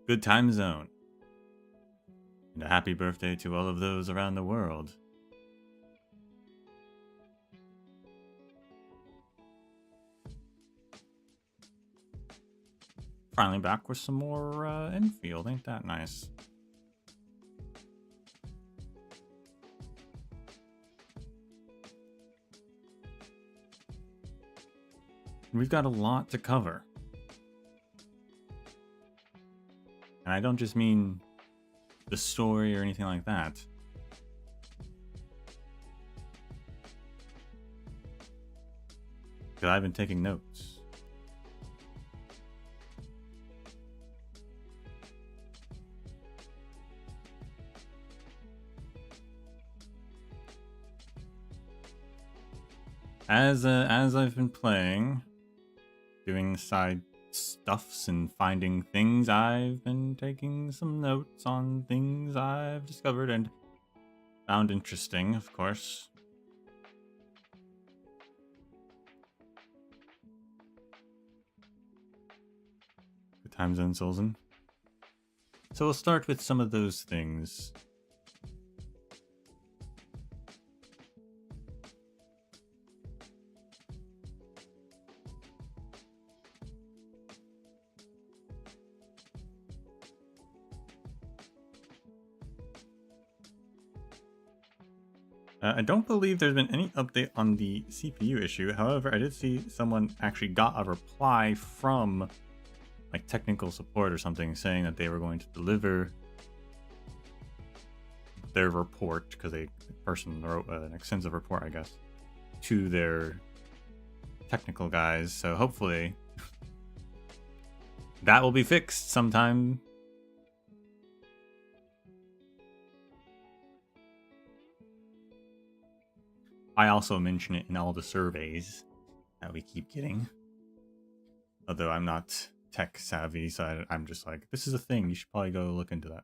Good time zone. And a happy birthday to all of those around the world. Finally back with some more Enfield. Ain't that nice? We've got a lot to cover. And I don't just mean the story or anything like that. Because I've been taking notes. As I've been playing, doing side stuffs and finding things, I've been taking some notes on things I've discovered and found interesting, of course. Good time zone, Solzen. So we'll start with some of those things. I don't believe there's been any update on the CPU issue. However, I did see someone actually got a reply from like technical support or something saying that they were going to deliver their report, because a person wrote an extensive report, I guess, to their technical guys. So hopefully that will be fixed sometime. I also mention it in all the surveys that we keep getting. Although I'm not tech savvy, so I'm just like, this is a thing. You should probably go look into that.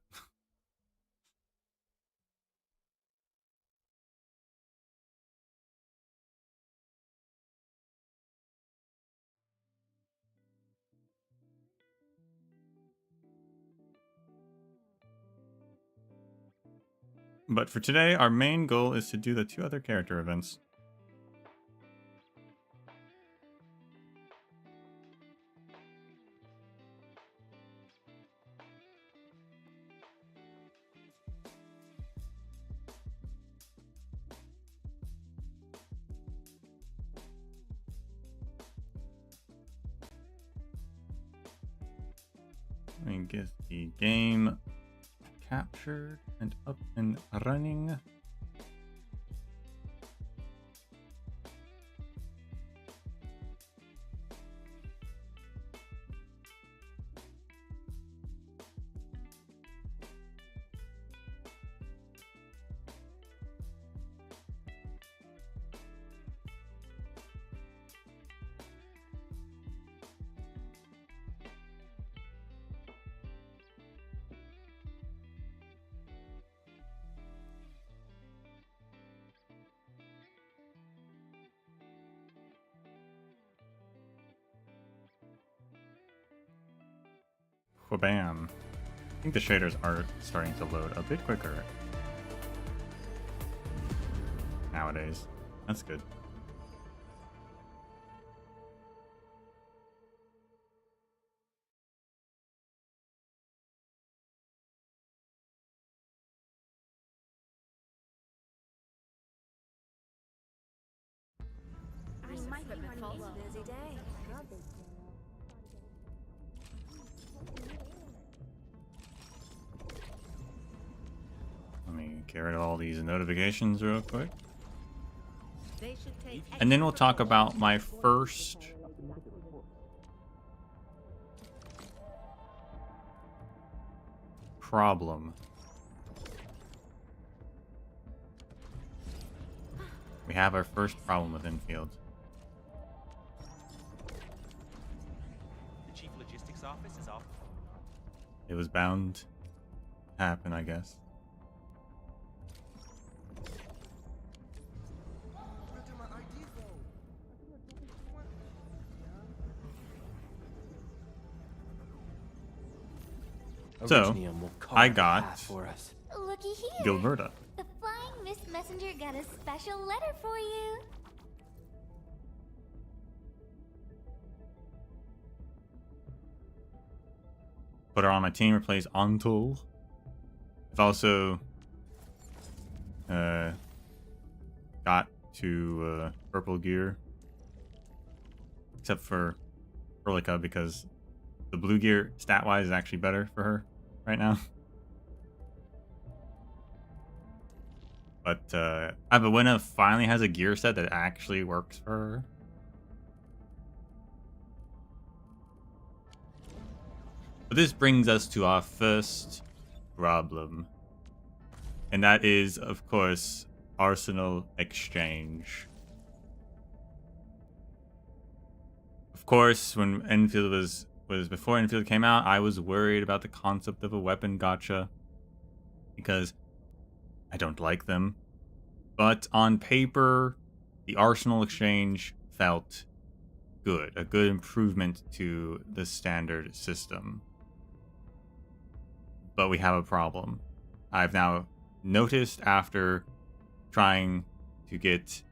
But for today, our main goal is to do the 2 other character events. Let me get the game captured and up and running. Bam. I think the shaders are starting to load a bit quicker nowadays. That's good. Busy day. Let me get rid of all these notifications real quick. And then we'll talk about my first problem. We have our first problem with Enfield. The chief logistics office is off. It was bound to happen, I guess. So, Originium will I carve a got path for us. Looky here. Gilberta. The flying Misc messenger got a special letter for you. Put her on my team, replace Antul. I've also got to purple gear. Except for Erlica, because the blue gear stat-wise is actually better for her right now. But Abawina finally has a gear set that actually works for her. But this brings us to our first problem. And that is, of course, Arsenal Exchange. Of course, when Enfield was before Enfield came out, I was worried about the concept of a weapon gacha. Because I don't like them. But on paper, the Arsenal Exchange felt good. A good improvement to the standard system. But we have a problem. I've now noticed after trying to get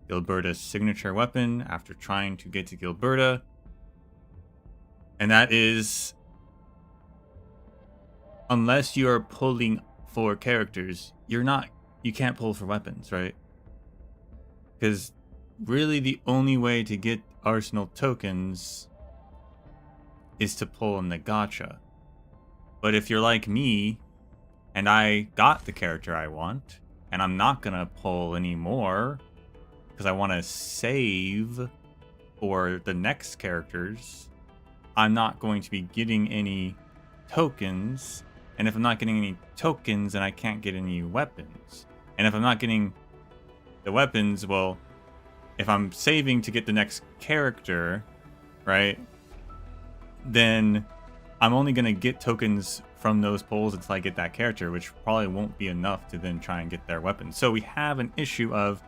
Gilberta's signature weapon, after trying to get to Gilberta, and that is, unless you are pulling for characters, you can't pull for weapons, right? Because really the only way to get Arsenal tokens is to pull in the gacha. But if you're like me, and I got the character I want, and I'm not going to pull anymore, because I want to save for the next characters, I'm not going to be getting any tokens. And if I'm not getting any tokens, then I can't get any weapons. And if I'm not getting the weapons, well, if I'm saving to get the next character, right, then I'm only going to get tokens from those pulls until I get that character, which probably won't be enough to then try and get their weapons. So we have an issue of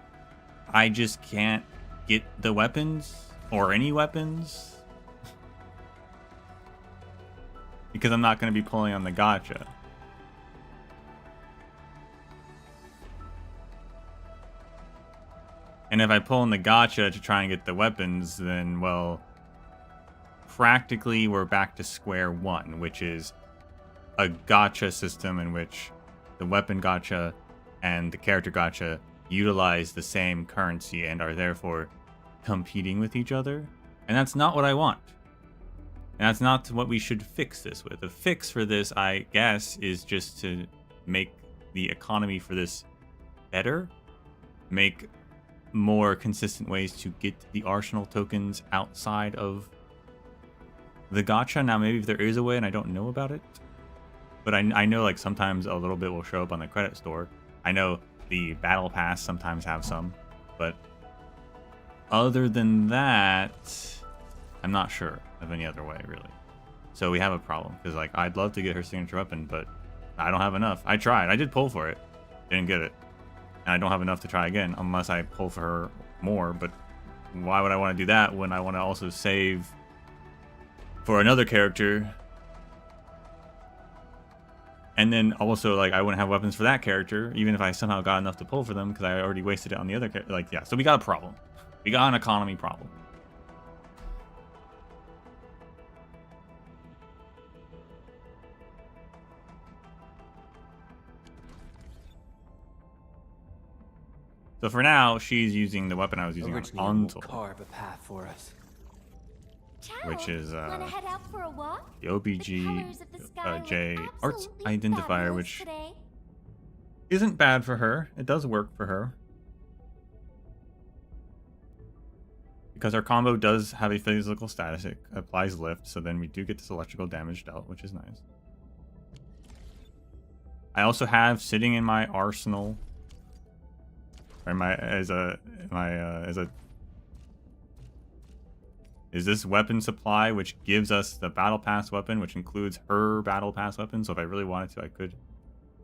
I just can't get the weapons or any weapons because I'm not going to be pulling on the gacha. And if I pull in the gacha to try and get the weapons, then, well, practically we're back to square one, which is a gacha system in which the weapon gacha and the character gacha utilize the same currency and are therefore competing with each other. And that's not what I want. And that's not what we should fix this with. The fix for this, I guess, is just to make the economy for this better. Make more consistent ways to get the Arsenal tokens outside of the gacha. Now, maybe if there is a way and I don't know about it. But I know, like, sometimes a little bit will show up on the credit store. I know the battle pass sometimes have some. But other than that, I'm not sure of any other way, really. So we have a problem. Because, like, I'd love to get her signature weapon, but I don't have enough. I tried. I did pull for it. Didn't get it. And I don't have enough to try again unless I pull for her more. But why would I want to do that when I want to also save for another character? And then also, like, I wouldn't have weapons for that character, even if I somehow got enough to pull for them, because I already wasted it on the other character. Like, yeah, so we got a problem. We got an economy problem. So for now, she's using the weapon I was using on Originium will Antul, carve a path for us. Ciao. which is Wanna head out for a walk? the OBG J Arts identifier, which today. isn't bad for her. It does work for her. Because our combo does have a physical status, it applies lift, so then we do get this electrical damage dealt, which is nice. I also have sitting in my arsenal, or is this weapon supply, which gives us the battle pass weapon, which includes her battle pass weapon. So if I really wanted to, I could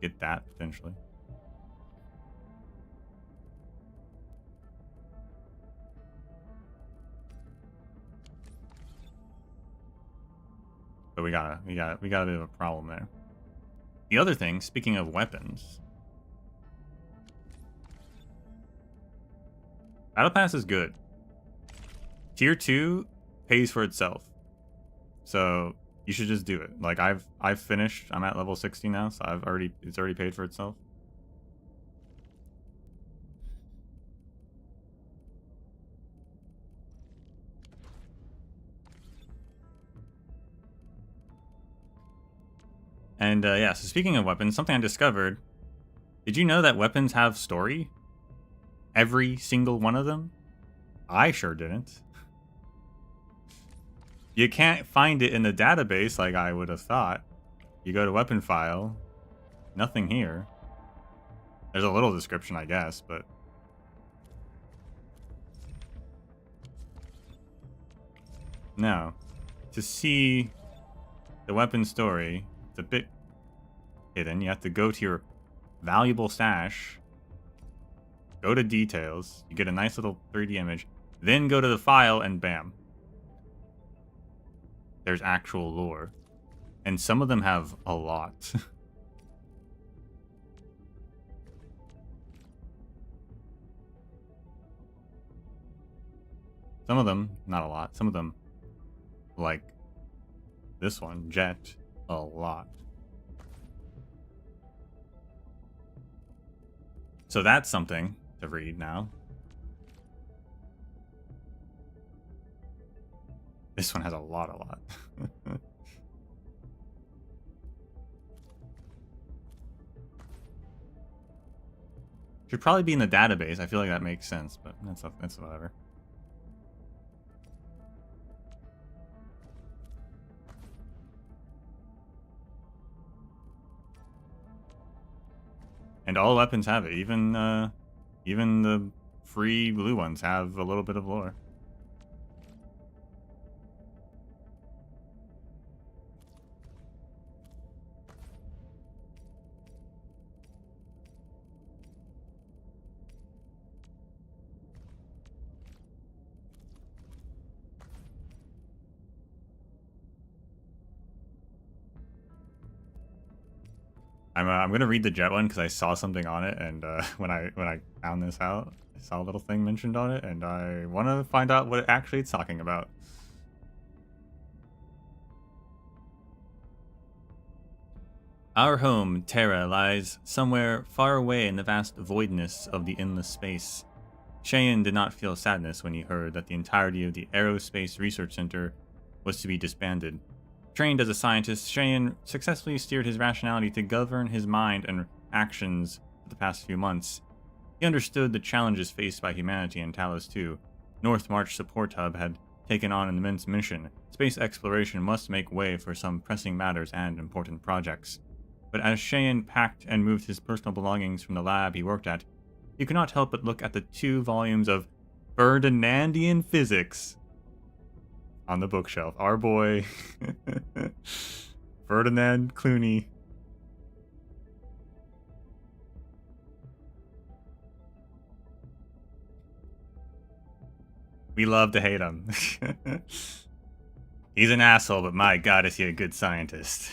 get that potentially. So we got a bit of a problem there. The other thing, speaking of weapons, Battle Pass is good. Tier 2 pays for itself. So you should just do it. Like I've finished. I'm at level 60 now, so it's already paid for itself. And yeah, so speaking of weapons, something I discovered. Did you know that weapons have story? Every single one of them? I sure didn't. You can't find it in the database like I would have thought. You go to weapon file, nothing here. There's a little description, I guess, but... No. To see the weapon story, it's a bit hidden. You have to go to your valuable stash, go to details, you get a nice little 3D image, then go to the file and bam. There's actual lore. And some of them have a lot. Some of them, not a lot. Some of them, like this one, Jet, a lot. So that's something to read now. This one has a lot. Should probably be in the database. I feel like that makes sense, but that's whatever. And all weapons have it. Even the free blue ones have a little bit of lore. I'm gonna read the Jet one because I saw something on it, and when I found this out, I saw a little thing mentioned on it, and I want to find out what actually it's talking about. Our home, Terra, lies somewhere far away in the vast voidness of the endless space. Cheyenne did not feel sadness when he heard that the entirety of the Aerospace Research Center was to be disbanded. Trained as a scientist, Cheyenne successfully steered his rationality to govern his mind and actions for the past few months. He understood the challenges faced by humanity in Talos 2. North March Support Hub had taken on an immense mission. Space exploration must make way for some pressing matters and important projects. But as Cheyenne packed and moved his personal belongings from the lab he worked at, he could not help but look at the 2 volumes of Ferdinandian Physics on the bookshelf. Our boy, Ferdinand Clooney. We love to hate him. He's an asshole, but my god, is he a good scientist.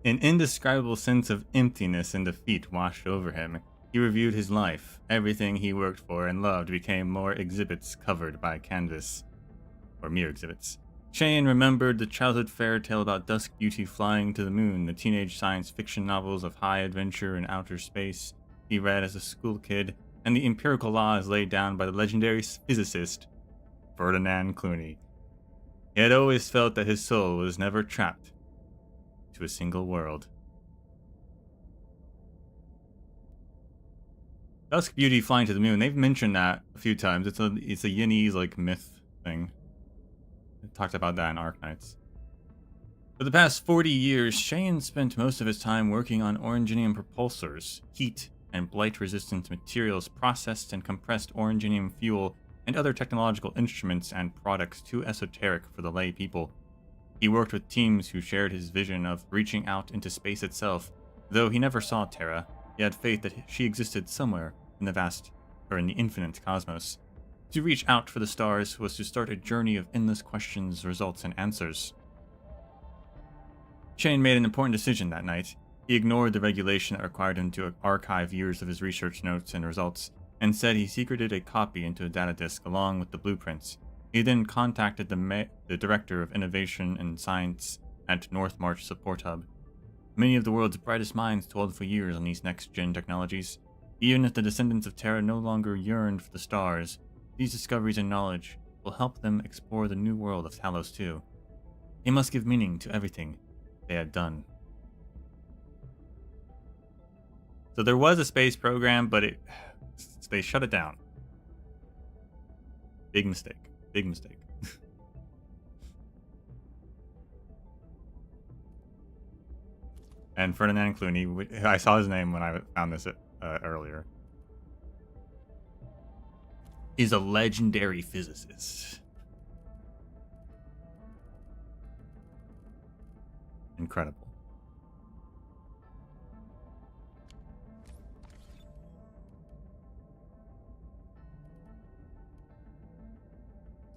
An indescribable sense of emptiness and defeat washed over him. He reviewed his life. Everything he worked for and loved became more exhibits covered by canvas. Or mere exhibits. Cheyenne remembered the childhood fairy tale about Dusk Beauty flying to the moon, the teenage science fiction novels of high adventure in outer space he read as a school kid, and the empirical laws laid down by the legendary physicist Ferdinand Clooney. He had always felt that his soul was never trapped to a single world. Dusk Beauty flying to the moon. They've mentioned that a few times. It's a Yinese like myth thing. I talked about that in Arknights. For the past 40 years, Cheyenne spent most of his time working on oranginium propulsors, heat and blight-resistant materials, processed and compressed oranginium fuel, and other technological instruments and products too esoteric for the lay people. He worked with teams who shared his vision of reaching out into space itself. Though he never saw Terra, he had faith that she existed somewhere in the vast, or in the infinite cosmos. To reach out for the stars was to start a journey of endless questions, results, and answers. Shane made an important decision that night. He ignored the regulation that required him to archive years of his research notes and results, and said he secreted a copy into a data disk along with the blueprints. He then contacted the Director of Innovation and Science at North March Support Hub. Many of the world's brightest minds toiled for years on these next-gen technologies. Even if the descendants of Terra no longer yearned for the stars, these discoveries and knowledge will help them explore the new world of Talos 2. He must give meaning to everything they had done. So there was a space program, but they shut it down. Big mistake. Big mistake. And Ferdinand Clooney, I saw his name when I found this earlier, is a legendary physicist. Incredible.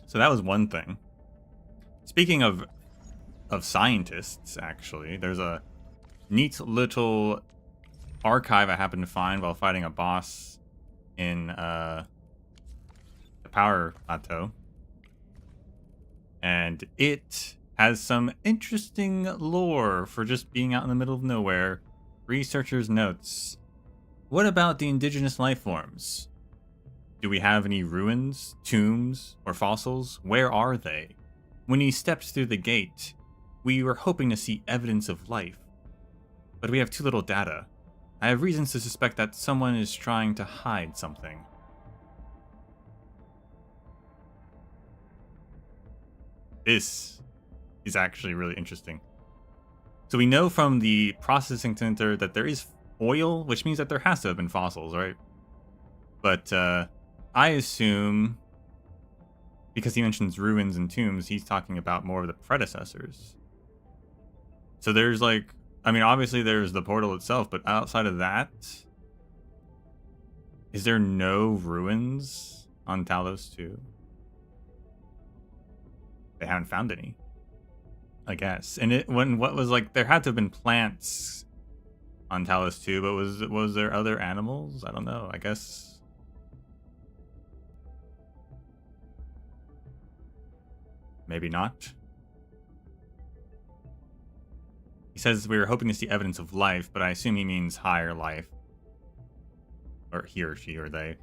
So that was one thing. Speaking of scientists, actually, there's a neat little archive I happened to find while fighting a boss in the Power Plateau. And it has some interesting lore for just being out in the middle of nowhere. Researchers' notes. What about the indigenous life forms? Do we have any ruins, tombs, or fossils? Where are they? When he stepped through the gate, we were hoping to see evidence of life. But we have too little data. I have reasons to suspect that someone is trying to hide something. This is actually really interesting. So we know from the processing center that there is oil, which means that there has to have been fossils, right? But I assume, because he mentions ruins and tombs, he's talking about more of the predecessors. So there's like, I mean, obviously there's the portal itself, but outside of that, is there no ruins on Talos 2? They haven't found any, I guess. And what was like, there had to have been plants on Talos 2, but was there other animals? I don't know. I guess. Maybe not. He says we were hoping to see evidence of life, but I assume he means higher life. Or he or she or they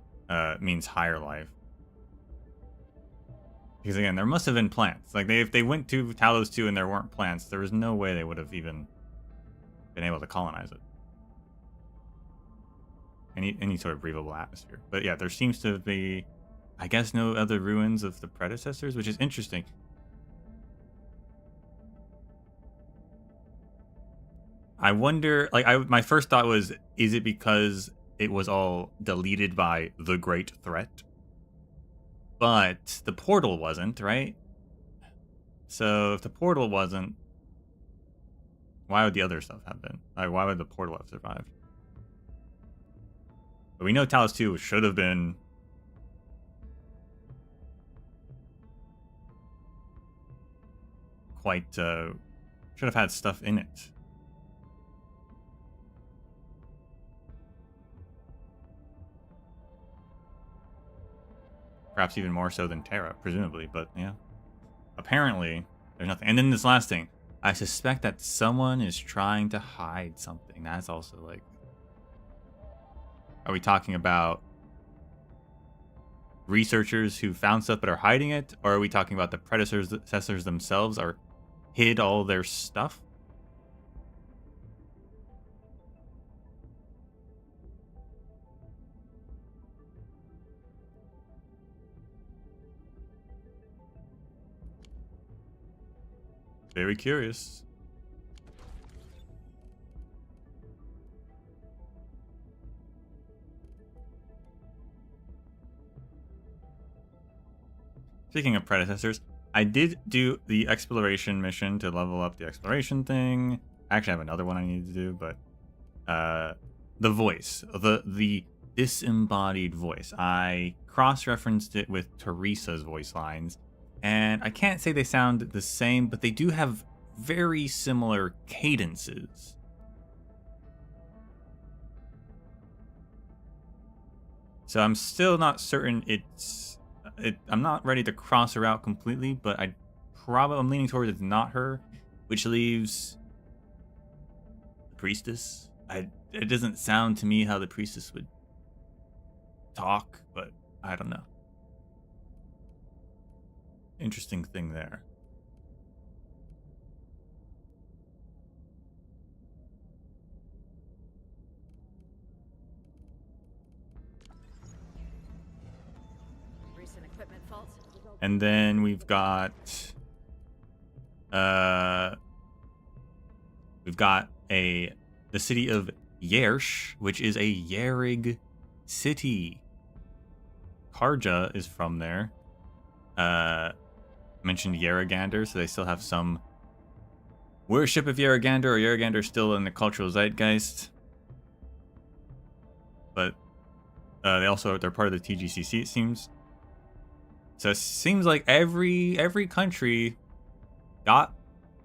means higher life. Because again, there must have been plants. Like if they went to Talos 2 and there weren't plants, there was no way they would have even been able to colonize it. Any sort of breathable atmosphere. But yeah, there seems to be, I guess, no other ruins of the predecessors, which is interesting. I wonder, like, my first thought was, is it because it was all deleted by the Great Threat? But the portal wasn't, right? So if the portal wasn't, why would the other stuff have been? Like, why would the portal have survived? But we know Talos 2 should have been quite, should have had stuff in it. Perhaps even more so than Terra, presumably, but yeah. Apparently, there's nothing. And then this last thing. I suspect that someone is trying to hide something. That's also like... Are we talking about researchers who found stuff but are hiding it? Or are we talking about the predecessors themselves are hid all their stuff? Very curious. Speaking of predecessors, I did do the exploration mission to level up the exploration thing. I actually have another one I need to do, but the voice, the disembodied voice. I cross-referenced it with Teresa's voice lines, and I can't say they sound the same, but they do have very similar cadences. So I'm still not certain I'm not ready to cross her out completely, but I'm leaning towards it's not her, which leaves the priestess. It doesn't sound to me how the priestess would talk, but I don't know. Interesting thing there. Recent equipment faults. And then we've got the city of Yersh, which is a Yerig city. Karja is from there. Mentioned Yeragander, so they still have some worship of Yeragander, or Yeragander still in the cultural zeitgeist. But they're part of the TGCC, it seems. So it seems like every country got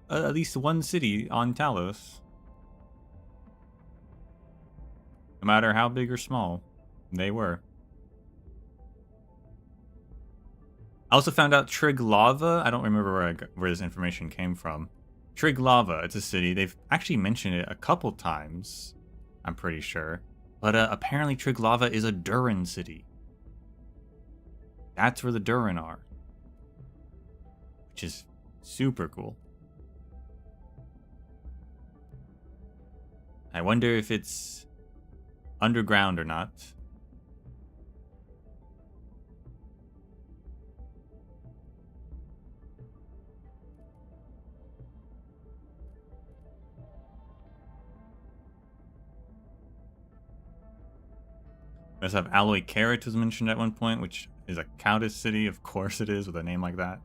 at least one city on Talos. No matter how big or small they were. I also found out Triglava. I don't remember where this information came from. Triglava, it's a city. They've actually mentioned it a couple times, I'm pretty sure. But apparently Triglava is a Duran city. That's where the Duran are. Which is super cool. I wonder if it's underground or not. We also have Alloy Carrot was mentioned at one point, which is a countess city. Of course it is, with a name like that.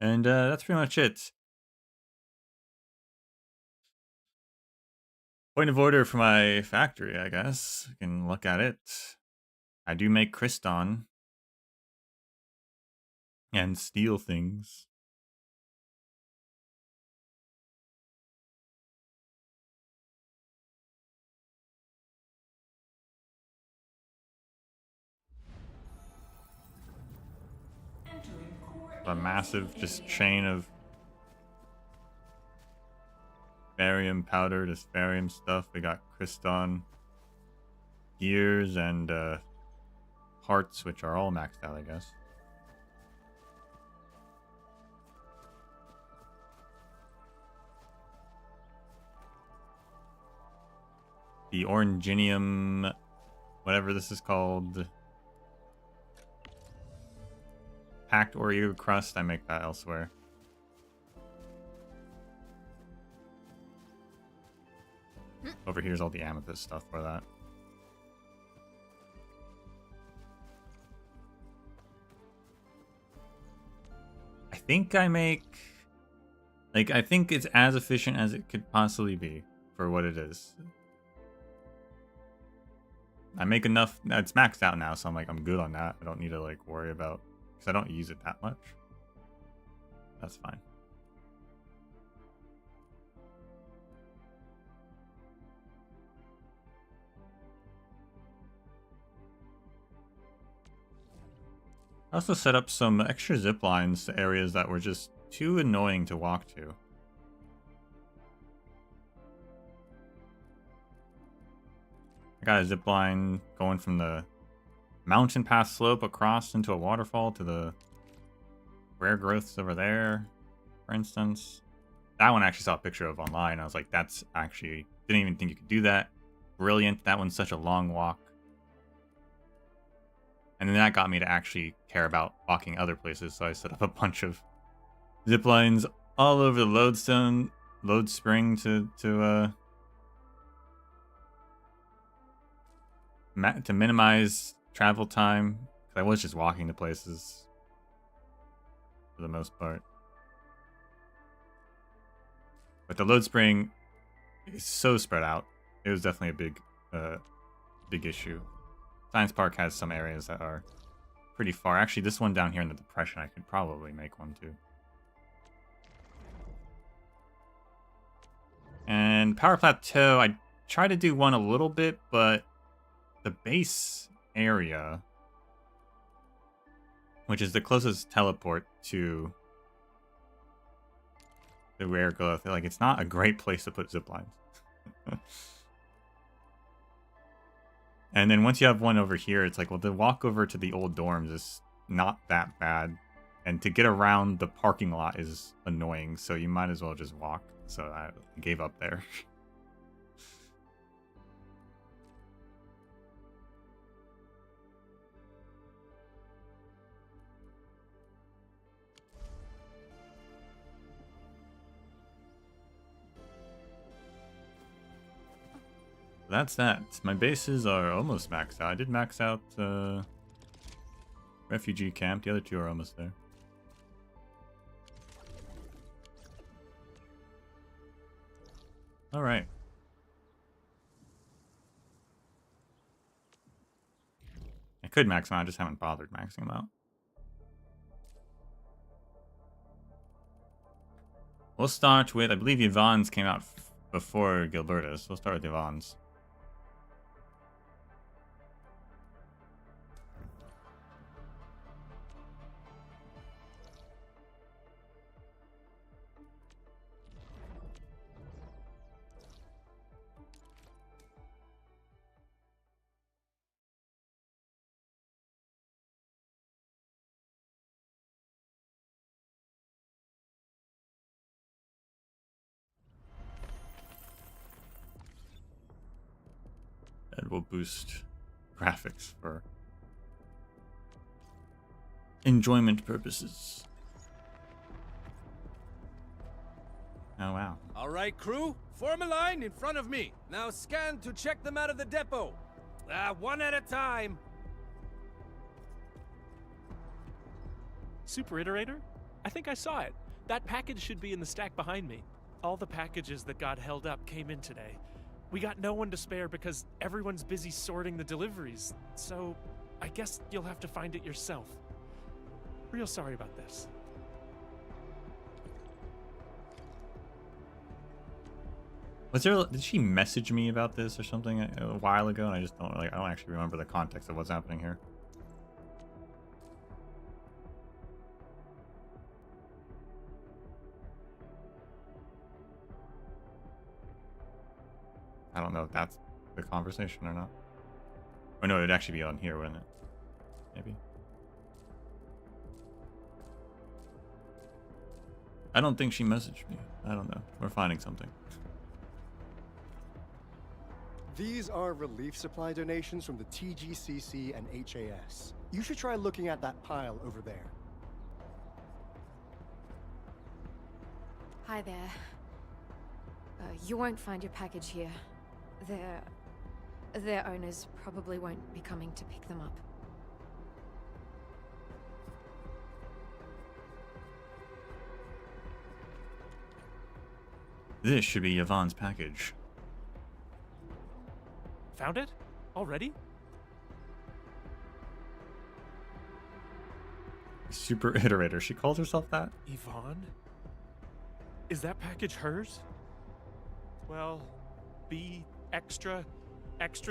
And that's pretty much it. Point of order for my factory, I guess. We can look at it. I do make Kriston. And steal things. A massive just chain of barium powder, just barium stuff. We got Kriston gears and parts, which are all maxed out, I guess. The Oranginium, whatever this is called. Packed Oreo crust, I make that elsewhere. Over here's all the amethyst stuff for that. I think I make... I think it's as efficient as it could possibly be for what it is. I make enough... It's maxed out now, so I'm good on that. I don't need to, worry about... Because I don't use it that much. That's fine. I also set up some extra zip lines to areas that were just too annoying to walk to. I got a zip line going from the mountain pass slope across into a waterfall to the rare growths over there, for instance. That one I actually saw a picture of online. I was like, that's actually... Didn't even think you could do that. Brilliant. That one's such a long walk. And then that got me to actually care about walking other places, so I set up a bunch of zip lines all over the lodestone load spring to minimize travel time. 'Cause I was just walking to places for the most part. But the load spring is so spread out. It was definitely a big issue. Science Park has some areas that are pretty far. Actually, this one down here in the depression, I could probably make one too. And Power Plateau, I tried to do one a little bit, but the base area, which is the closest teleport to the rare growth, like, it's not a great place to put ziplines. And then once you have one over here, it's like, well, the walk over to the old dorms is not that bad. And to get around the parking lot is annoying, so you might as well just walk. So I gave up there. That's that. My bases are almost maxed out. I did max out refugee camp. The other two are almost there. All right. I could max them out. I just haven't bothered maxing them out. We'll start with, I believe Yvonne's came out before Gilberta's. We'll start with Yvonne's. That will boost graphics for enjoyment purposes. Oh, wow. All right, crew, form a line in front of me. Now scan to check them out of the depot. One at a time. Super Iterator? I think I saw it. That package should be in the stack behind me. All the packages that got held up came in today. We got no one to spare because everyone's busy sorting the deliveries, so I guess you'll have to find it yourself. Real sorry about this. Did she message me about this or something a while ago, and I just don't actually remember the context of what's happening here. I don't know if that's the conversation or not. Or no, it'd actually be on here, wouldn't it? Maybe. I don't think she messaged me. I don't know. We're finding something. These are relief supply donations from the TGCC and HAS. You should try looking at that pile over there. Hi there. You won't find your package here. Their owners probably won't be coming to pick them up. This should be Yvonne's package. Found it? Already? Super Iterator. She calls herself that? Yvonne? Is that package hers? Well, be extra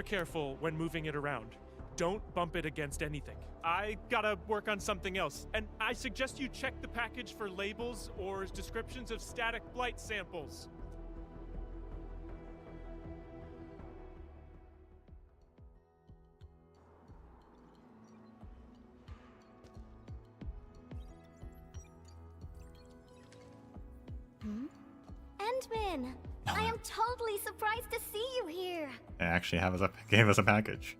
careful when moving it around. Don't bump it against anything. I gotta work on something else, and I suggest you check the package for labels or descriptions of static blight samples. Endman, I am totally surprised to see you here. They actually gave us a package.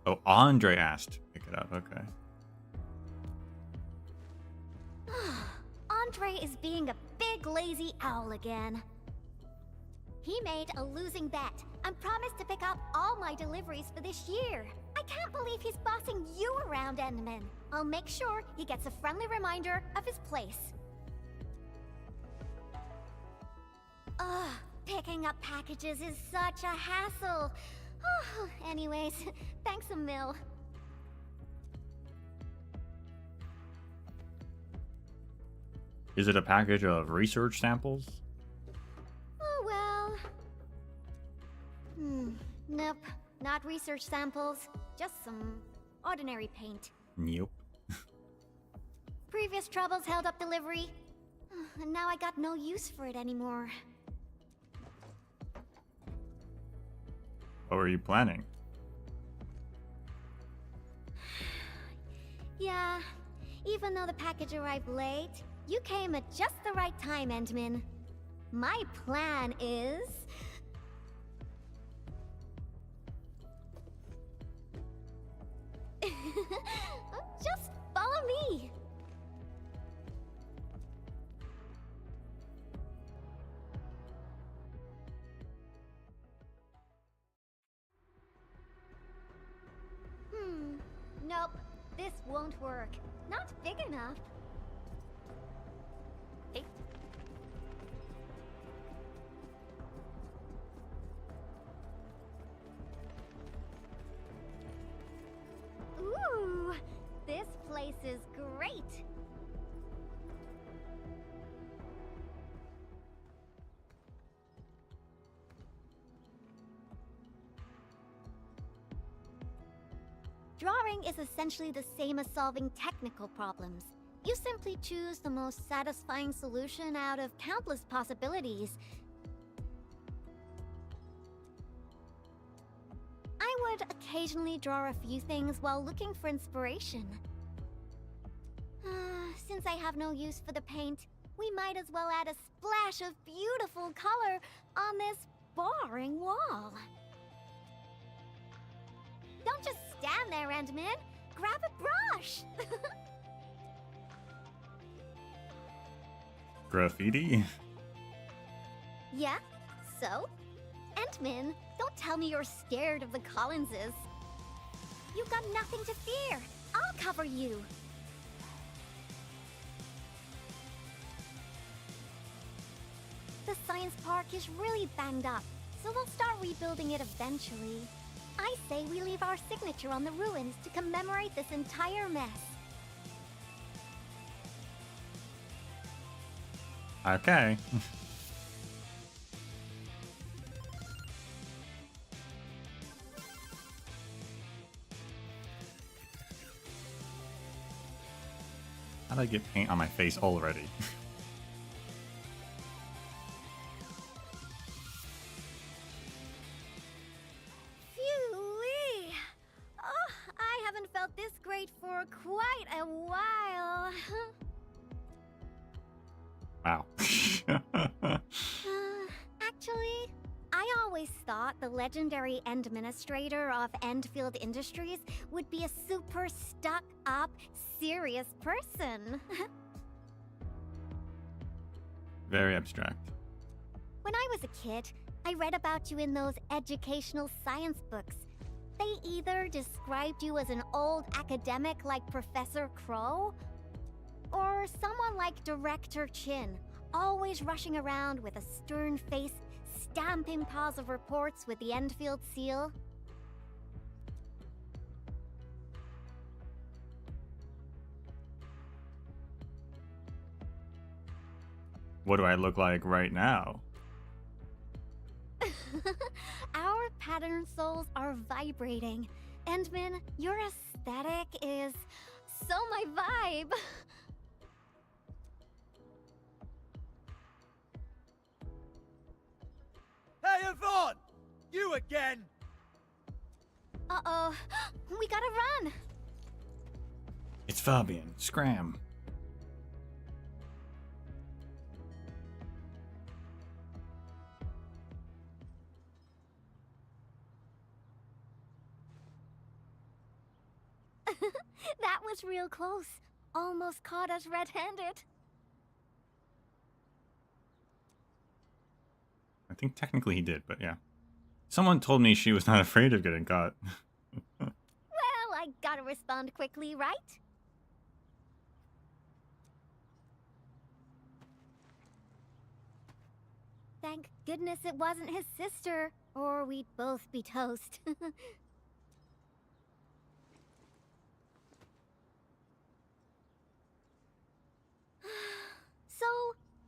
Oh, Andre asked to pick it up. Okay. Andre is being a big lazy owl again. He made a losing bet and promised to pick up all my deliveries for this year. I can't believe he's bossing you around, Endman. I'll make sure he gets a friendly reminder of his place. Ugh, picking up packages is such a hassle. Oh, anyways, thanks a mil. Is it a package of research samples? Oh well. Nope, not research samples. Just some ordinary paint. Nope. Previous troubles held up delivery, and now I got no use for it anymore. What were you planning? Yeah, even though the package arrived late, you came at just the right time, Endman. My plan is... just follow me. Nope, this won't work. Not big enough. Hey. Ooh, this place is great. Drawing is essentially the same as solving technical problems. You simply choose the most satisfying solution out of countless possibilities. I would occasionally draw a few things while looking for inspiration. Since I have no use for the paint, we might as well add a splash of beautiful color on this boring wall. Don't just stand there, Endman. Grab a brush. Graffiti? Yeah? So? Endman, don't tell me you're scared of the Collinses. You've got nothing to fear. I'll cover you. The science park is really banged up, so we'll start rebuilding it eventually. I say we leave our signature on the ruins to commemorate this entire mess. Okay. How'd I get paint on my face already? Phew-wee. Oh, I haven't felt this great for quite a while. Wow. Actually, I always thought the legendary administrator of Endfield Industries would be a super stuck-up, serious person. Very abstract. When I was a kid, I read about you in those educational science books. They either described you as an old academic like Professor Crow, or someone like Director Chin, always rushing around with a stern face, stamping piles of reports with the Endfield seal. What do I look like right now? Our pattern souls are vibrating. Endman, your aesthetic is so my vibe. Hey, Yvonne! You again! Uh-oh, we gotta run. It's Fabian. Scram. That was real close. Almost caught us red-handed. I think technically he did, but yeah. Someone told me she was not afraid of getting caught. Well, I gotta respond quickly, right? Thank goodness it wasn't his sister, or we'd both be toast. So,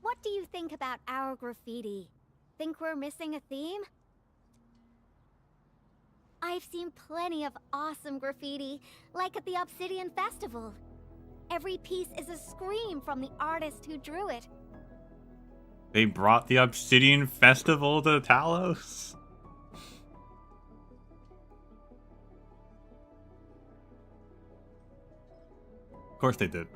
what do you think about our graffiti? Think we're missing a theme? I've seen plenty of awesome graffiti, like at the Obsidian Festival. Every piece is a scream from the artist who drew it. They brought the Obsidian Festival to Talos? Of course they did.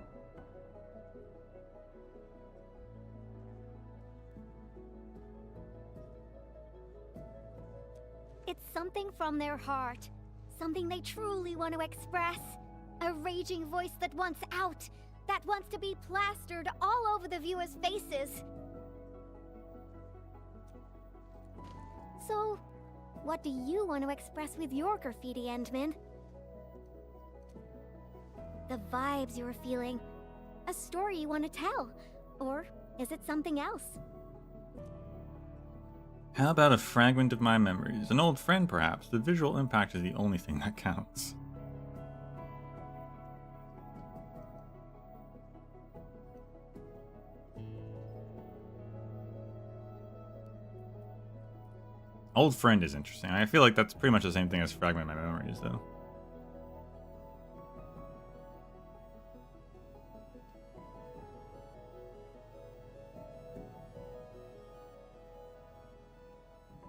It's something from their heart, something they truly want to express. A raging voice that wants out, that wants to be plastered all over the viewers' faces. So, what do you want to express with your graffiti, Endman? The vibes you're feeling, a story you want to tell, or is it something else? How about a fragment of my memories? An old friend, perhaps. The visual impact is the only thing that counts. Old friend is interesting. I feel like that's pretty much the same thing as fragment of my memories, though.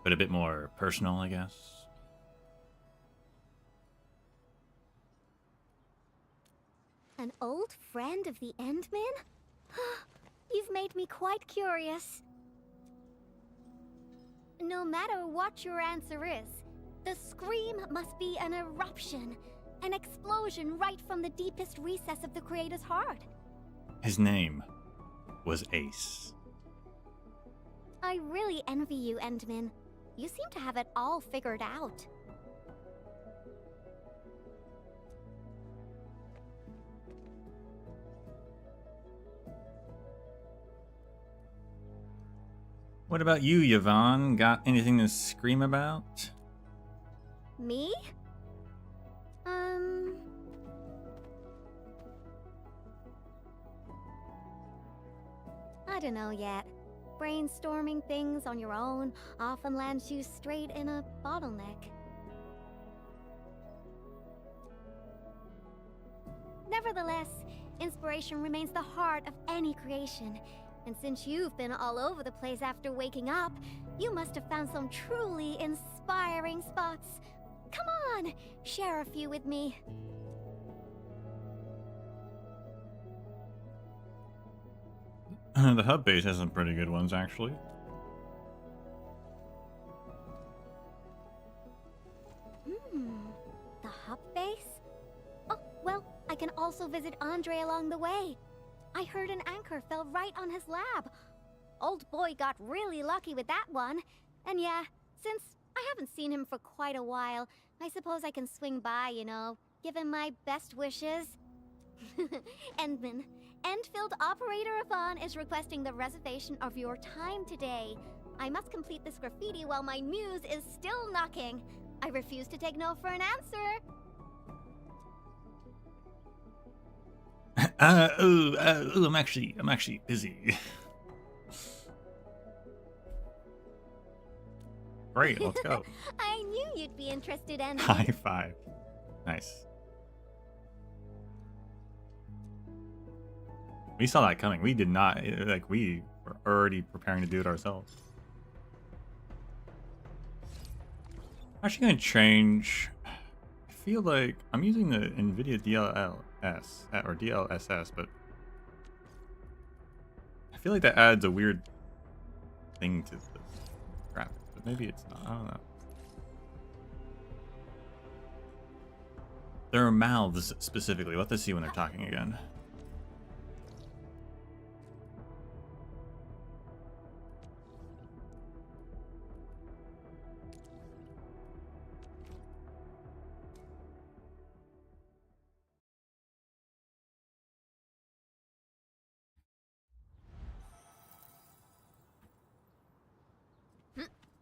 But a bit more personal, I guess. An old friend of the Endman? You've made me quite curious. No matter what your answer is, the scream must be an eruption, an explosion right from the deepest recess of the creator's heart. His name was Ace. I really envy you, Endman. You seem to have it all figured out. What about you, Yvonne? Got anything to scream about? Me? I don't know yet. Brainstorming things on your own often lands you straight in a bottleneck. Nevertheless, inspiration remains the heart of any creation. And since you've been all over the place after waking up, you must have found some truly inspiring spots. Come on, share a few with me. The hub base has some pretty good ones, actually. The hub base? Oh, well, I can also visit Andre along the way. I heard an anchor fell right on his lab. Old boy got really lucky with that one. And yeah, since I haven't seen him for quite a while, I suppose I can swing by, you know, give him my best wishes. Endman, Endfield Operator Yvonne is requesting the reservation of your time today. I must complete this graffiti while my muse is still knocking. I refuse to take no for an answer. I'm actually busy. Great, let's go. I knew you'd be interested, Endman. High five. Nice. We saw that coming. We did not, like, we were already preparing to do it ourselves. I'm actually going to change. I feel like I'm using the NVIDIA DLSS, or DLSS, but I feel like that adds a weird thing to the graphics, but maybe it's not. I don't know. Their mouths specifically. We'll have to see when they're talking again.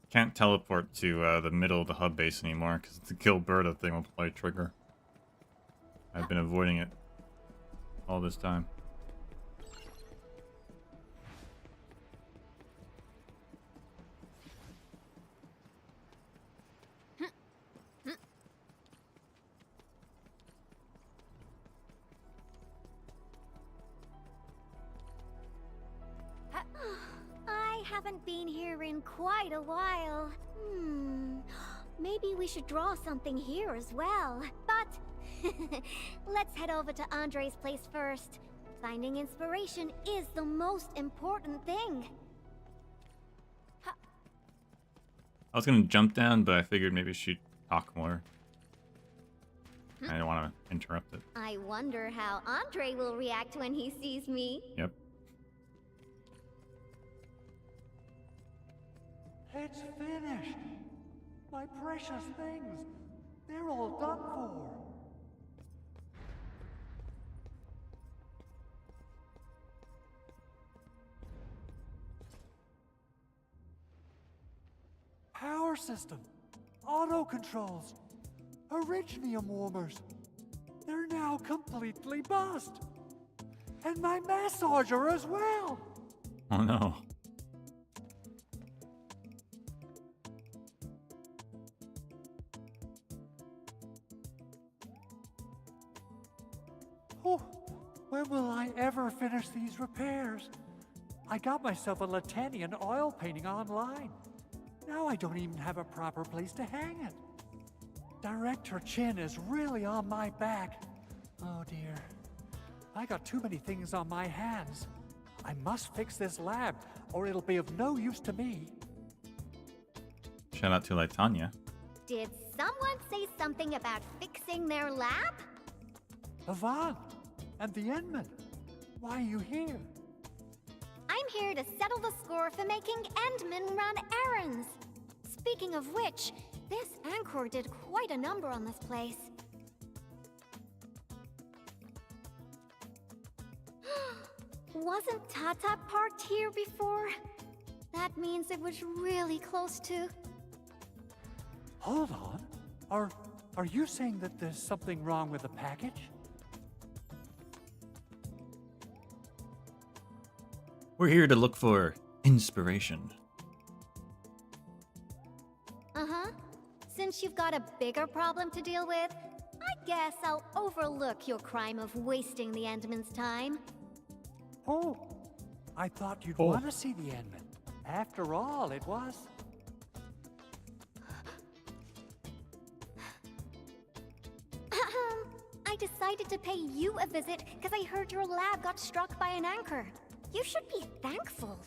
can't teleport to the middle of the hub base anymore because the Gilberta thing will play trigger. I've been avoiding it all this time. I haven't been here in quite a while. Maybe we should draw something here as well. But let's head over to Andre's place first. Finding inspiration is the most important thing. I was gonna jump down, but I figured maybe she'd talk more. I don't want to interrupt it. I wonder how Andre will react when he sees me. Yep. It's finished. My precious things. They're all done for. Power system, auto controls, Originium warmers. They're now completely bust. And my massager as well. Oh no. Oh, when will I ever finish these repairs? I got myself a Latanian oil painting online. Now I don't even have a proper place to hang it. Director Chin is really on my back. Oh dear. I got too many things on my hands. I must fix this lab, or it'll be of no use to me. Shout out to Tanya. Did someone say something about fixing their lab? Yvonne, and the Endman. Why are you here? I'm here to settle the score for making Endman run errands. Speaking of which, this Anchor did quite a number on this place. Wasn't Tata parked here before? That means it was really close to... Hold on. Are you saying that there's something wrong with the package? We're here to look for inspiration. Uh-huh. Since you've got a bigger problem to deal with, I guess I'll overlook your crime of wasting the Endman's time. Oh, I thought you'd want to see the Endman. After all, it was... I decided to pay you a visit because I heard your lab got struck by an anchor. You should be thankful.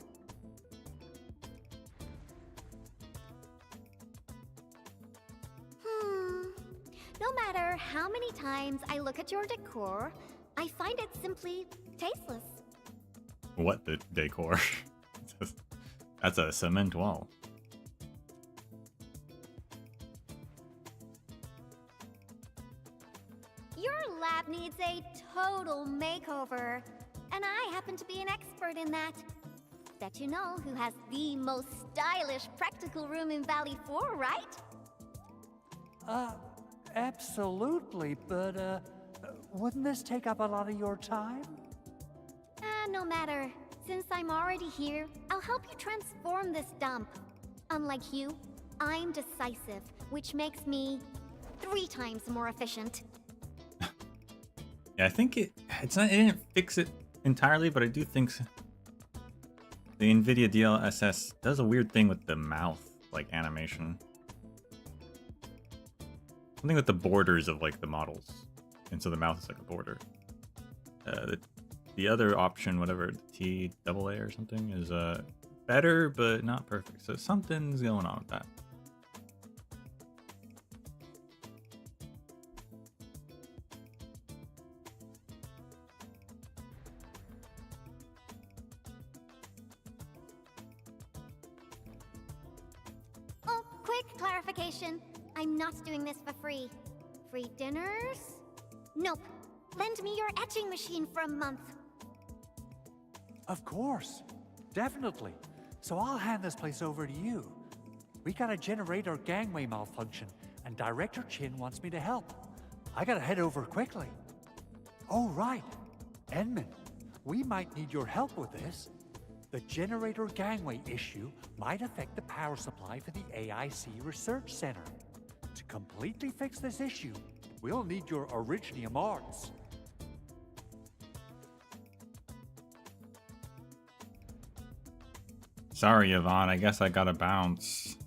No matter how many times I look at your decor, I find it simply tasteless. What the decor? That's a cement wall. Your lab needs a total makeover, and I happen to be an expert in that. Bet you know who has the most stylish practical room in Valley 4, right? Absolutely, but, wouldn't this take up a lot of your time? No matter. Since I'm already here, I'll help you transform this dump. Unlike you, I'm decisive, which makes me 3 times more efficient. Yeah, I think it didn't fix it entirely, but I do think the NVIDIA DLSS does a weird thing with the mouth, like, animation. Something with the borders of, like, the models. And so the mouth is like a border. The other option, whatever, the TAA or something, is better, but not perfect. So something's going on with that. Oh, quick clarification. I'm not doing this for free. Free dinners? Nope. Lend me your etching machine for a month. Of course. Definitely. So I'll hand this place over to you. We got a generator gangway malfunction, and Director Chin wants me to help. I gotta head over quickly. Oh, right. Edmund, we might need your help with this. The generator gangway issue might affect the power supply for the AIC Research Center. To completely fix this issue, we'll need your Originium arts. Sorry, Yvonne. I guess I gotta bounce.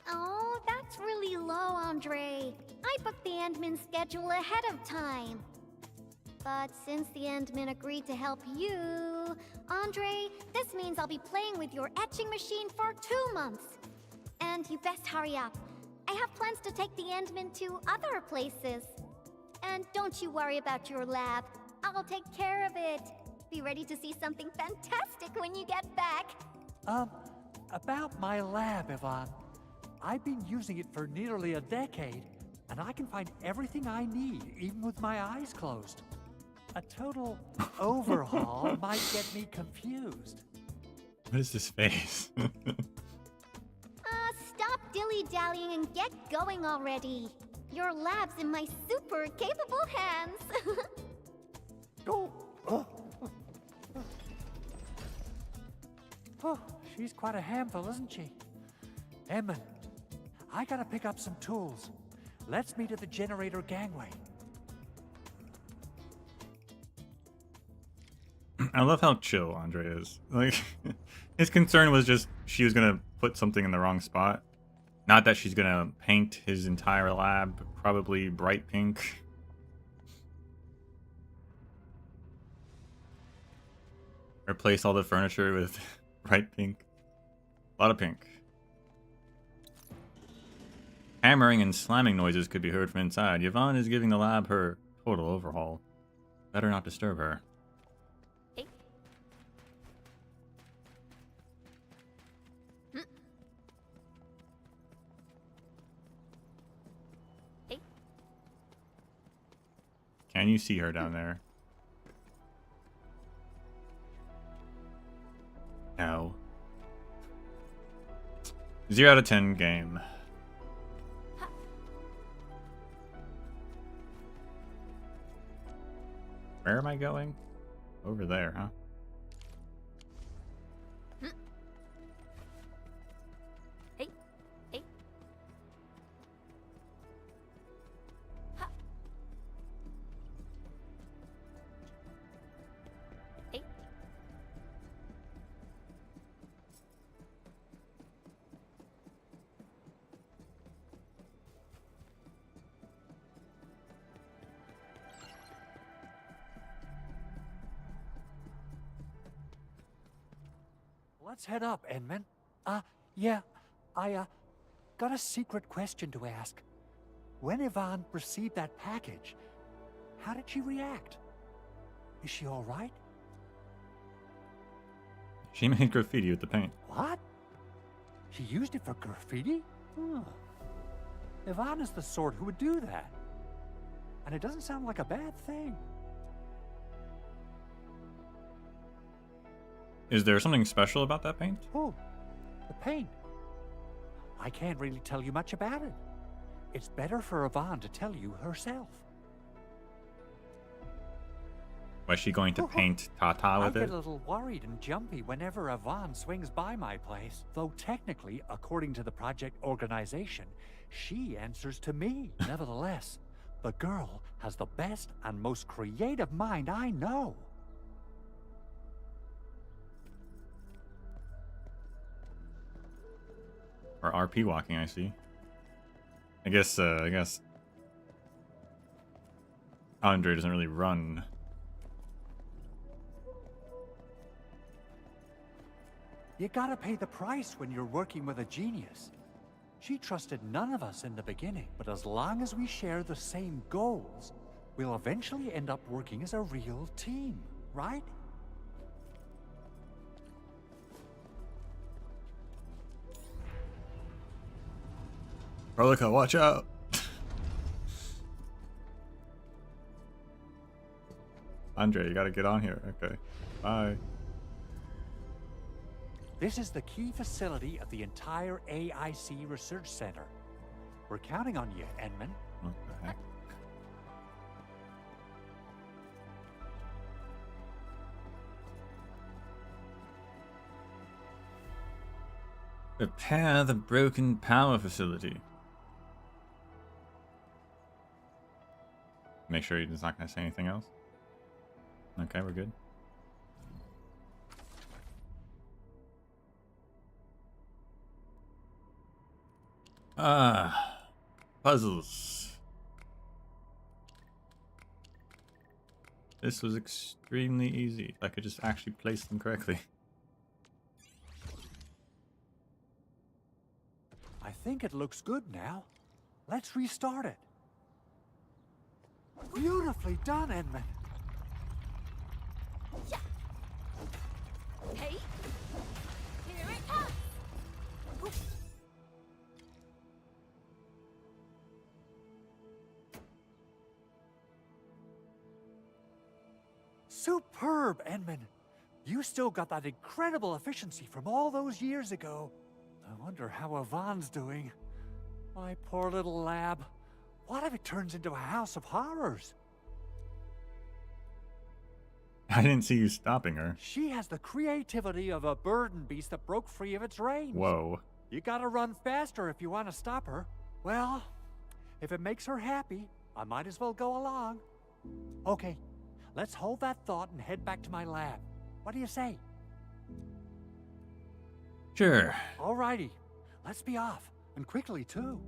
Oh, that's really low, Andre. I booked the admin schedule ahead of time. But since the admin agreed to help you, Andre, this means I'll be playing with your etching machine for 2 months. And you best hurry up. I have plans to take the admin to other places. And don't you worry about your lab. I'll take care of it. Be ready to see something fantastic when you get back. About my lab, Yvonne. I've been using it for nearly a decade, and I can find everything I need, even with my eyes closed. A total overhaul might get me confused. What is this face? Stop dilly-dallying and get going already. Your lab's in my super capable hands. Oh, she's quite a handful, isn't she? Emmett, I gotta pick up some tools. Let's meet at the generator gangway. I love how chill Andre is. Like, his concern was just she was gonna put something in the wrong spot. Not that she's gonna paint his entire lab probably bright pink. Replace all the furniture with bright pink. A lot of pink. Hammering and slamming noises could be heard from inside. Yvonne is giving the lab her total overhaul. Better not disturb her. Hey. Hey. Can you see her down there? No. 0 out of 10 game. Where am I going? Over there, huh? Hey. Hey. Ha. Hey. Let's head up, Edmund. Yeah, I got a secret question to ask. When Yvonne received that package, how did she react? Is she all right? She made graffiti with the paint. What? She used it for graffiti? Huh. Yvonne is the sort who would do that. And it doesn't sound like a bad thing. Is there something special about that paint? Oh, the paint. I can't really tell you much about it. It's better for Yvonne to tell you herself. Was she going to paint Tata with I it? get a little worried and jumpy whenever Yvonne swings by my place. Though technically, according to the project organization, she answers to me. Nevertheless, the girl has the best and most creative mind I know. Or RP walking, I see. I guess Andre doesn't really run. You gotta pay the price when you're working with a genius. She trusted none of us in the beginning, but as long as we share the same goals, we'll eventually end up working as a real team, right? Rollica, watch out! Andre, you gotta get on here. Okay. Bye. This is the key facility of the entire AIC Research Center. We're counting on you, Edmund. What the heck? Repair the broken power facility. Make sure he's not going to say anything else. Okay, we're good. Puzzles. This was extremely easy. If I could just actually place them correctly. I think it looks good now. Let's restart it. Beautifully done, Edmund. Hey! Here it comes! Superb, Edmund. You still got that incredible efficiency from all those years ago. I wonder how Yvonne's doing. My poor little lab. What if it turns into a house of horrors? I didn't see you stopping her. She has the creativity of a burden beast that broke free of its reins. Whoa. You gotta run faster if you want to stop her. Well, if it makes her happy, I might as well go along. Okay, let's hold that thought and head back to my lab. What do you say? Sure. Alrighty, let's be off, and quickly too.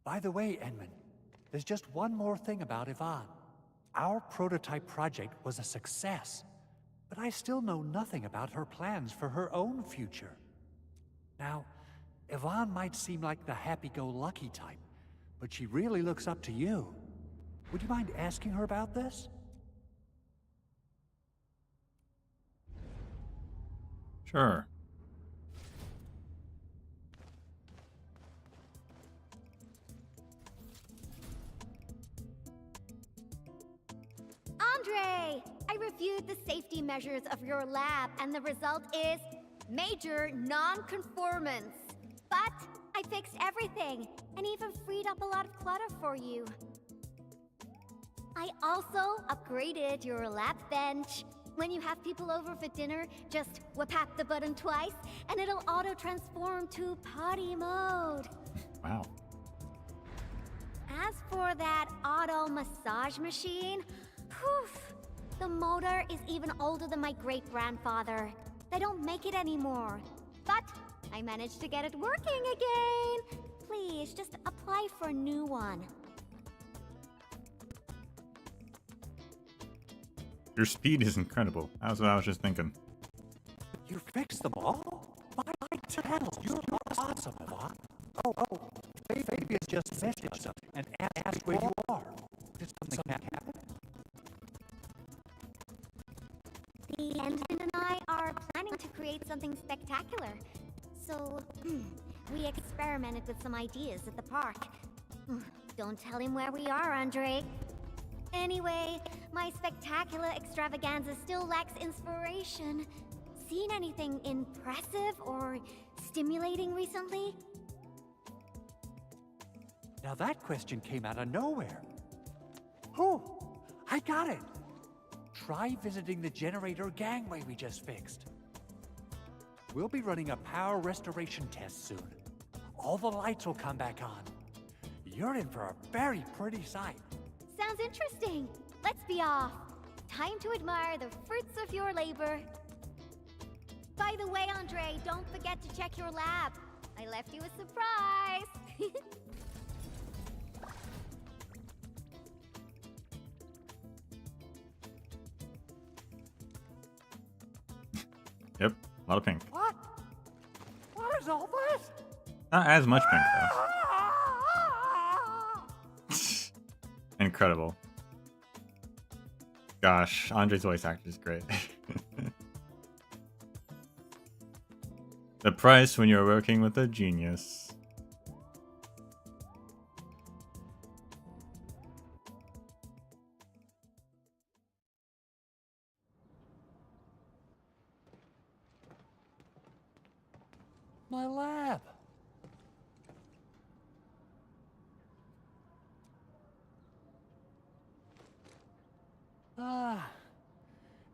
By the way, Edmund, there's just one more thing about Yvonne. Our prototype project was a success, but I still know nothing about her plans for her own future. Now, Yvonne might seem like the happy-go-lucky type, but she really looks up to you. Would you mind asking her about this? Sure. Andre! I reviewed the safety measures of your lab, and the result is major non-conformance. But I fixed everything, and even freed up a lot of clutter for you. I also upgraded your lab bench. When you have people over for dinner, just whip-hap the button twice, and it'll auto-transform to potty mode. Wow. As for that auto massage machine, poof, the motor is even older than my great-grandfather. They don't make it anymore. But I managed to get it working again. Please, just apply for a new one. Your speed is incredible. That's what I was just thinking. You fixed them all? My tell, you're awesome, Yvonne. Oh, Fabian just messaged them and asked where you are. Did something happen? The engine and I are planning to create something spectacular. So, we experimented with some ideas at the park. Don't tell him where we are, Andre. Anyway, my spectacular extravaganza still lacks inspiration. Seen anything impressive or stimulating recently? Now that question came out of nowhere. Oh, I got it. Try visiting the generator gangway we just fixed. We'll be running a power restoration test soon. All the lights will come back on. You're in for a very pretty sight. Sounds interesting. Let's be off. Time to admire the fruits of your labor. By the way, Andre, don't forget to check your lab. I left you a surprise. Yep, a lot of pink. What? What is all this? Not as much pink, though. Incredible. Gosh, Andre's voice actor is great. The price when you're working with a genius. My lab.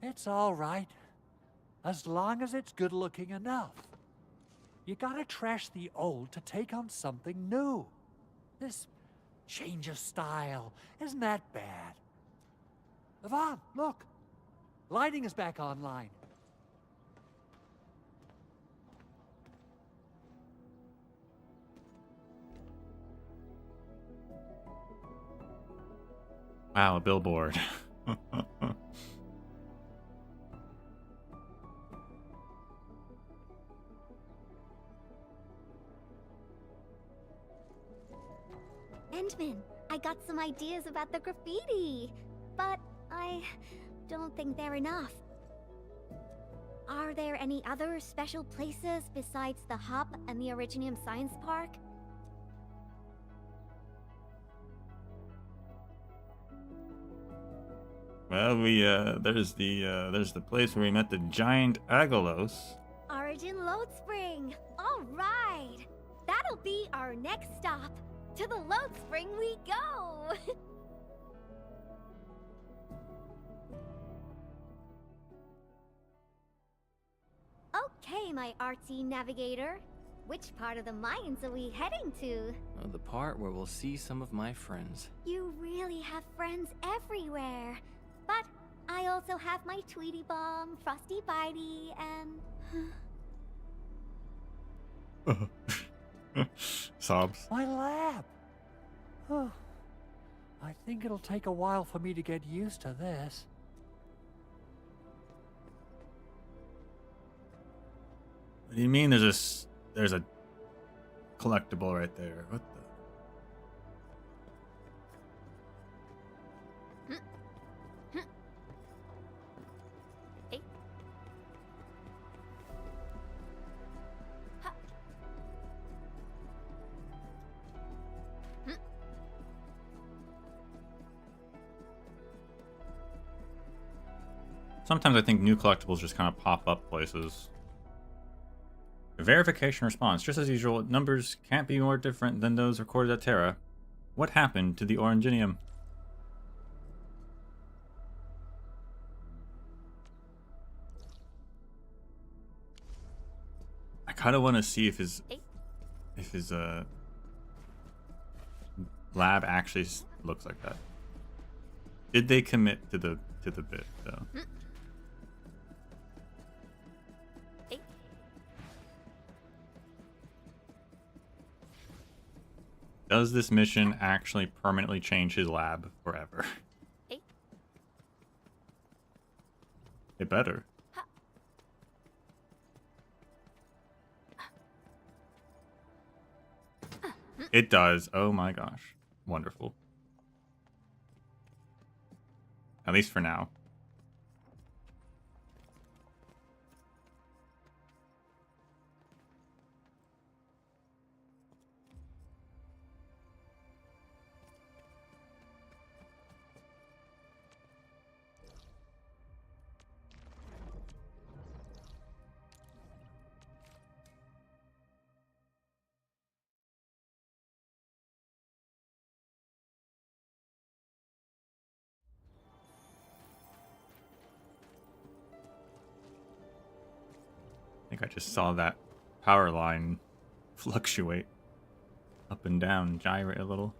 It's all right. As long as it's good looking enough. You gotta trash the old to take on something new. This change of style, isn't that bad? Yvonne, look. Lighting is back online. Wow, a billboard. Endman, I got some ideas about the graffiti, but I don't think they're enough. Are there any other special places besides the Hub and the Originium Science Park? Well, there's the place where we met the giant Agalos. Origin Load Spring! Alright! That'll be our next stop! To the Load Spring we go! Okay, my artsy navigator. Which part of the mines are we heading to? The part where we'll see some of my friends. You really have friends everywhere. But I also have my Tweety Bomb, Frosty Bitey, and... Sobs. My lab. Oh, I think it'll take a while for me to get used to this. What do you mean there's a collectible right there? What the? Sometimes I think new collectibles just kind of pop up places. Verification response. Just as usual, numbers can't be more different than those recorded at Terra. What happened to the Oranginium? I kind of want to see if his lab actually looks like that. Did they commit to the bit though? Does this mission actually permanently change his lab forever? It better. It does. Oh my gosh. Wonderful. At least for now. I think I just saw that power line fluctuate up and down, gyrate a little.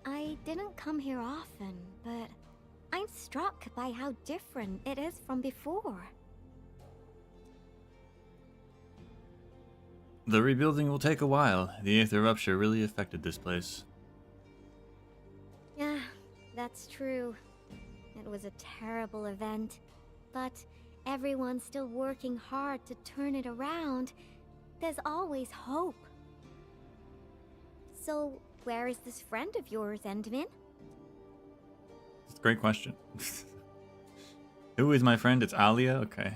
I didn't come here often, but I'm struck by how different it is from before. The rebuilding will take a while. The 8th eruption really affected this place. Yeah, that's true. It was a terrible event, but everyone's still working hard to turn it around. There's always hope. So, where is this friend of yours, Endman? It's a great question. Who is my friend? It's Alia? Okay.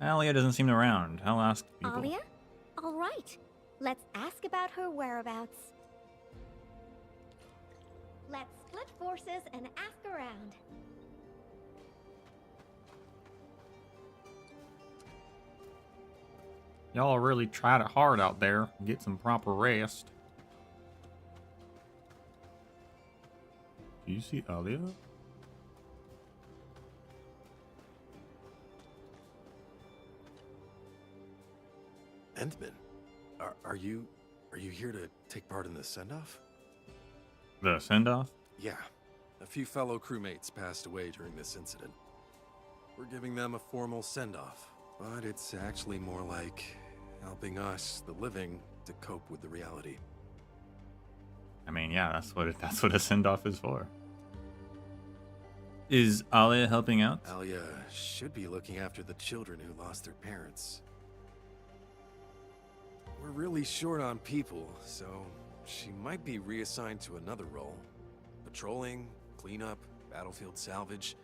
Alia doesn't seem around. I'll ask people. Alia? All right. Let's ask about her whereabouts. Let's split forces and ask around. Y'all really tried it hard out there. Get some proper rest. Do you see Alia? Endman, are you here to take part in the send-off? The send-off? Yeah. A few fellow crewmates passed away during this incident. We're giving them a formal send-off, but it's actually more like helping us, the living, to cope with the reality. I mean, yeah, that's what a send-off is for. Is Alia helping out? Alia should be looking after the children who lost their parents. We're really short on people, so she might be reassigned to another role. Patrolling, cleanup, battlefield salvage.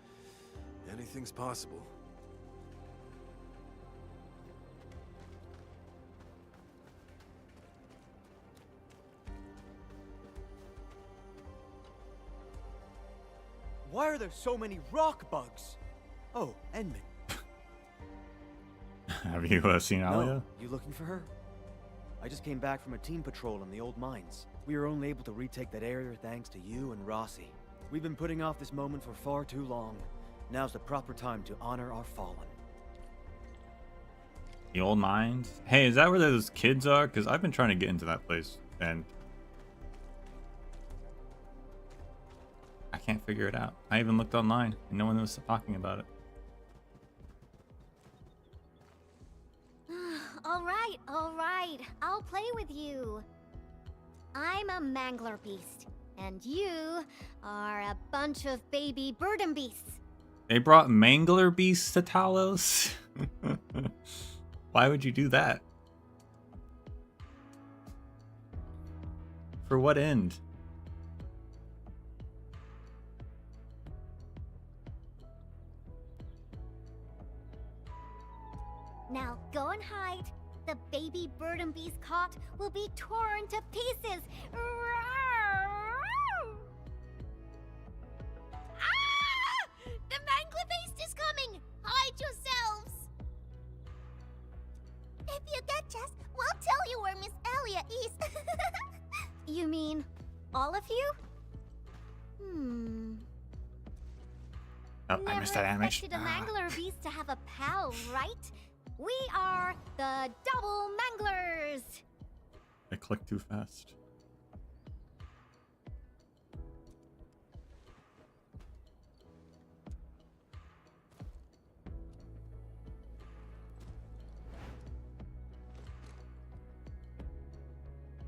Anything's possible. Why are there so many rock bugs? Oh, Endman. Have you seen Alia? No, you looking for her? I just came back from a team patrol in the old mines. We were only able to retake that area thanks to you and Rossi. We've been putting off this moment for far too long. Now's the proper time to honor our fallen. The old mines? Hey, is that where those kids are? Because I've been trying to get into that place, and I can't figure it out. I even looked online, and no one was talking about it. All right. I'll play with you. I'm a mangler beast, and you are a bunch of baby burden beasts. They brought mangler beasts to Talos? Why would you do that? For what end? Now go and hide. The baby burden beast caught will be torn to pieces. Ah! The mangler beast is coming! Hide yourselves! If you catch us, we'll tell you where Miss Alia is. You mean all of you? Oh, I missed that animation. Never expected a mangler beast to have a pal, right? We are the double manglers! I clicked too fast.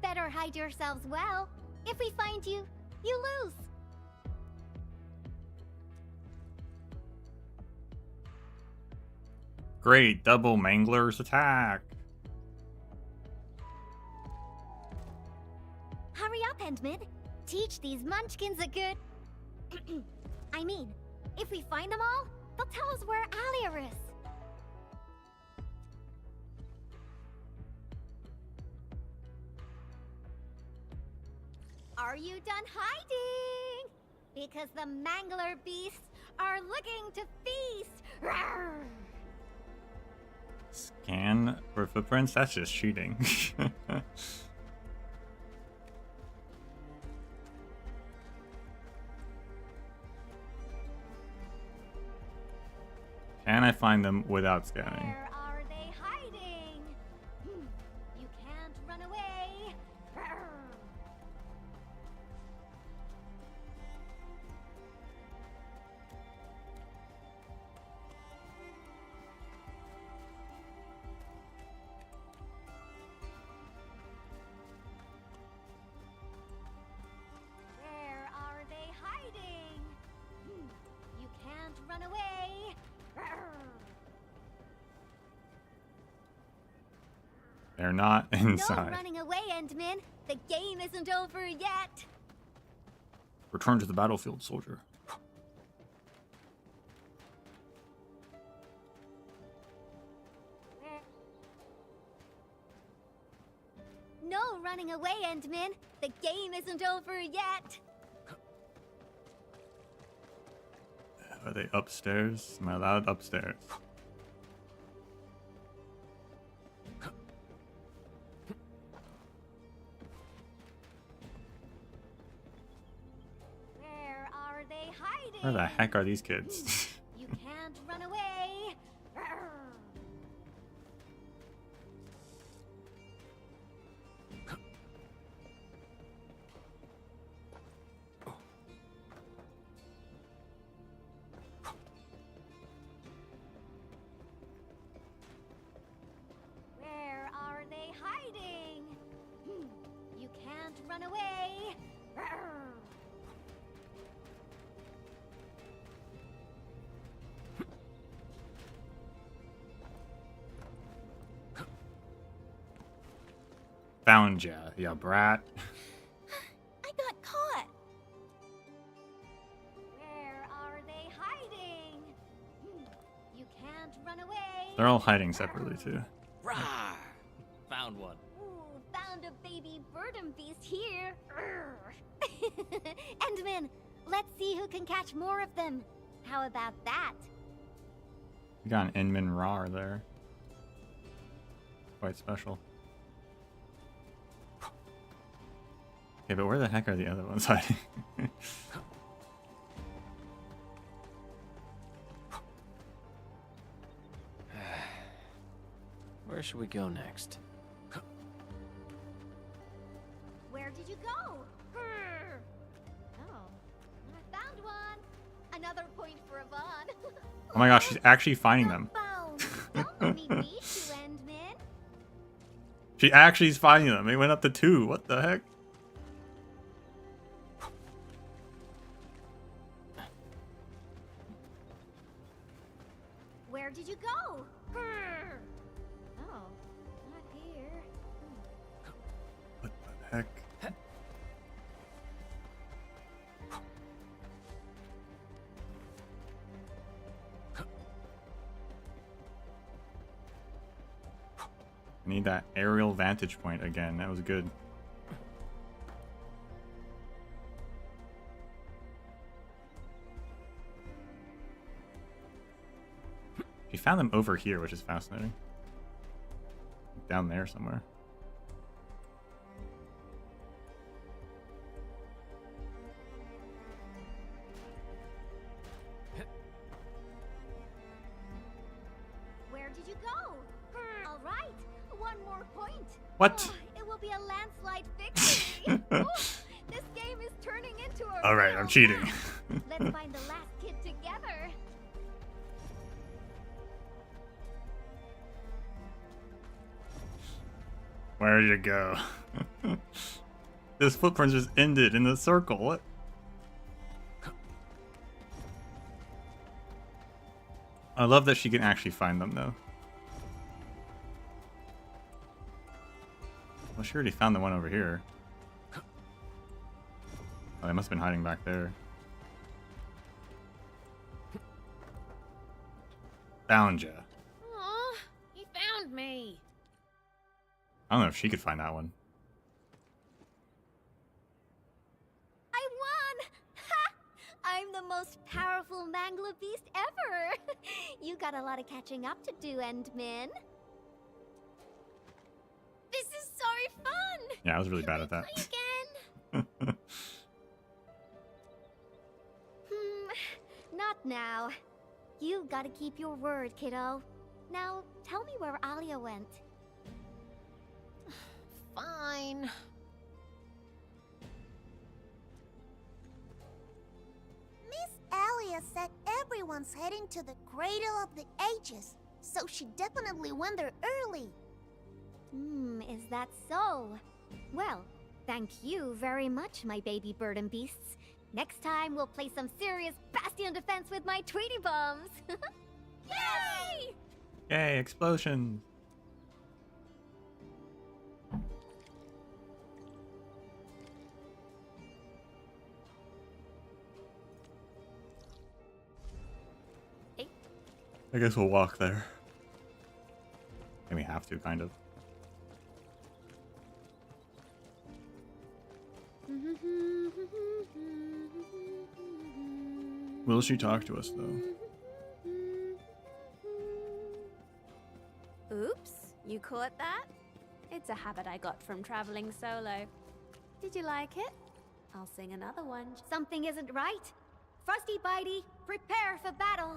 Better hide yourselves well. If we find you, you lose. Great, double manglers attack. Hurry up, Endman. Teach these munchkins a good... I mean, if we find them all, they'll tell us where Alia is. Are you done hiding? Because the mangler beasts are looking to feast. Rawr! Scan for footprints? That's just cheating. Can I find them without scanning? Where are they hiding? You can't run away. Rawr! Where are they hiding? You can't run away. Rawr! They're not No inside. running away, Endman. The game isn't over yet. Return to the battlefield, soldier. No running away, Endman. The game isn't over yet. Are they upstairs? Am I allowed upstairs? Where are they hiding? Where the heck are these kids? You can't run away. Where are they hiding? You can't run away. Found ya brat. I got caught. Where are they hiding? You can't run away. They're all hiding separately too. Rawr! Found one. Ooh, found a baby burden beast here. Endman, let's see who can catch more of them. How about that? You got an Inman Rar there. Quite special. Okay, but where the heck are the other ones hiding? Where should we go next? Where did you go? Oh, I found one. Another point for Yvonne. Oh my gosh, she's actually finding them. Don't let me beat you, Endman. She actually is finding them. They went up to 2. What the heck? Where did you go? Oh, not here. What the heck? I need that aerial vantage point again. That was good. She found them over here, which is fascinating. Down there somewhere. Where did you go? All right, one more point. What? Oh, it will be a landslide victory. Oh, this game is turning into a. All right, I'm cheating. Let's find the last kid together. Where did you go? This footprint just ended in the circle. What? I love that she can actually find them, though. Well, she already found the one over here. Oh, they must have been hiding back there. Found ya. Aw, he found me. I don't know if she could find that one. I won! Ha! I'm the most powerful Mangler beast ever. You got a lot of catching up to do, Endman. This is so fun! Yeah, I was really bad at that. Play again? Not now. You gotta keep your word, kiddo. Now, tell me where Alia went. Fine. Miss Alia said everyone's heading to the Cradle of the Ages, so she definitely went there early. Is that so? Well, thank you very much, my baby bird and beasts. Next time, we'll play some serious Bastion defense with my Tweety Bombs. Yay! Yay, explosions. I guess we'll walk there. And we have to, kind of. Will she talk to us, though? Oops, you caught that? It's a habit I got from traveling solo. Did you like it? I'll sing another one. Something isn't right. Frosty Bitey, prepare for battle.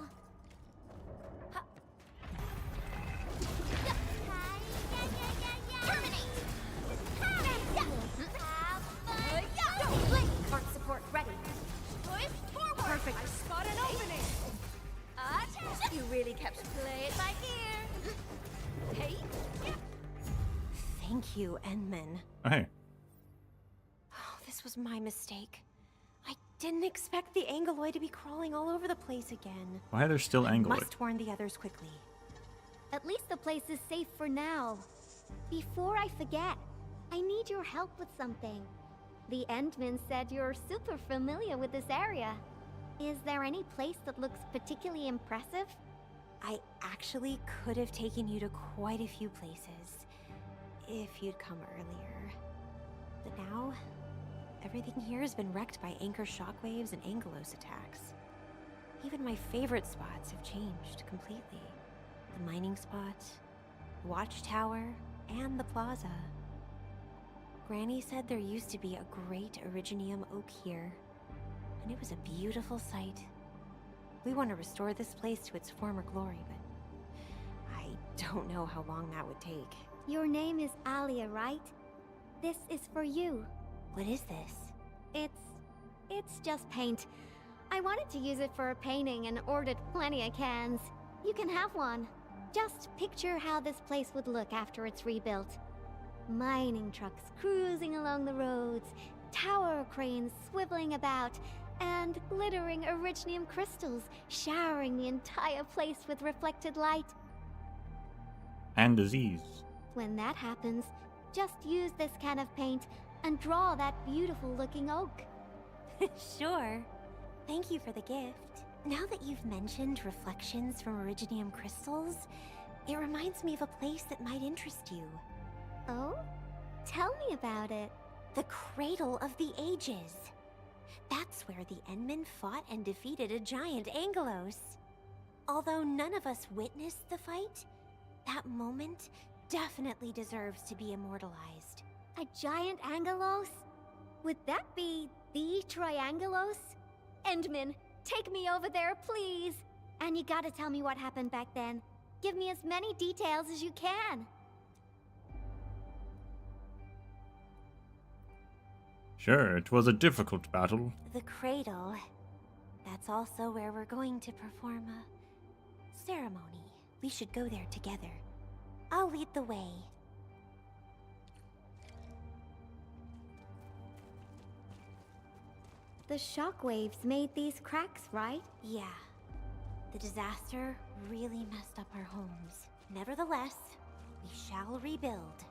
Heart support ready. Forward! Perfect. I spot an opening! You really kept play it by ear. Hey! Thank you, Endman. Oh, hey. Oh, this was my mistake. I didn't expect the Angeloid to be crawling all over the place again. Why are there still Angeloid? Must warn the others quickly. At least the place is safe for now. Before I forget, I need your help with something. The Endman said you're super familiar with this area. Is there any place that looks particularly impressive? I actually could have taken you to quite a few places, if you'd come earlier. But now, everything here has been wrecked by anchor shockwaves and Angelos attacks. Even my favorite spots have changed completely. The mining spot, the watchtower, and the plaza. Granny said there used to be a great Originium oak here, and it was a beautiful sight. We want to restore this place to its former glory, but I don't know how long that would take. Your name is Alia, right? This is for you. What is this? It's just paint. I wanted to use it for a painting and ordered plenty of cans. You can have one. Just picture how this place would look after it's rebuilt. Mining trucks cruising along the roads, tower cranes swiveling about, and glittering Originium crystals showering the entire place with reflected light. And disease. When that happens, just use this can of paint and draw that beautiful looking oak. Sure. Thank you for the gift. Now that you've mentioned reflections from Originium crystals, it reminds me of a place that might interest you. Oh? Tell me about it. The Cradle of the Ages. That's where the Endmen fought and defeated a giant Angelos. Although none of us witnessed the fight, that moment definitely deserves to be immortalized. A giant Angelos? Would that be the Triangelos? Endman, take me over there, please. And you gotta tell me what happened back then. Give me as many details as you can. Sure, it was a difficult battle. The Cradle. That's also where we're going to perform a ceremony. We should go there together. I'll lead the way. The shockwaves made these cracks, right? Yeah. The disaster really messed up our homes. Nevertheless, we shall rebuild.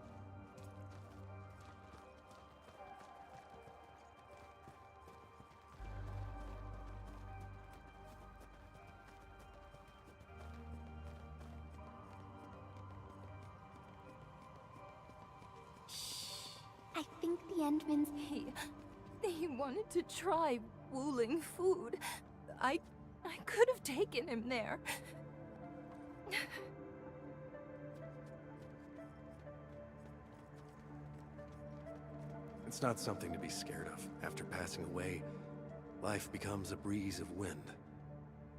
I think the Endmans... He wanted to try Wuling food. I could have taken him there. It's not something to be scared of. After passing away, life becomes a breeze of wind.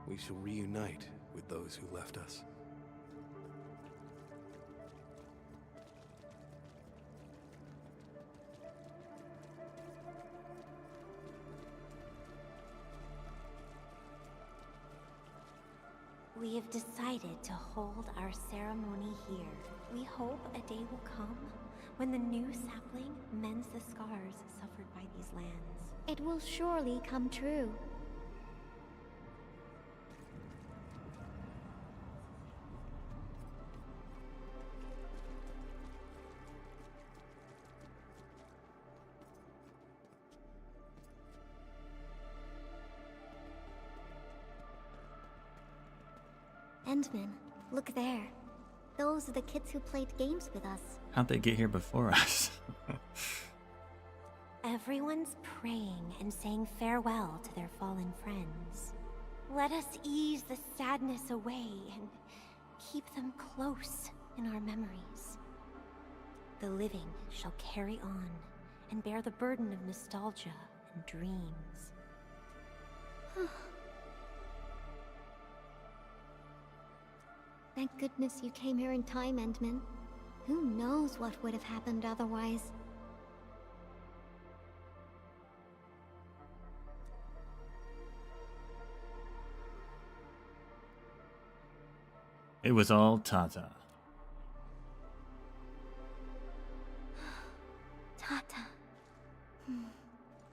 We shall reunite with those who left us. We have decided to hold our ceremony here. We hope a day will come when the new sapling mends the scars suffered by these lands. It will surely come true. Endman, look there. Those are the kids who played games with us. How'd they get here before us? Everyone's praying and saying farewell to their fallen friends. Let us ease the sadness away and keep them close in our memories. The living shall carry on and bear the burden of nostalgia and dreams. Thank goodness you came here in time, Endman. Who knows what would have happened otherwise? It was all Tata. Tata.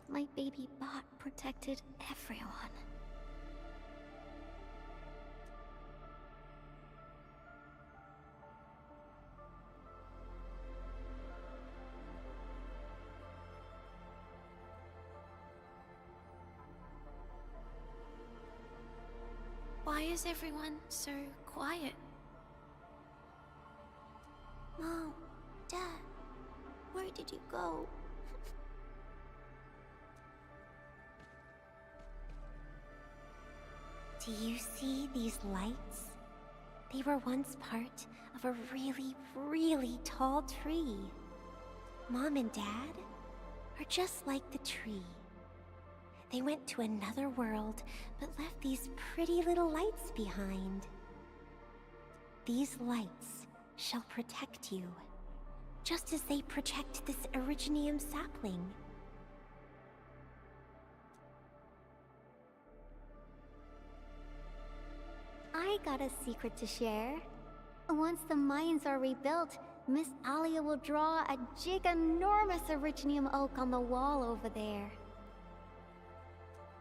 My baby bot protected everyone. Why is everyone so quiet? Mom, Dad, where did you go? Do you see these lights? They were once part of a really, really tall tree. Mom and Dad are just like the tree. They went to another world, but left these pretty little lights behind. These lights shall protect you, just as they protect this Originium sapling. I got a secret to share. Once the mines are rebuilt, Miss Alia will draw a giganormous Originium oak on the wall over there.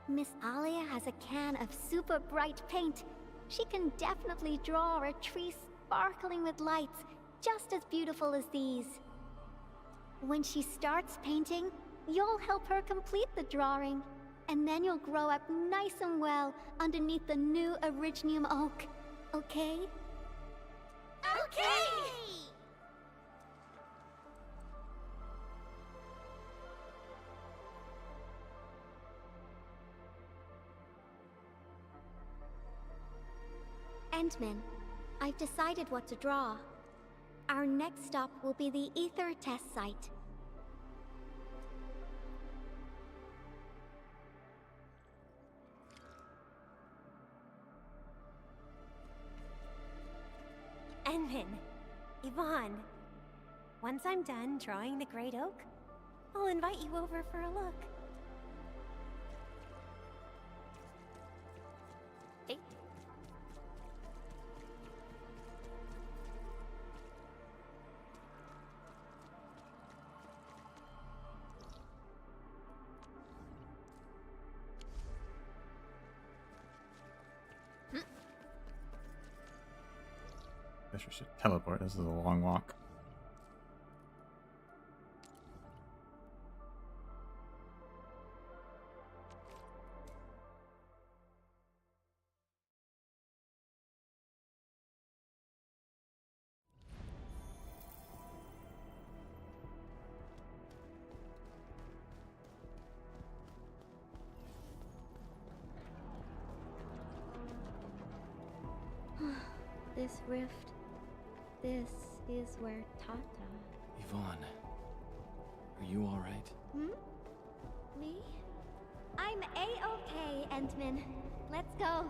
Miss Alia has a can of super bright paint. She can definitely draw a tree sparkling with lights, just as beautiful as these. When she starts painting, you'll help her complete the drawing. And then you'll grow up nice and well underneath the new Originium oak. Okay? Okay! Endman, I've decided what to draw. Our next stop will be the Ether test site. Endman, Yvonne, once I'm done drawing the Great Oak, I'll invite you over for a look. Hey. Guess we should teleport. This is a long walk. This rift. This is where Tata... Yvonne, are you alright? Me? I'm A-okay, Endman. Let's go.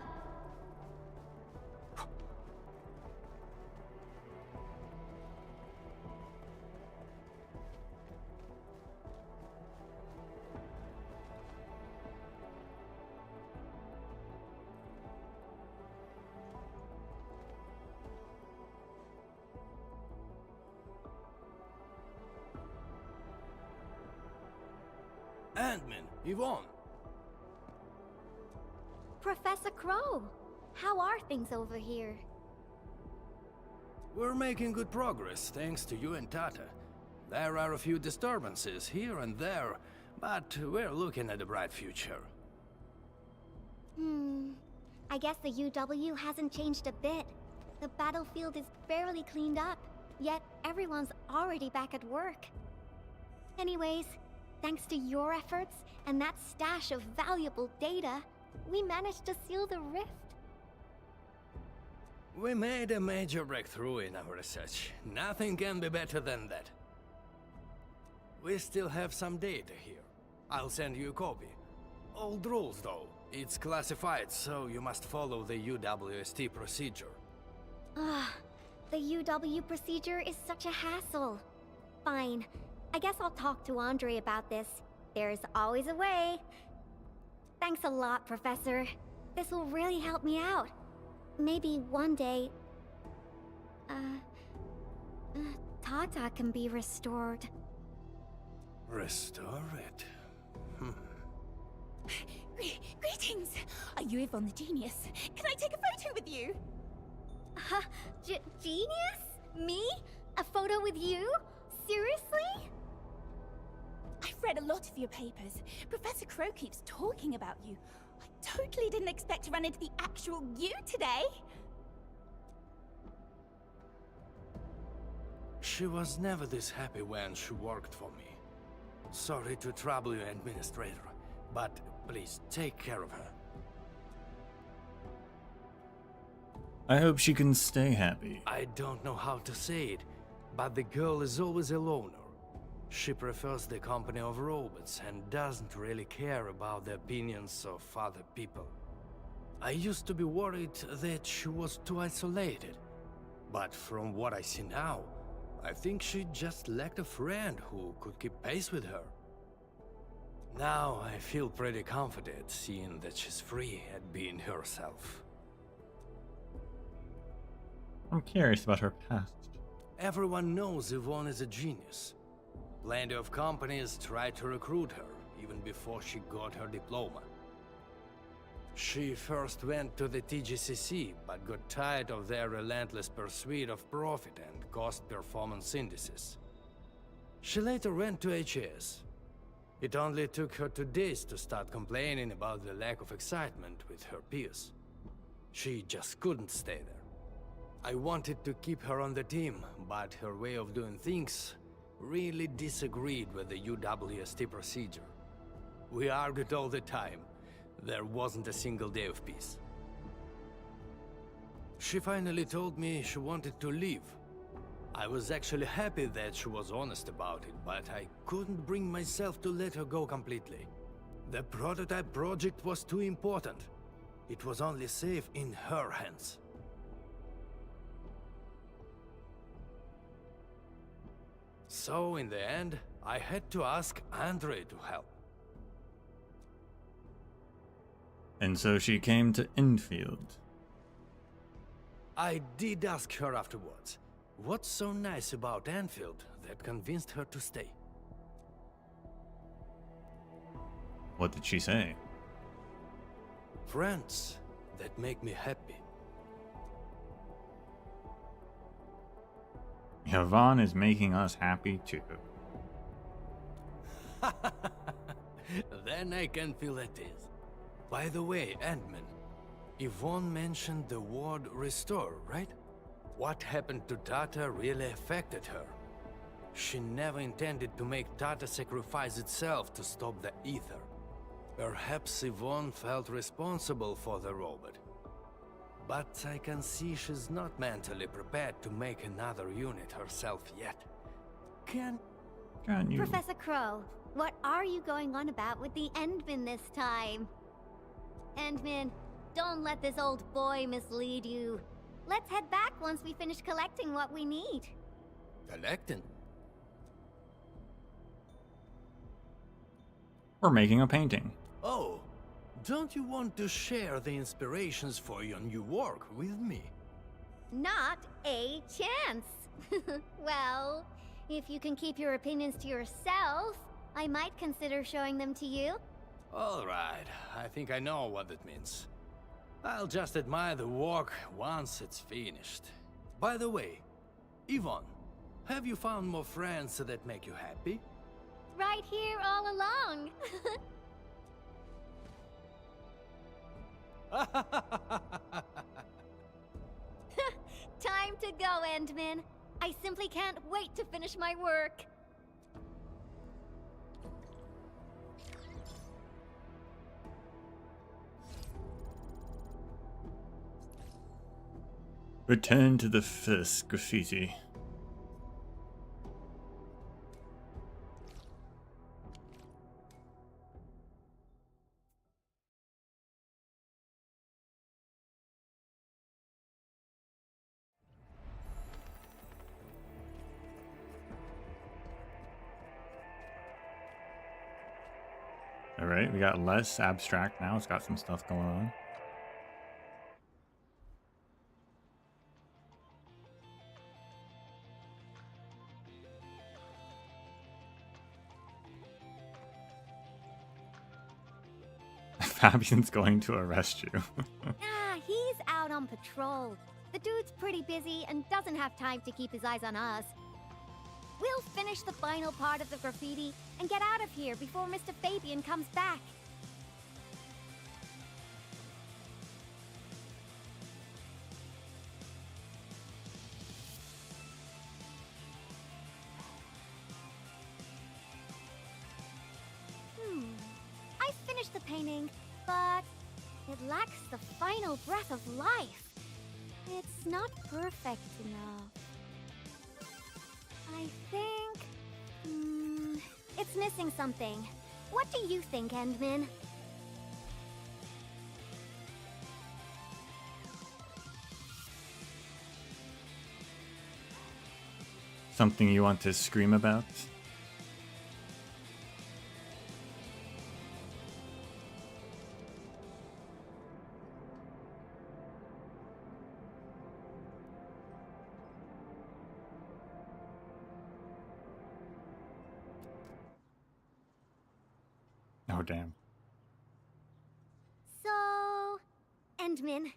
Ant-Man, Yvonne. Professor Crow, how are things over here? We're making good progress, thanks to you and Tata. There are a few disturbances here and there, but we're looking at a bright future. I guess the UW hasn't changed a bit. The battlefield is barely cleaned up, yet everyone's already back at work. Anyways, thanks to your efforts and that stash of valuable data, We managed to seal the rift. We made a major breakthrough in our research. Nothing can be better than that. We still have some data here. I'll send you a copy. Old rules, though. It's classified, so you must follow the UWST procedure. Ah, the UW procedure is such a hassle. Fine. I guess I'll talk to Andre about this. There's always a way. Thanks a lot, Professor. This will really help me out. Maybe one day... Tata can be restored. Restore it? Greetings! Are you Yvonne the Genius? Can I take a photo with you? Genius? Me? A photo with you? Seriously? I've read a lot of your papers. Professor Crow keeps talking about you. I totally didn't expect to run into the actual you today. She was never this happy when she worked for me. Sorry to trouble you, Administrator, but please take care of her. I hope she can stay happy. I don't know how to say it, but the girl is always a loner. She prefers the company of robots and doesn't really care about the opinions of other people. I used to be worried that she was too isolated, but from what I see now, I think she just lacked a friend who could keep pace with her. Now I feel pretty confident seeing that she's free at being herself. I'm curious about her past. Everyone knows Yvonne is a genius. Plenty of companies tried to recruit her, even before she got her diploma. She first went to the TGCC, but got tired of their relentless pursuit of profit and cost performance indices. She later went to HAS. It only took her 2 days to start complaining about the lack of excitement with her peers. She just couldn't stay there. I wanted to keep her on the team, but her way of doing things really disagreed with the UWST procedure. We argued all the time. There wasn't a single day of peace. She finally told me she wanted to leave. I was actually happy that she was honest about it, but I couldn't bring myself to let her go completely. The prototype project was too important. It was only safe in her hands. So, in the end, I had to ask Andre to help. And so she came to Enfield. I did ask her afterwards, what's so nice about Enfield that convinced her to stay? What did she say? Friends that make me happy. Yvonne is making us happy too. Then I can feel at ease. By the way, Ant-Man, Yvonne mentioned the word restore, right? What happened to Tata really affected her. She never intended to make Tata sacrifice itself to stop the ether. Perhaps Yvonne felt responsible for the robot. But I can see she's not mentally prepared to make another unit herself yet. Can you? Professor Crow, what are you going on about with the Endman this time? Endman, don't let this old boy mislead you. Let's head back once we finish collecting what we need. Collecting? We're making a painting. Oh, don't you want to share the inspirations for your new work with me? Not a chance. Well, if you can keep your opinions to yourself, I might consider showing them to you. Alright, I think I know what it means. I'll just admire the work once it's finished. By the way, Yvonne, have you found more friends that make you happy? Right here all along. Time to go, Endman. I simply can't wait to finish my work. Return to the first graffiti. Alright, we got less abstract now. It's got some stuff going on. Fabian's going to arrest you. He's out on patrol. The dude's pretty busy and doesn't have time to keep his eyes on us. We'll finish the final part of the graffiti and get out of here before Mr. Fabian comes back. I finished the painting, but it lacks the final breath of life. It's not perfect enough. I think... it's missing something. What do you think, Endman? Something you want to scream about? Oh, damn. So... Endman.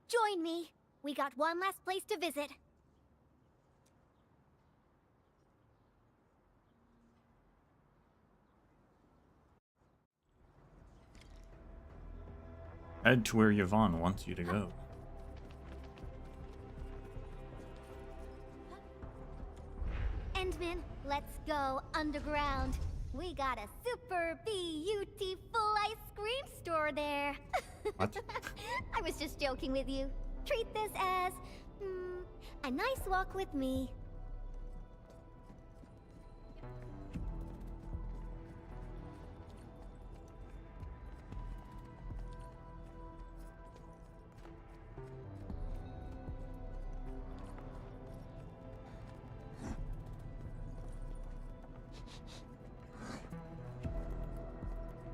Join me. We got one last place to visit. Head to where Yvonne wants you to go. Endman, let's go underground. We got a super beautiful ice cream store there. What? I was just joking with you. Treat this as a nice walk with me.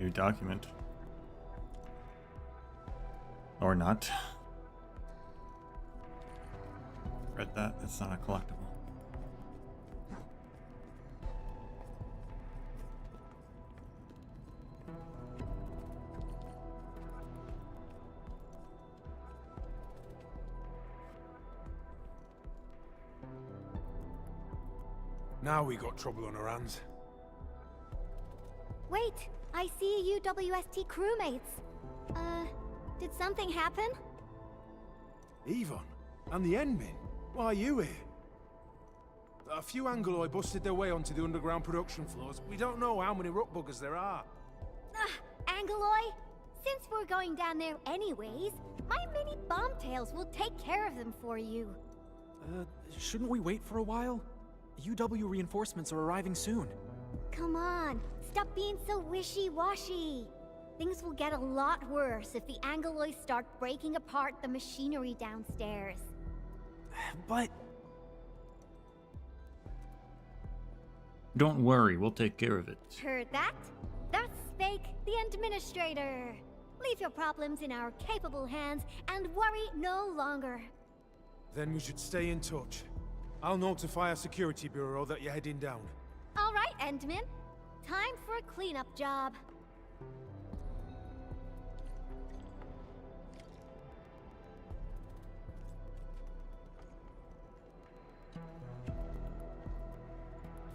New document. Or not. Read that. That's not a collectible. Now we got trouble on our hands. Wait, I see UWST crewmates. Did something happen? Yvonne? And the Endmin? Why are you here? A few Angoloi busted their way onto the underground production floors. We don't know how many rock buggers there are. Angoloi? Since we're going down there anyways, my mini bombtails will take care of them for you. Shouldn't we wait for a while? UW reinforcements are arriving soon. Come on, stop being so wishy-washy. Things will get a lot worse if the Angoloi start breaking apart the machinery downstairs. But... Don't worry, we'll take care of it. Heard that? Thus spake the Administrator. Leave your problems in our capable hands and worry no longer. Then we should stay in touch. I'll notify our security bureau that you're heading down. All right, Endman. Time for a cleanup job.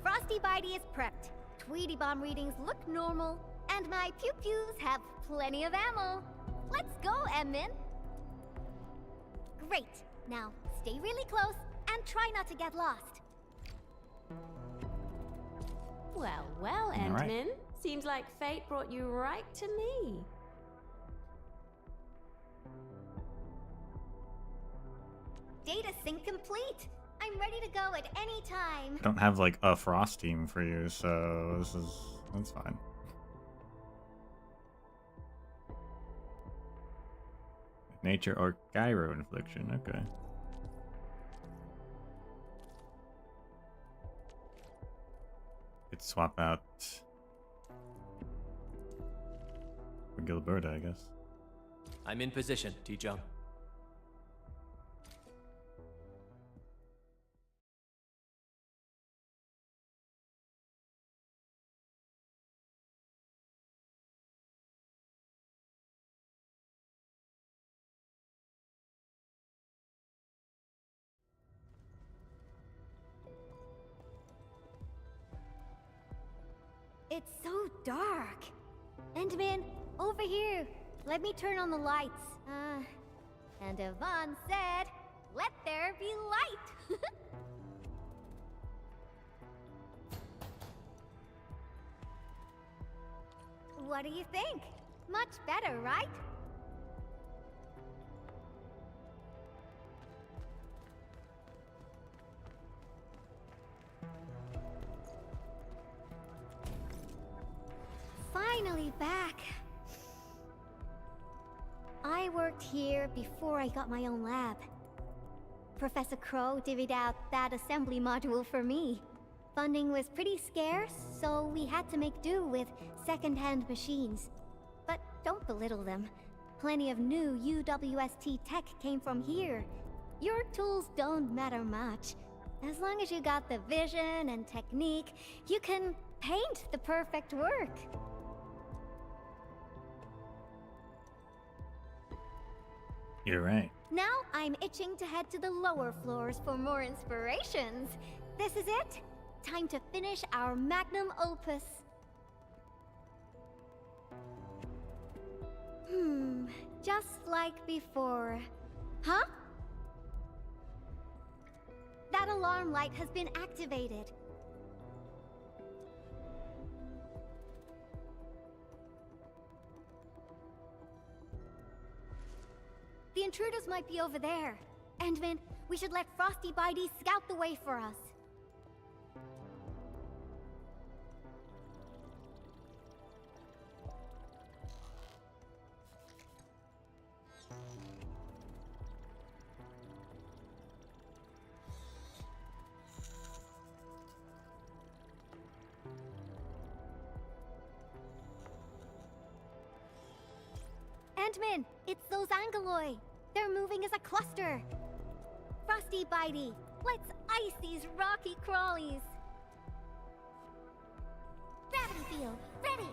Frosty Bitey is prepped. Tweety Bomb readings look normal, and my pew-pews have plenty of ammo. Let's go, Endman. Great. Now, stay really close and try not to get lost. Well, well, All right. Endman. Seems like fate brought you right to me. Data sync complete. I'm ready to go at any time. I don't have like a frost team for you, so that's fine. Nature or gyro infliction, okay. Could swap out for Gilberta, I guess. I'm in position, T-Jump. It's so dark. Endman, over here. Let me turn on the lights. And Yvonne said, let there be light. What do you think? Much better, right? Finally back. I worked here before I got my own lab. Professor Crow divvied out that assembly module for me. Funding was pretty scarce, so we had to make do with second-hand machines. But don't belittle them. Plenty of new UWST tech came from here. Your tools don't matter much. As long as you got the vision and technique, you can paint the perfect work. You're right. Now I'm itching to head to the lower floors for more inspirations. This is it. Time to finish our magnum opus. Just like before. Huh? That alarm light has been activated. The intruders might be over there. Endman, we should let Frosty Bitey scout the way for us. Endman, it's those Angoloi. They're moving as a cluster. Frosty Bitey, let's ice these rocky crawlies. Gravity field, ready.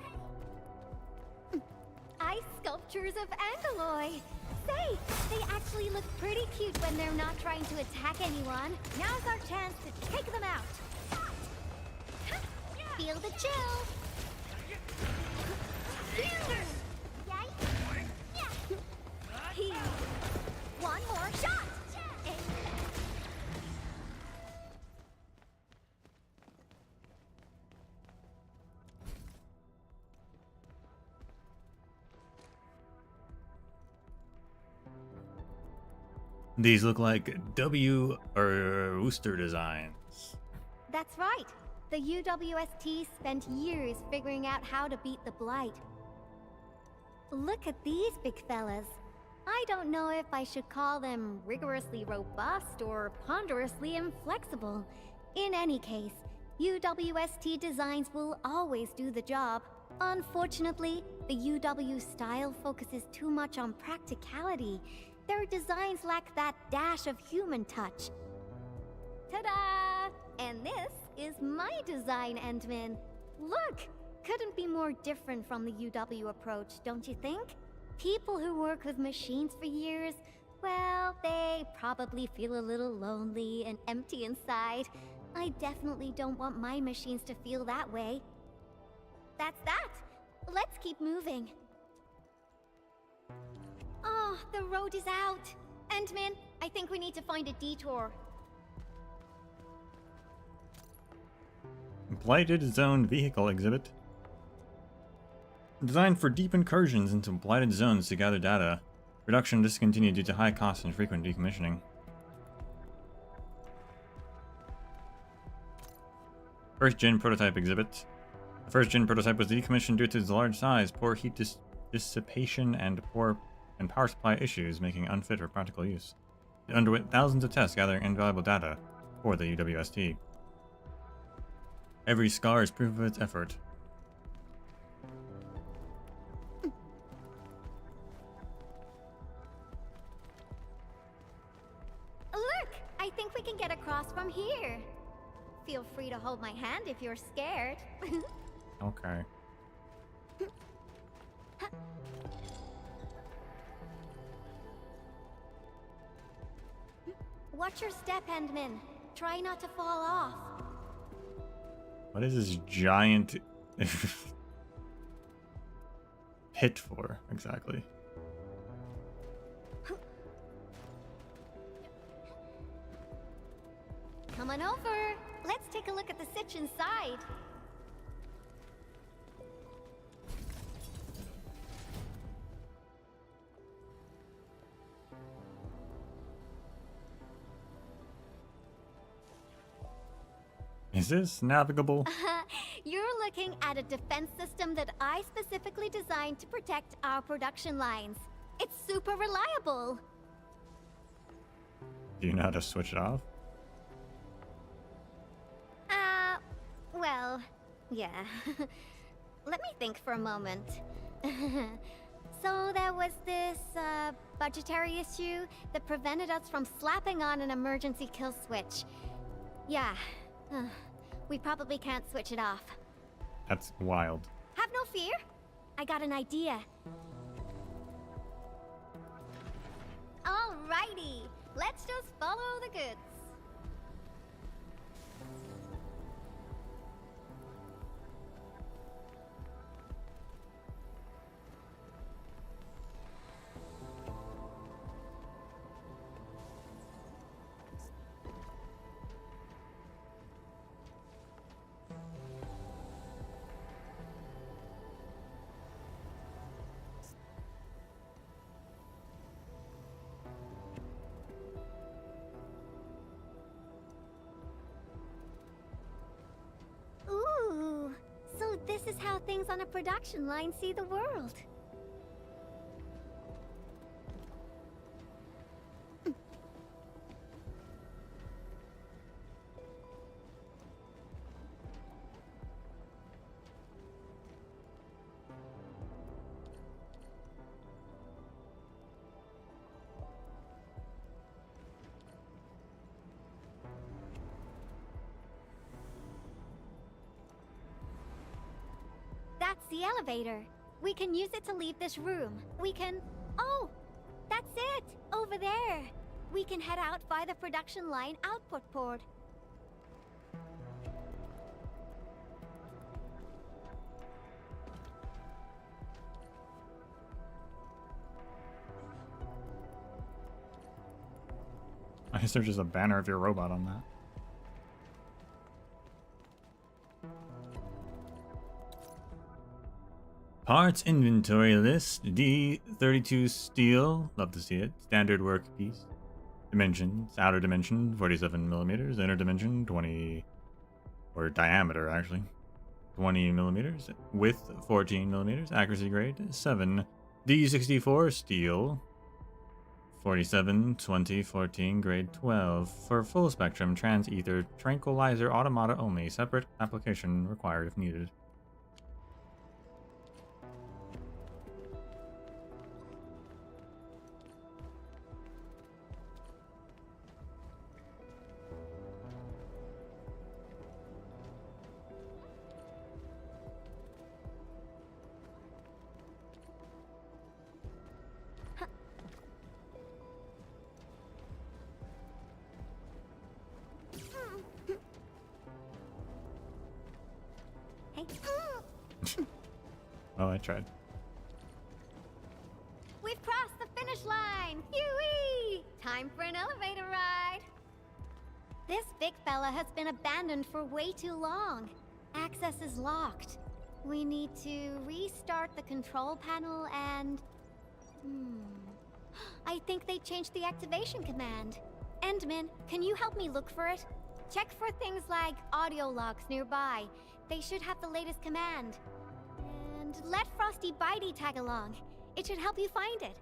Ice sculptures of Angoloi. Say, they actually look pretty cute when they're not trying to attack anyone. Now's our chance to take them out. Feel the chill. One more shot! These look like W or Wooster designs. That's right. The UWST spent years figuring out how to beat the Blight. Look at these big fellas. I don't know if I should call them rigorously robust or ponderously inflexible. In any case, UWST designs will always do the job. Unfortunately, the UW style focuses too much on practicality. Their designs lack that dash of human touch. Ta-da! And this is my design, Endman. Look! Couldn't be more different from the UW approach, don't you think? People who work with machines for years, well, they probably feel a little lonely and empty inside. I definitely don't want my machines to feel that way. That's that! Let's keep moving. Oh, the road is out! Endman, I think we need to find a detour. Blighted zone vehicle exhibit. designed for deep incursions into blighted zones to gather data. Production discontinued due to high costs and frequent decommissioning. First gen prototype exhibit. The first gen prototype was decommissioned due to its large size, poor heat dissipation, and power supply issues, making it unfit for practical use. It underwent thousands of tests gathering invaluable data for the UWST. Every scar is proof of its effort. Look! I think we can get across from here. Feel free to hold my hand if you're scared. Okay. Watch your step, Endman. Try not to fall off. What is this giant pit for, exactly? Come on over. Let's take a look at the sitch inside. Is this navigable? You're looking at a defense system that I specifically designed to protect our production lines. It's super reliable. Do you know how to switch it off? Well, yeah. Let me think for a moment. So there was this, budgetary issue that prevented us from slapping on an emergency kill switch. Yeah. We probably can't switch it off. That's wild. Have no fear. I got an idea. Alrighty. Let's just follow the goods. Ooh, so this is how things on a production line see the world. That's the elevator. We can use it to leave this room. We can... Oh! That's it! Over there! We can head out via the production line output port. I guess there's just a banner of your robot on that. Parts inventory list. D32 steel. Love to see it. Standard workpiece. Dimensions. Outer dimension 47 millimeters. Inner dimension 20, or diameter actually, 20 millimeters. Width 14 millimeters. Accuracy grade 7. D64 steel. 47, 20, 14, grade 12. For full spectrum, trans ether, tranquilizer automata only. Separate application required if needed. Oh, I tried. We've crossed the finish line! Phew-wee! Time for an elevator ride! This big fella has been abandoned for way too long. Access is locked. We need to restart the control panel and... I think they changed the activation command. Endman, can you help me look for it? Check for things like audio logs nearby. They should have the latest command. And let Frosty Bitey tag along. It should help you find it.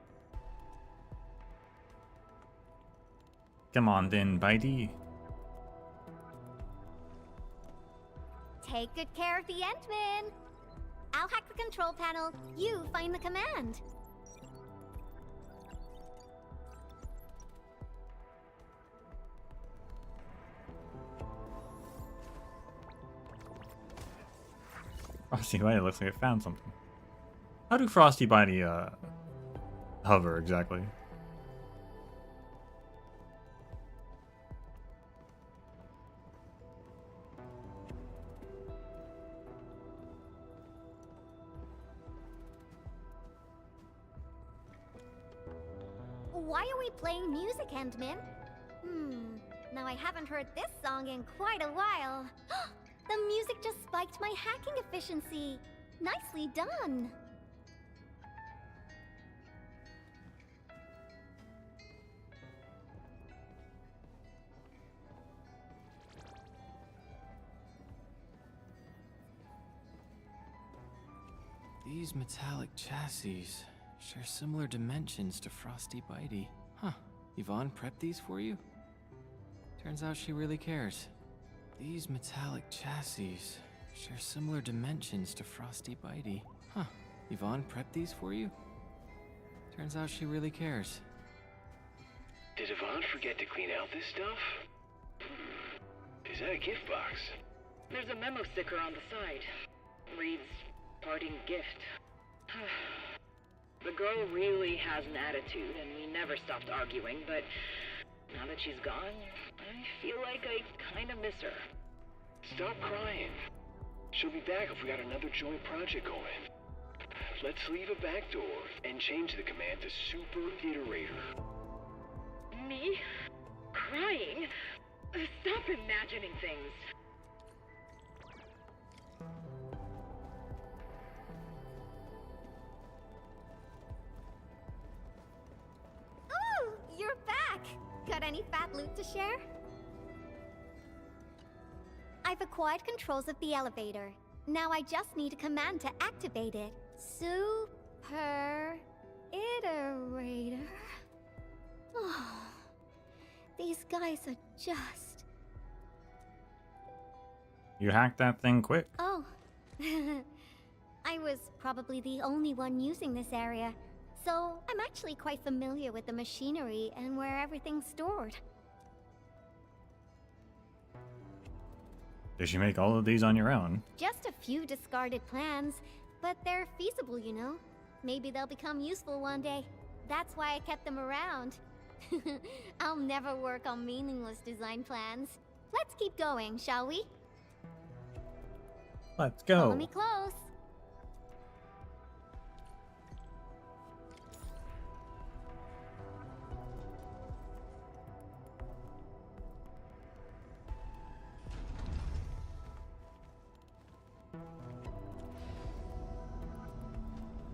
Come on then, Bitey. Take good care of the Endman. I'll hack the control panel. You find the command. Frosty Bitey looks like it found something. How do Frosty Bitey hover exactly? Why are we playing music, Endman? Now I haven't heard this song in quite a while. The music just spiked my hacking efficiency. Nicely done. These metallic chassis share similar dimensions to Frosty Bitey. Huh. Yvonne prepped these for you? Turns out she really cares. These metallic chassis share similar dimensions to Frosty Bitey. Huh. Yvonne prepped these for you? Turns out she really cares. Did Yvonne forget to clean out this stuff? Is that a gift box? There's a memo sticker on the side. Reads, parting gift. The girl really has an attitude, and we never stopped arguing, but now that she's gone, I feel like I kinda miss her. Stop crying. She'll be back if we got another joint project going. Let's leave a back door and change the command to Super Iterator. Me? Crying? Stop imagining things. Ooh, you're back! Got any fat loot to share? I've acquired controls of the elevator. Now I just need a command to activate it. Super Iterator. Oh, these guys are just... You hacked that thing quick. Oh. I was probably the only one using this area, so I'm actually quite familiar with the machinery and where everything's stored. Did you make all of these on your own? Just a few discarded plans, but they're feasible, you know. Maybe they'll become useful one day. That's why I kept them around. I'll never work on meaningless design plans. Let's keep going, shall we? Let's go. Follow me close.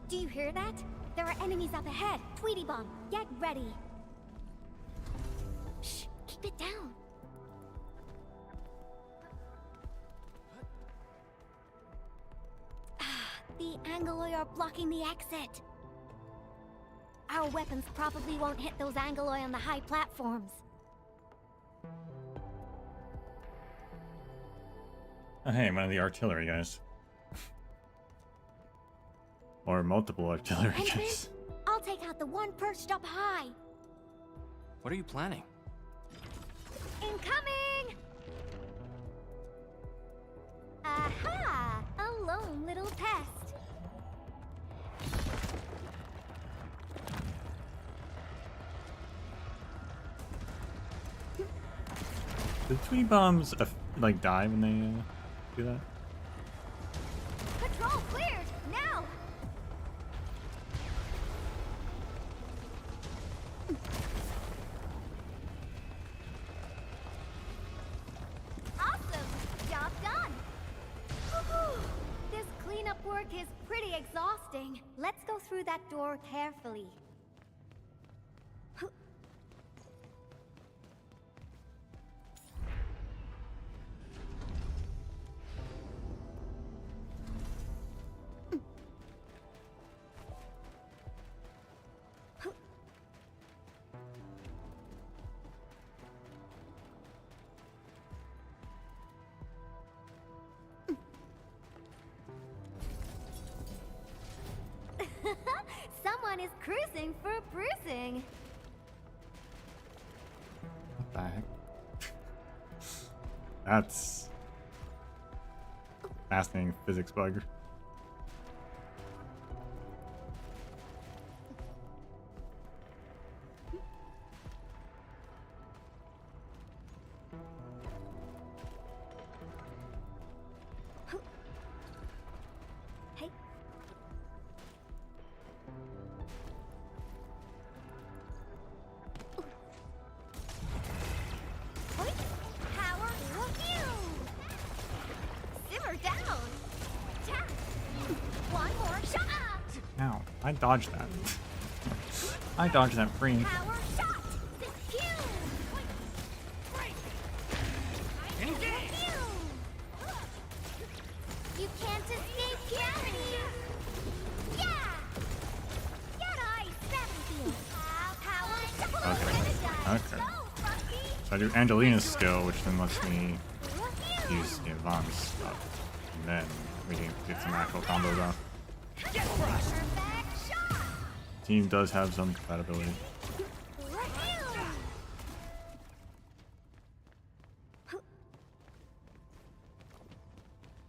Do you hear that? There are enemies up ahead. Tweety Bomb, get ready. Shh, keep it down. The Angoloi are blocking the exit. Our weapons probably won't hit those Angoloi on the high platforms. Oh, hey, one of the artillery guys. Or multiple artillery guys. I'll take out the one perched up high. What are you planning? Incoming! Aha! A lone little pest. Do Tweety Bombs like die when they do that? Patrol cleared! Now! Awesome! Job done! Woohoo! This cleanup is pretty exhausting. Let's go through that door carefully. Someone is cruising for a bruising. What the heck? That's fascinating physics bug. Hey. Power review! Simmer down! Tap! One more shot! Ow, I dodged that. I dodged that free. Power shot! Pew! You can't escape gravity! Yeah! Get ice 70! Power Okay. So I do Angelina's skill, which then lets me use Yvonne's stuff. And then we can get some actual combos off. Team does have some compatibility.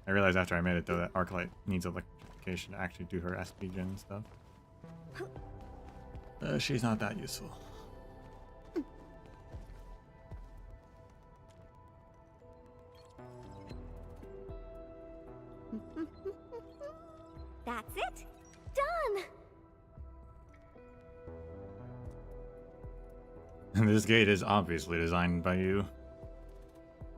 I realized after I made it though that Arknight needs electrification to actually do her SP gen stuff. She's not that useful. That's it! Done! This gate is obviously designed by you.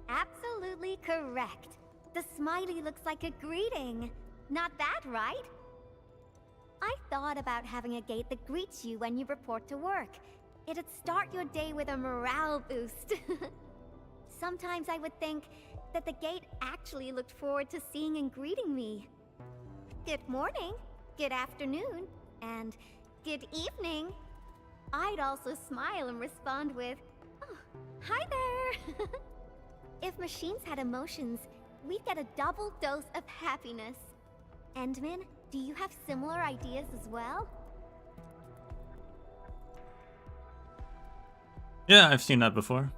Absolutely correct. The smiley looks like a greeting. Not that, right? I thought about having a gate that greets you when you report to work. It'd start your day with a morale boost. Sometimes I would think that the gate actually looked forward to seeing and greeting me. Good morning, good afternoon, and good evening. I'd also smile and respond with, oh, hi there. If machines had emotions, we'd get a double dose of happiness. Endman, do you have similar ideas as well? Yeah, I've seen that before.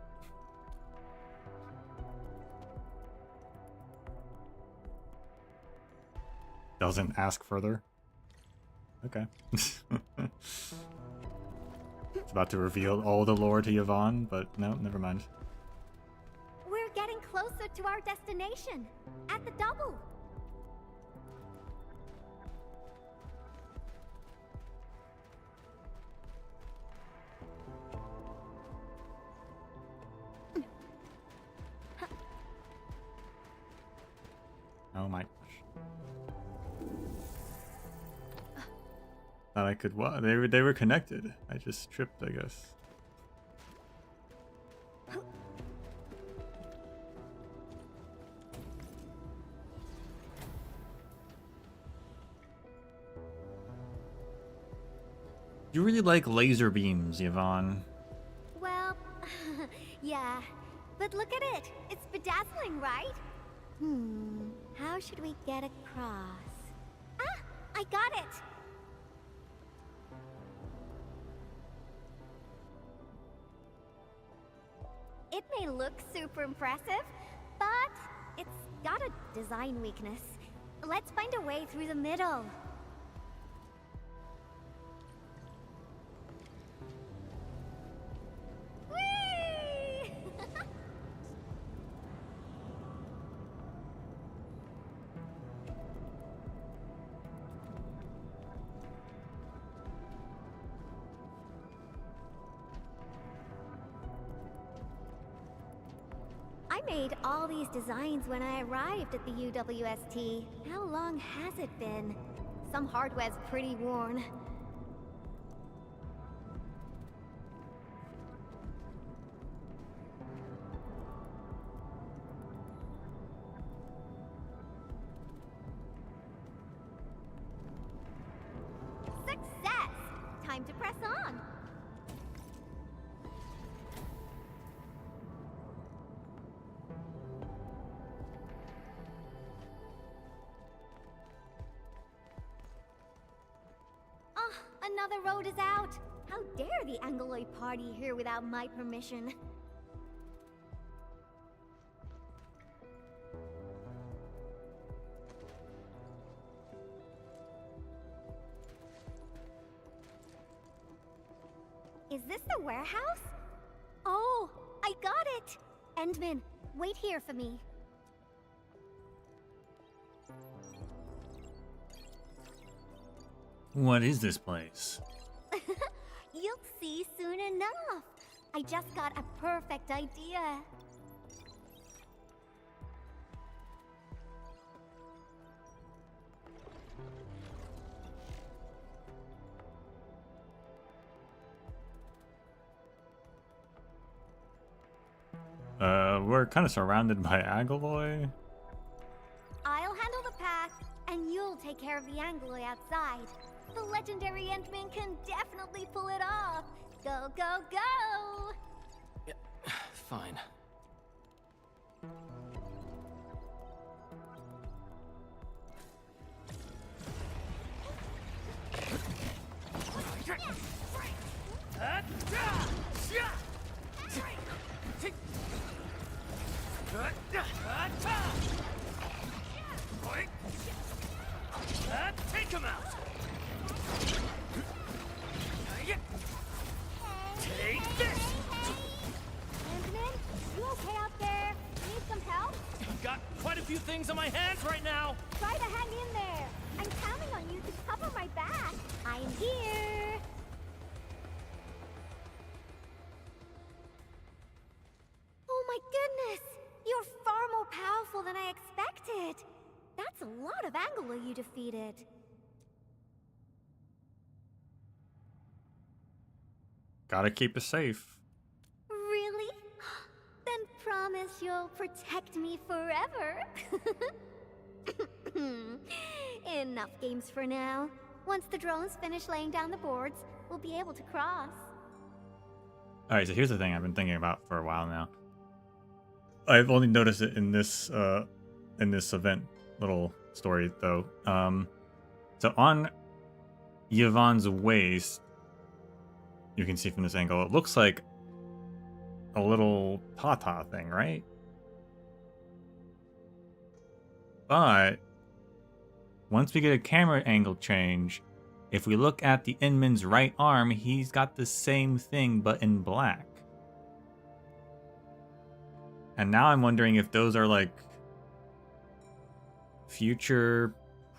Doesn't ask further. Okay. It's about to reveal all the lore to Yvonne, but no, never mind. We're getting closer to our destination. At the double. Oh my gosh. Thought I could what? They were connected. I just tripped, I guess. You really like laser beams, Yvonne. Well, yeah. But look at it. It's bedazzling, right? How should we get across? Ah, I got it. It may look super impressive, but it's got a design weakness. Let's find a way through the middle. Whee! I'm made all these designs when I arrived at the UWST. How long has it been? Some hardware's pretty worn. Success! Time to press on. Another road is out! How dare the Angloid party here without my permission? Is this the warehouse? Oh, I got it! Endman, wait here for me. What is this place? You'll see soon enough. I just got a perfect idea. We're kind of surrounded by Agaloy. I'll handle the path, and you'll take care of the Angloy outside. The legendary Endman can definitely pull it off. Go, go, go! Yeah, fine. Take him out! Take this! Endman, you okay out there? Need some help? Got quite a few things on my hands right now! Try to hang in there. I'm counting on you to cover my back. I'm here. Oh my goodness! You're far more powerful than I expected. That's a lot of Anglo you defeated. Gotta keep it safe. Really? Then promise you'll protect me forever. Enough games for now. Once the drones finish laying down the boards, we'll be able to cross. Alright, so here's the thing I've been thinking about for a while now. I've only noticed it in this event little story though. So on Yvonne's waist, you can see from this angle, it looks like a little Tata thing, right? But once we get a camera angle change, if we look at the Inman's right arm, he's got the same thing but in black. And now I'm wondering if those are like future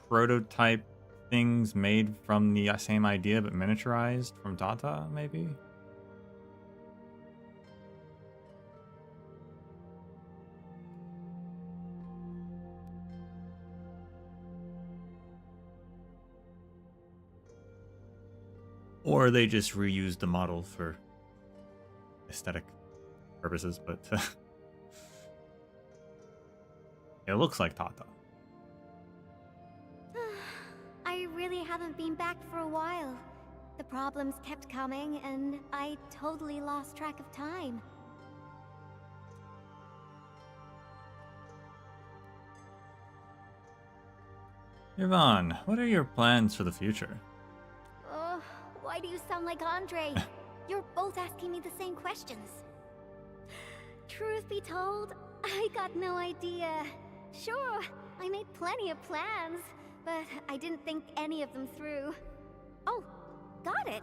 prototype things made from the same idea but miniaturized from Tata, maybe? Or they just reused the model for aesthetic purposes, but it looks like Tata. I really haven't been back for a while. The problems kept coming, and I totally lost track of time. Yvonne, what are your plans for the future? Why do you sound like Andre? You're both asking me the same questions. Truth be told, I got no idea. Sure, I made plenty of plans, but I didn't think any of them through. Oh, got it.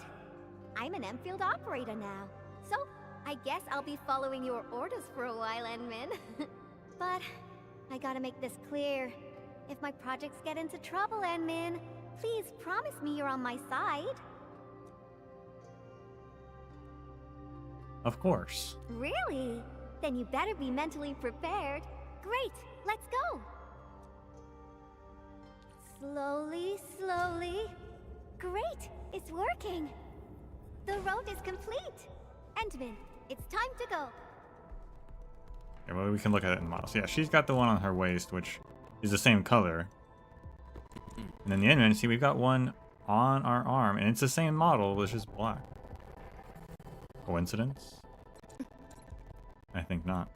I'm an Enfield operator now, so I guess I'll be following your orders for a while, Enmin. But I gotta make this clear. If my projects get into trouble, Enmin, please promise me you're on my side. Of course. Really? Then you better be mentally prepared. Great, let's go. Slowly, slowly. Great, it's working. The road is complete. Endman, it's time to go. Okay, well, we can look at it in models. Yeah, she's got the one on her waist, which is the same color. And then the Endman, see, we've got one on our arm, and it's the same model, which is black. Coincidence? I think not.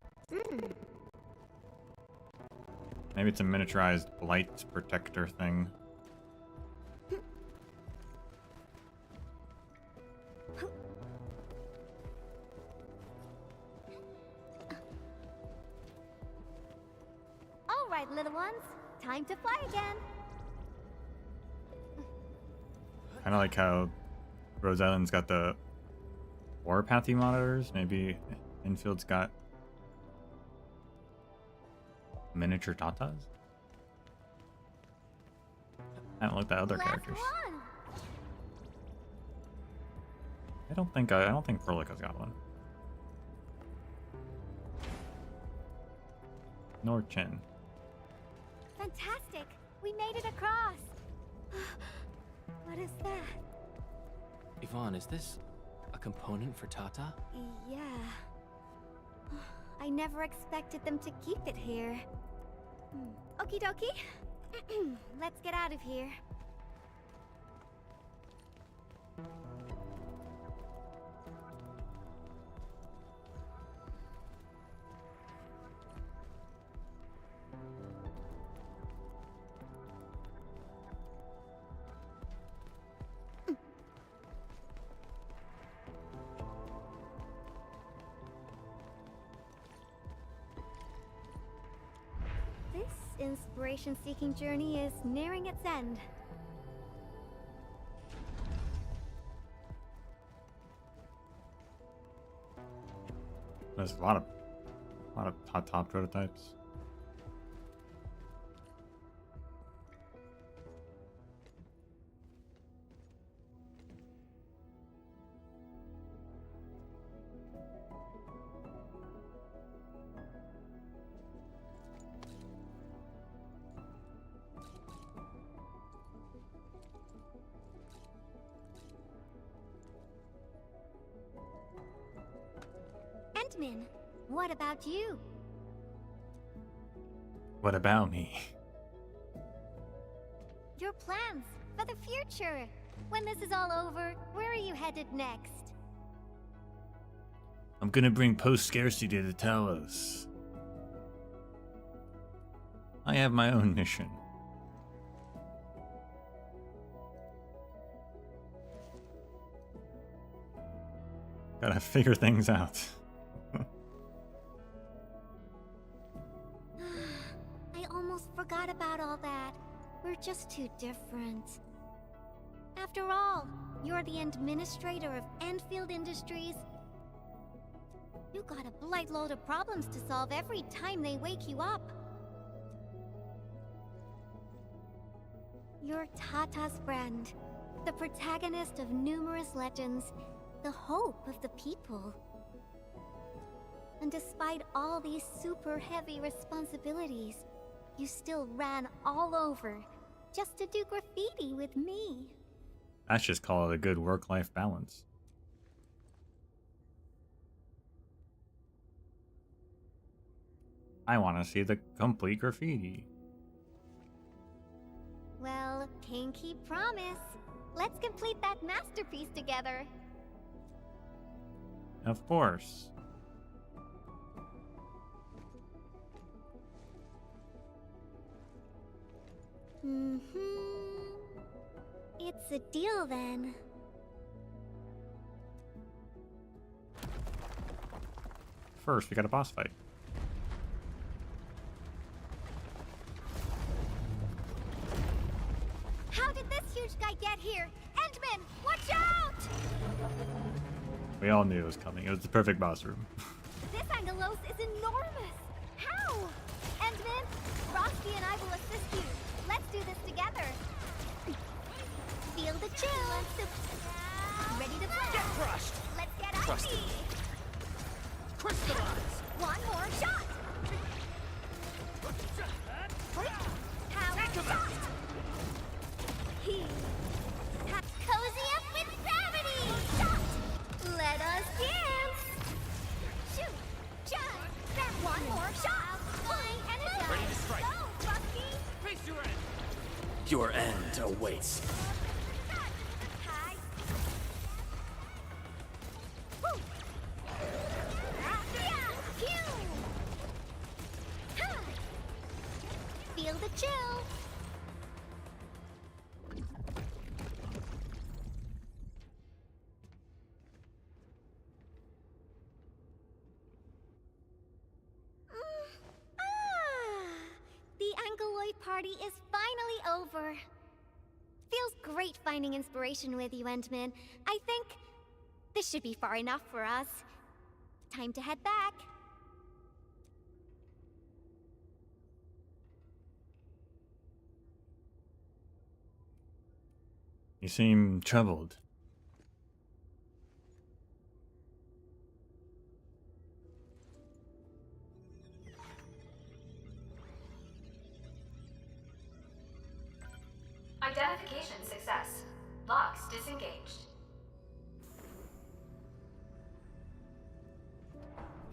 Maybe it's a miniaturized blight protector thing. All right, little ones, time to fly again. Kind of like how Rose Island's got the warpathy monitors. Maybe Enfield's got miniature tatas. I haven't looked at other characters. One. I don't think Frolica's got one. Nor Chin. Fantastic! We made it across! What is that? Yvonne, is this a component for Tata? Yeah. I never expected them to keep it here. Okie dokie. Let's get out of here. Inspiration-seeking journey is nearing its end. There's a lot of top prototypes. Endman, what about you? What about me? Your plans for the future. When this is all over, where are you headed next? I'm gonna bring post-scarcity to Talos. I have my own mission. Gotta figure things out. I almost forgot about all that. We're just too different. After all, you're the administrator of Endfield Industries. You got a blight load of problems to solve every time they wake you up. You're Tata's friend, the protagonist of numerous legends, the hope of the people. And despite all these super heavy responsibilities, you still ran all over just to do graffiti with me. That's just call it a good work-life balance. I want to see the complete graffiti. Well, pinky promise. Let's complete that masterpiece together. Of course. It's a deal then. First, we got a boss fight. How did this huge guy get here? Endman, watch out! We all knew it was coming. It was the perfect boss room. This Angelos is enormous! How? Endman, Frosty and I will assist you. Let's do this together. Feel the chill. Ready to fly. Get crushed! Let's get Crushed. icy. Crystallize! One more shot! Power shot! Cozy up with gravity! Shot! Let us dance! Shoot! Shot! That one more shot! Flying energize! Ready to strike. Go, Bluesky! Face your end. Your end awaits. High. Woo! Yeah! Pew! Ha! Feel the chill! The Angeloid party is finally over. Feels great finding inspiration with you, Endman. I think this should be far enough for us. Time to head back. You seem troubled. Identification success. Locks disengaged.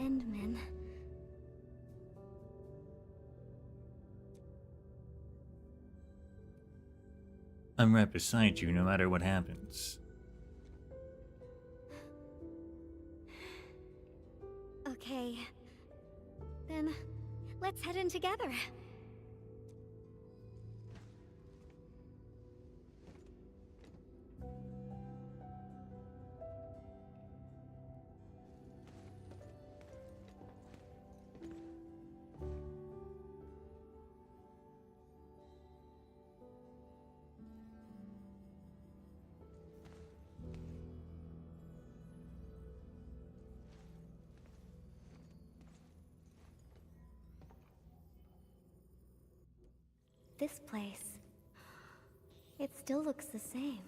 Endman. I'm right beside you no matter what happens. Okay. Then let's head in together. This place, it still looks the same.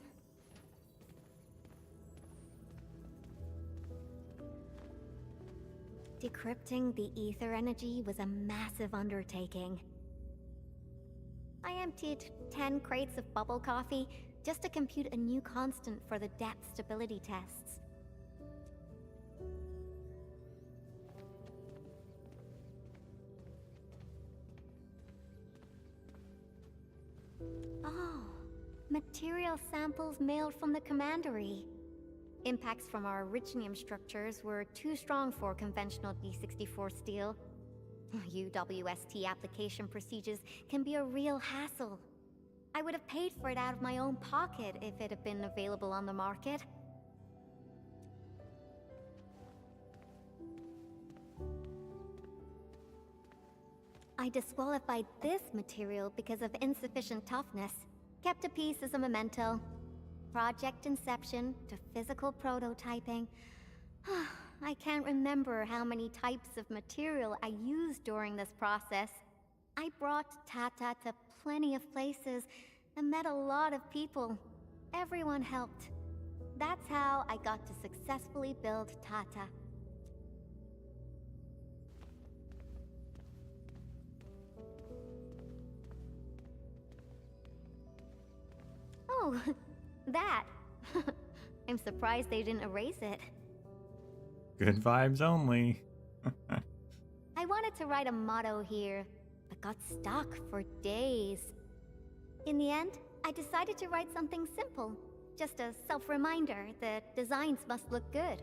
Decrypting the ether energy was a massive undertaking. I emptied 10 crates of bubble coffee just to compute a new constant for the depth stability tests. Oh, material samples mailed from the commandery. Impacts from our Originium structures were too strong for conventional D64 steel. UWST application procedures can be a real hassle. I would have paid for it out of my own pocket if it had been available on the market. I disqualified this material because of insufficient toughness. Kept a piece as a memento. Project inception to physical prototyping. I can't remember how many types of material I used during this process. I brought Tata to plenty of places and met a lot of people. Everyone helped. That's how I got to successfully build Tata. Oh, that. I'm surprised they didn't erase it. Good vibes only. I wanted to write a motto here, but got stuck for days. In the end, I decided to write something simple. Just a self-reminder that designs must look good.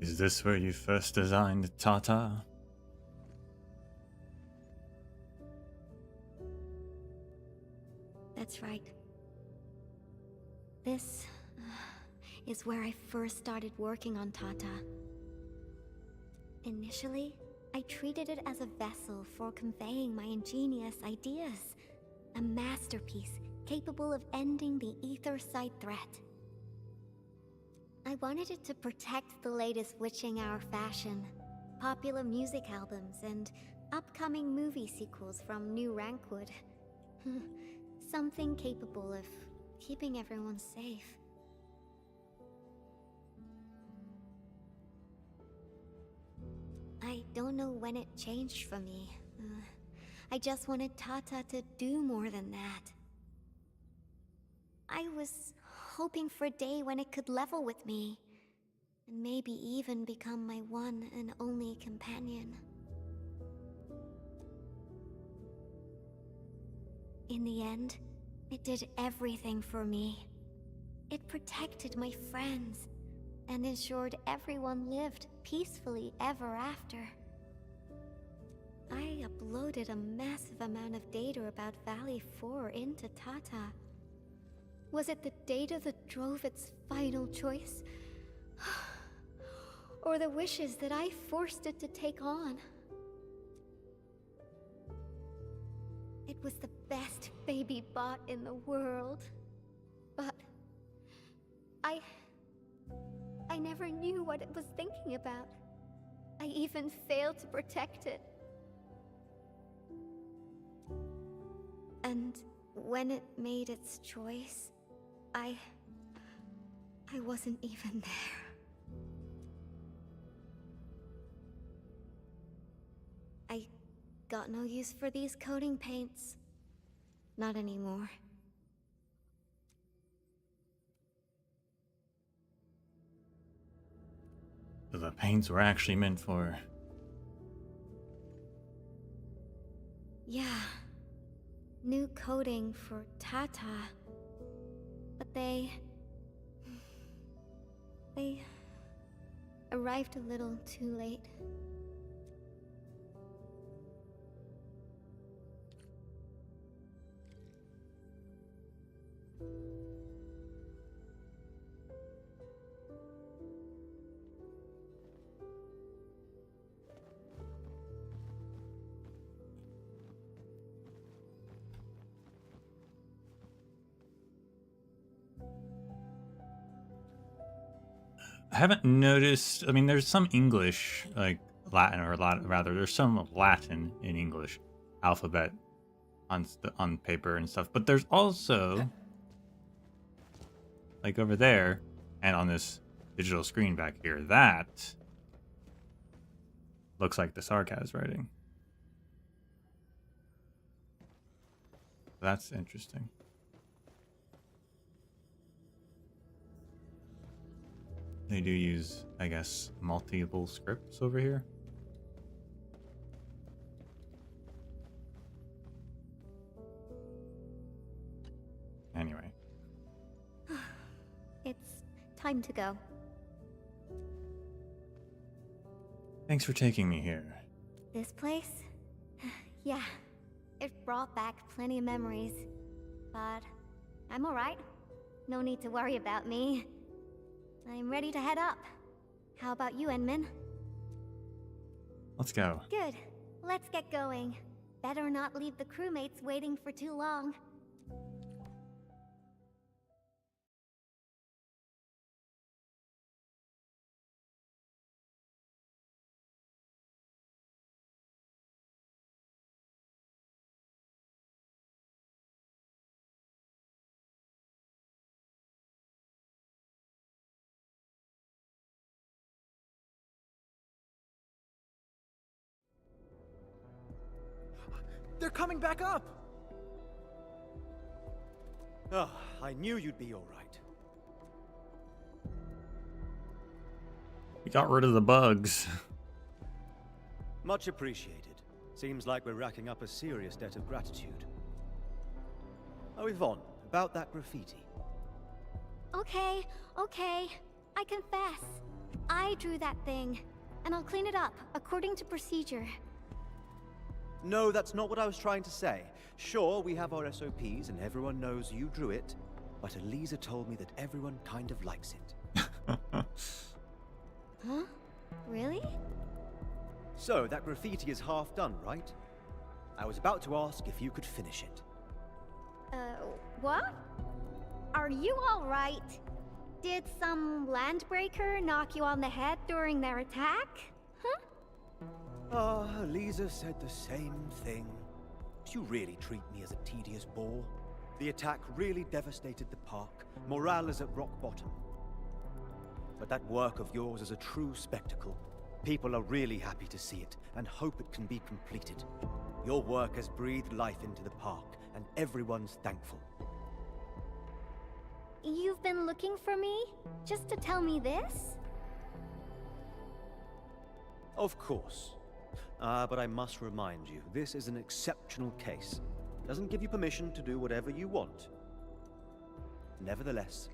Is this where you first designed Tata? That's right. This is where I first started working on Tata. Initially, I treated it as a vessel for conveying my ingenious ideas. A masterpiece capable of ending the ether side threat. I wanted it to protect the latest witching hour fashion, popular music albums, and upcoming movie sequels from New Rankwood. Something capable of keeping everyone safe. I don't know when it changed for me. I just wanted Tata to do more than that. I was hoping for a day when it could level with me, and maybe even become my one and only companion. In the end, it did everything for me. It protected my friends, and ensured everyone lived peacefully ever after. I uploaded a massive amount of data about Valley 4 into Tata. Was it the data that drove its final choice? Or the wishes that I forced it to take on? It was the best baby bot in the world. But I never knew what it was thinking about. I even failed to protect it. And when it made its choice, I wasn't even there. I got no use for these coating paints. Not anymore. So the paints were actually meant for... Yeah. New coating for Tata. But they arrived a little too late. I haven't noticed. I mean, there's some English, like Latin, or rather, there's some Latin in English alphabet on paper and stuff. But there's also, like over there, and on this digital screen back here, that looks like the Sarkaz writing. That's interesting. They do use, I guess, multiple scripts over here. Anyway. It's time to go. Thanks for taking me here. This place? Yeah, it brought back plenty of memories. But I'm alright. No need to worry about me. I'm ready to head up. How about you, Enman? Let's go. Good. Let's get going. Better not leave the crewmates waiting for too long. They're coming back up! Oh, I knew you'd be alright. We got rid of the bugs. Much appreciated. Seems like we're racking up a serious debt of gratitude. Oh, Yvonne, about that graffiti. Okay. I confess. I drew that thing, and I'll clean it up according to procedure. No, that's not what I was trying to say. Sure, we have our SOPs and everyone knows you drew it, but Elisa told me that everyone kind of likes it. Huh? Really? So, that graffiti is half done, right? I was about to ask if you could finish it. What? Are you alright? Did some landbreaker knock you on the head during their attack? Huh? Elisa said the same thing. You really treat me as a tedious bore. The attack really devastated the park. Morale is at rock bottom. But that work of yours is a true spectacle. People are really happy to see it, and hope it can be completed. Your work has breathed life into the park, and everyone's thankful. You've been looking for me? Just to tell me this? Of course. But I must remind you, this is an exceptional case. Doesn't give you permission to do whatever you want. Nevertheless,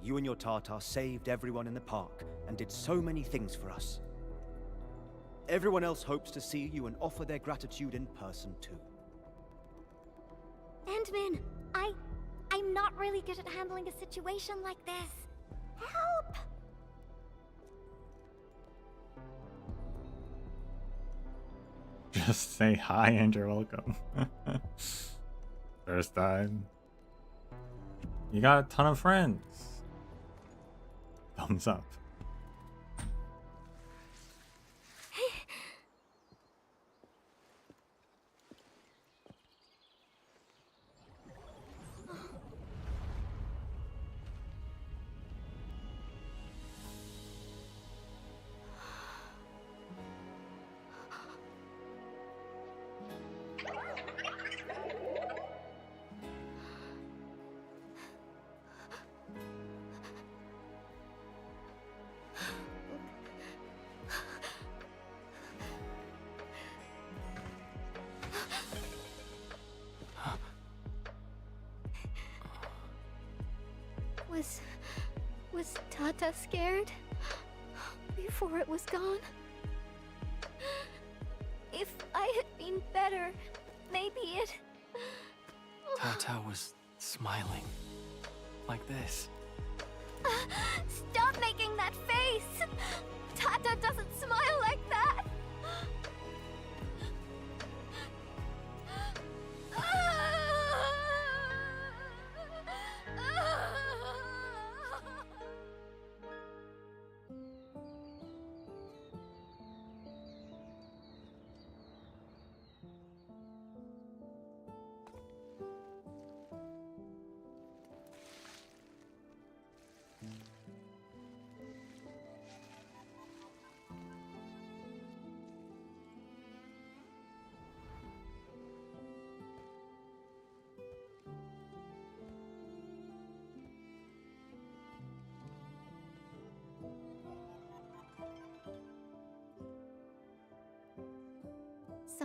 you and your Tartar saved everyone in the park and did so many things for us. Everyone else hopes to see you and offer their gratitude in person too. Endman, I'm not really good at handling a situation like this. Help! Just say hi and you're welcome. First time. You got a ton of friends. Thumbs up. Was Tata scared? Before it was gone? If I had been better, maybe it... Tata was smiling. Like this. Stop making that face! Tata doesn't smile like that!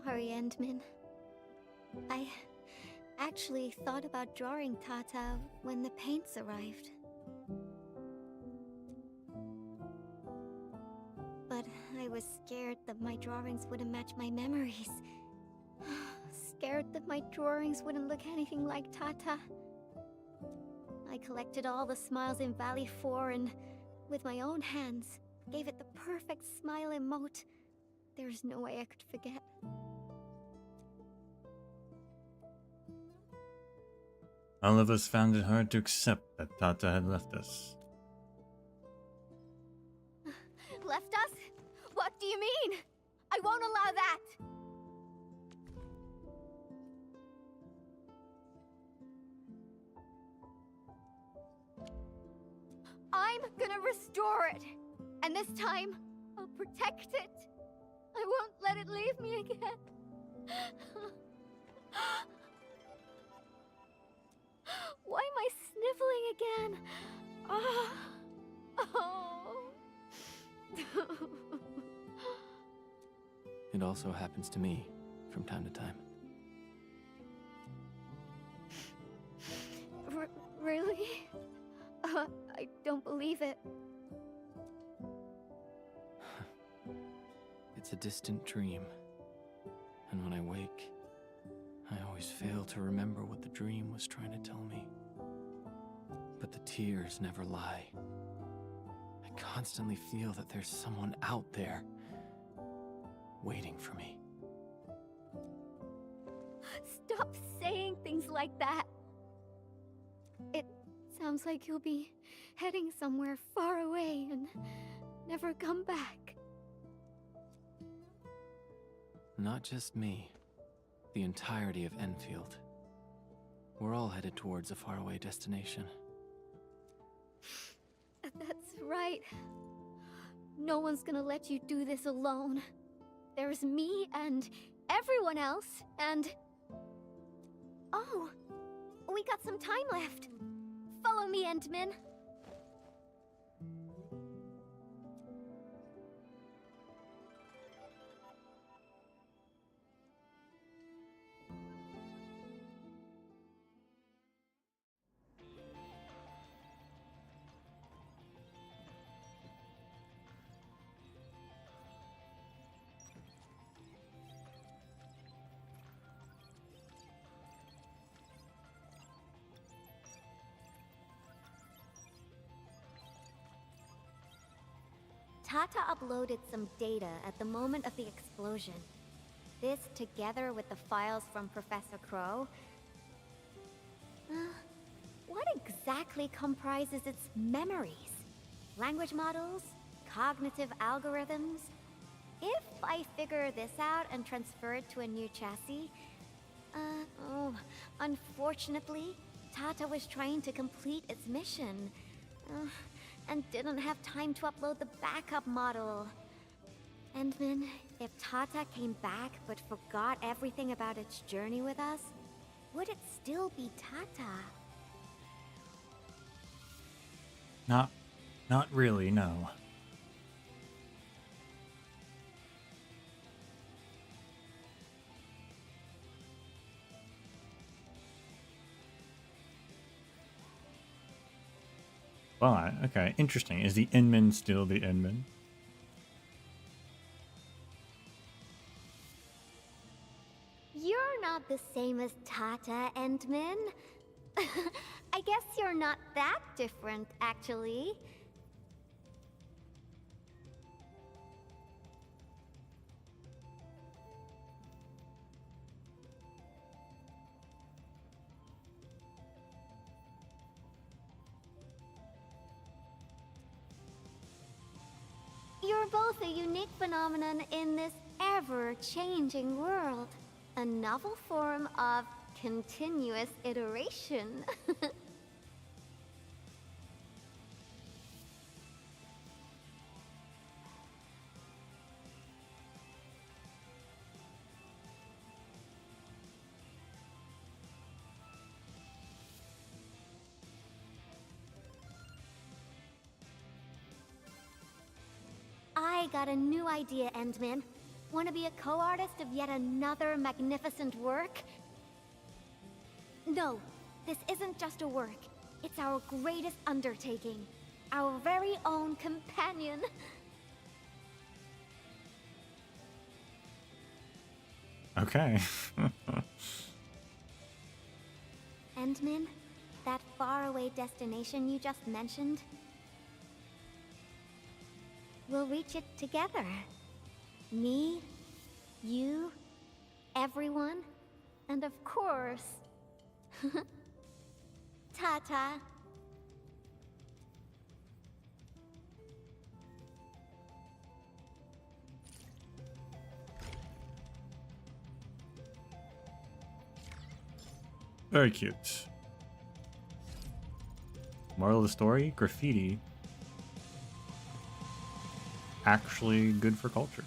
Sorry, Endman. I actually thought about drawing Tata when the paints arrived. But I was scared that my drawings wouldn't match my memories. Scared that my drawings wouldn't look anything like Tata. I collected all the smiles in Valley 4 and, with my own hands, gave it the perfect smile emote. There's no way I could forget. All of us found it hard to accept that Tata had left us. Left us? What do you mean? I won't allow that! I'm gonna restore it! And this time, I'll protect it! I won't let it leave me again! Why am I sniffling again? It also happens to me from time to time. Really? I don't believe it. a distant dream. And when I wake, I always fail to remember what the dream was trying to tell me. But the tears never lie. I constantly feel that there's someone out there waiting for me. Stop saying things like that. It sounds like you'll be heading somewhere far away and never come back. Not just me. The entirety of Enfield. We're all headed towards a faraway destination. That's right. No one's gonna let you do this alone. There's me and everyone else, and... Oh, we got some time left. Follow me, Endman. Tata uploaded some data at the moment of the explosion. This, together with the files from Professor Crow... what exactly comprises its memories? Language models? Cognitive algorithms? If I figure this out and transfer it to a new chassis... unfortunately, Tata was trying to complete its mission. And didn't have time to upload the backup model. Endman, if Tata came back but forgot everything about its journey with us, would it still be Tata? Not really, no. Well, okay, interesting. Is the Inman still the Inman? You're not the same as Tata, Endman. I guess you're not that different, actually. You're both a unique phenomenon in this ever-changing world. A novel form of continuous iteration. I got a new idea, Endman. Want to be a co-artist of yet another magnificent work? No, this isn't just a work. It's our greatest undertaking. Our very own companion. Okay. Endman, that faraway destination you just mentioned, we'll reach it together. Me, you, everyone, and of course, Tata. Very cute. Moral of the story, graffiti actually good for culture.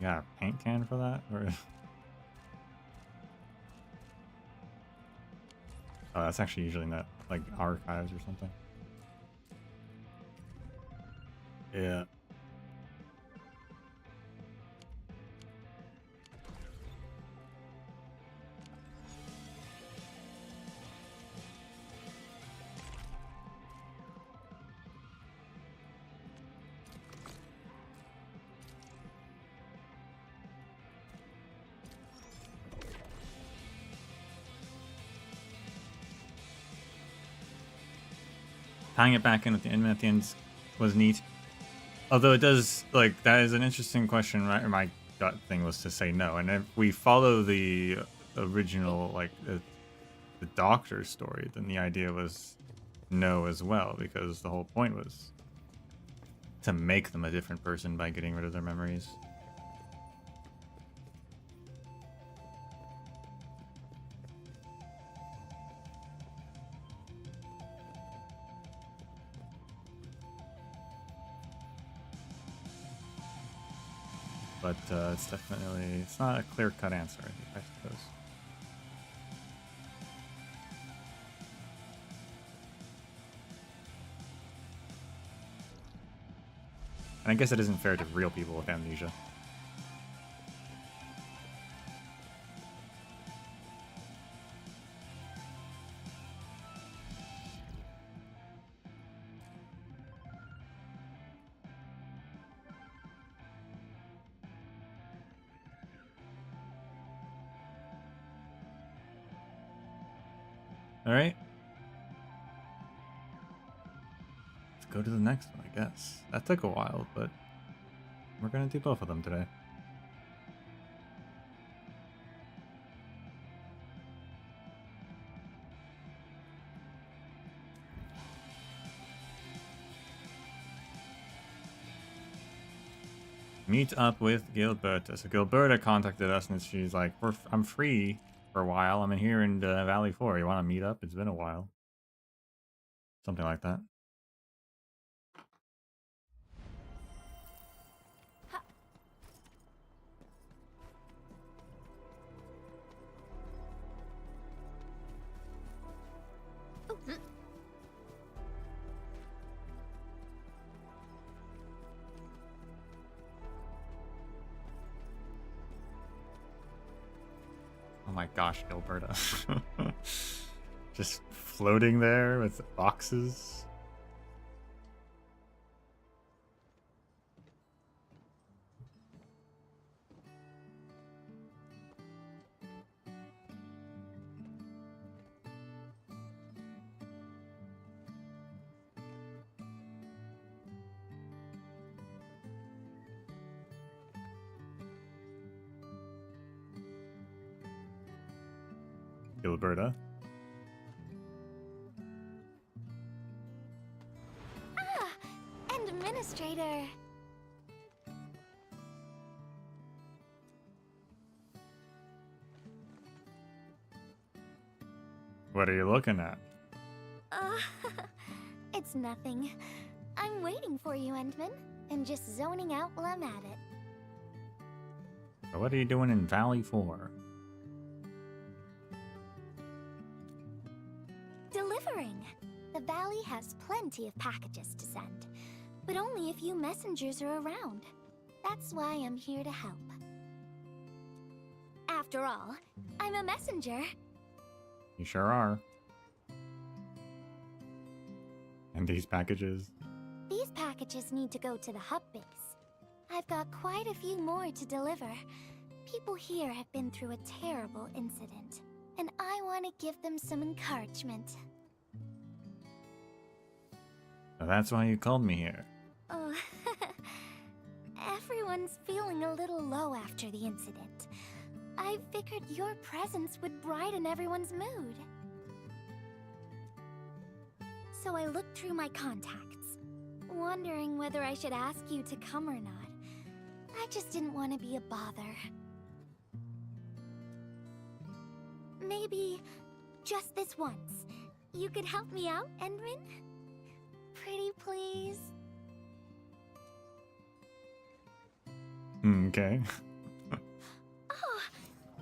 You got a paint can for that? Or... Oh, that's actually usually in that, like, archives or something. Yeah. tying it back in at the end was neat. Although it does, like, that is an interesting question, right? Or my gut thing was to say no. And if we follow the original, like, the doctor's story, then the idea was no as well, because the whole point was to make them a different person by getting rid of their memories. But it's definitely, it's not a clear-cut answer, I suppose. And I guess it isn't fair to real people with amnesia. All right. Let's go to the next one, I guess. That took a while, but we're going to do both of them today. Meet up with Gilberta. So Gilberta contacted us and she's like, I'm free for a while. I'm in here in Valley 4. You want to meet up? It's been a while. Something like that. Oh my gosh, Gilberta. Just floating there with boxes. Gilberta. Administrator. What are you looking at? It's nothing. I'm waiting for you, Endman, and just zoning out while I'm at it. So what are you doing in Valley 4? Delivering. The Valley has plenty of packages to send, but only a few messengers are around. That's why I'm here to help. After all, I'm a messenger. You sure are. And these packages? These packages need to go to the hub base. I've got quite a few more to deliver. People here have been through a terrible incident, and I want to give them some encouragement. So that's why you called me here. Oh, everyone's feeling a little low after the incident. I figured your presence would brighten everyone's mood. So I looked through my contacts, wondering whether I should ask you to come or not. I just didn't want to be a bother. Maybe just this once, you could help me out, Endman? Pretty please? Okay. Oh,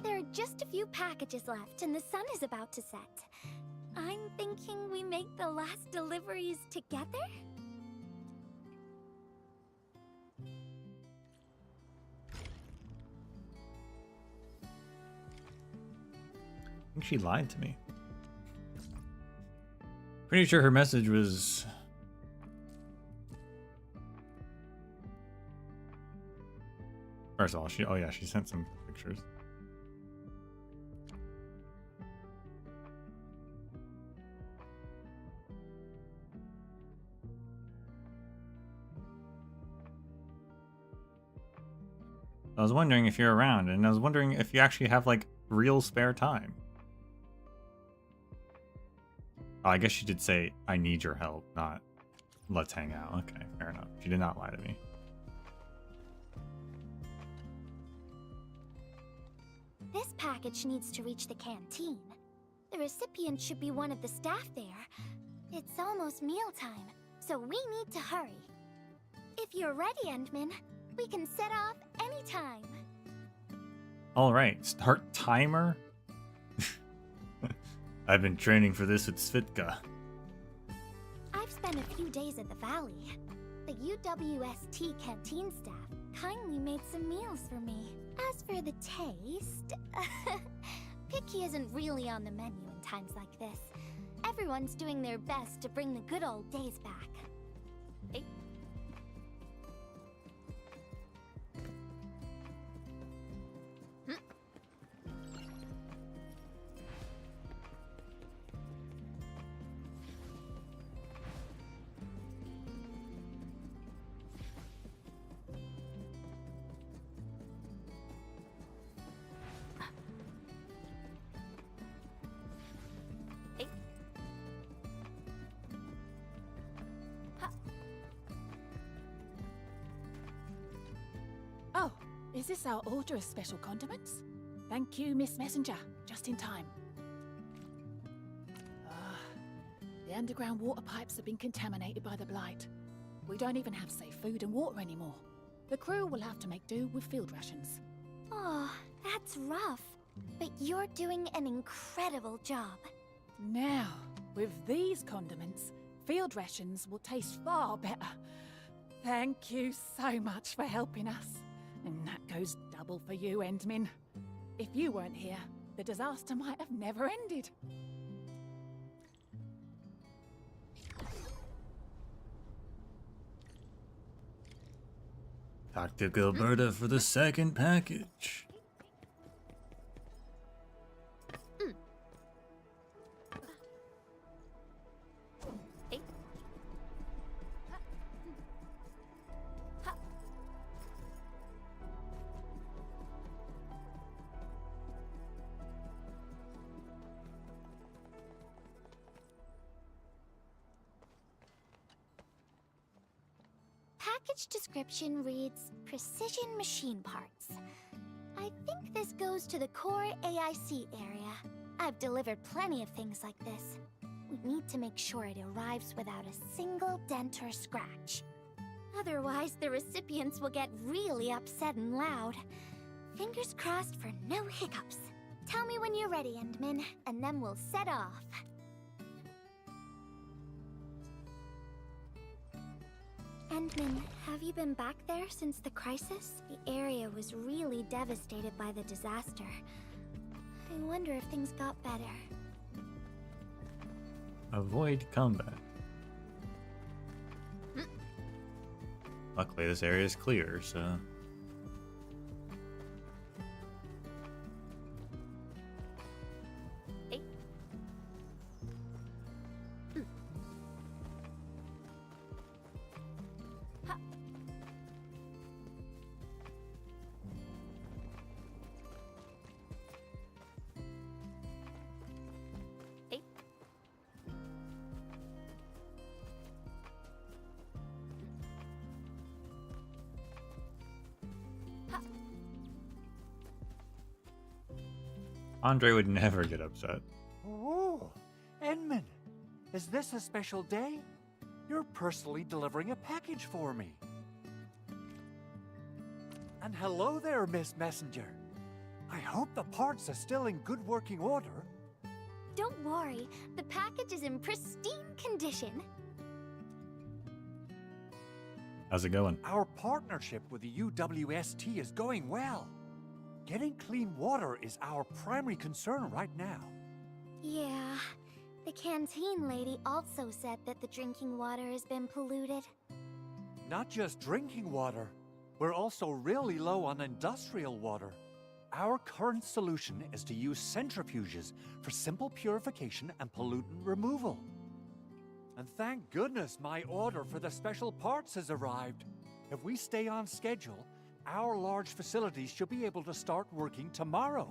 there are just a few packages left and the sun is about to set. I'm thinking we make the last deliveries together? I think she lied to me. Pretty sure her message was... First of all, she sent some pictures. I was wondering if you're around, and I was wondering if you actually have, like, real spare time. Oh, I guess she did say, I need your help, not let's hang out. Okay, fair enough. She did not lie to me. This package needs to reach the canteen. The recipient should be one of the staff there. It's almost mealtime, so we need to hurry. If you're ready, Endman, we can set off anytime. Alright, start timer? I've been training for this with Svitka. I've spent a few days at the Valley. The UWST canteen staff kindly made some meals for me. As for the taste, picky isn't really on the menu in times like this. Everyone's doing their best to bring the good old days back. Hey. Oh, is this our order of special condiments? Thank you, Miss Messenger. Just in time. The underground water pipes have been contaminated by the blight. We don't even have safe food and water anymore. The crew will have to make do with field rations. Oh, that's rough. But you're doing an incredible job. Now, with these condiments, field rations will taste far better. Thank you so much for helping us. And that goes double for you, Endman. If you weren't here, the disaster might have never ended. Tactic Alberta for the second package. Package description reads precision machine parts. I think this goes to the core AIC area. I've delivered plenty of things like this. We need to make sure it arrives without a single dent or scratch. Otherwise, the recipients will get really upset and loud. Fingers crossed for no hiccups. Tell me when you're ready, Endman, and then we'll set off. Endman, have you been back there since the crisis? The area was really devastated by the disaster. I wonder if things got better. Avoid combat. Luckily, this area is clear, so... Andre would never get upset. Oh, Endman, is this a special day? You're personally delivering a package for me. And hello there, Miss Messenger. I hope the parts are still in good working order. Don't worry, the package is in pristine condition. How's it going? Our partnership with the UWST is going well. Getting clean water is our primary concern right now. Yeah, the canteen lady also said that the drinking water has been polluted. Not just drinking water, we're also really low on industrial water. Our current solution is to use centrifuges for simple purification and pollutant removal. And thank goodness my order for the special parts has arrived. If we stay on schedule, our large facilities should be able to start working tomorrow.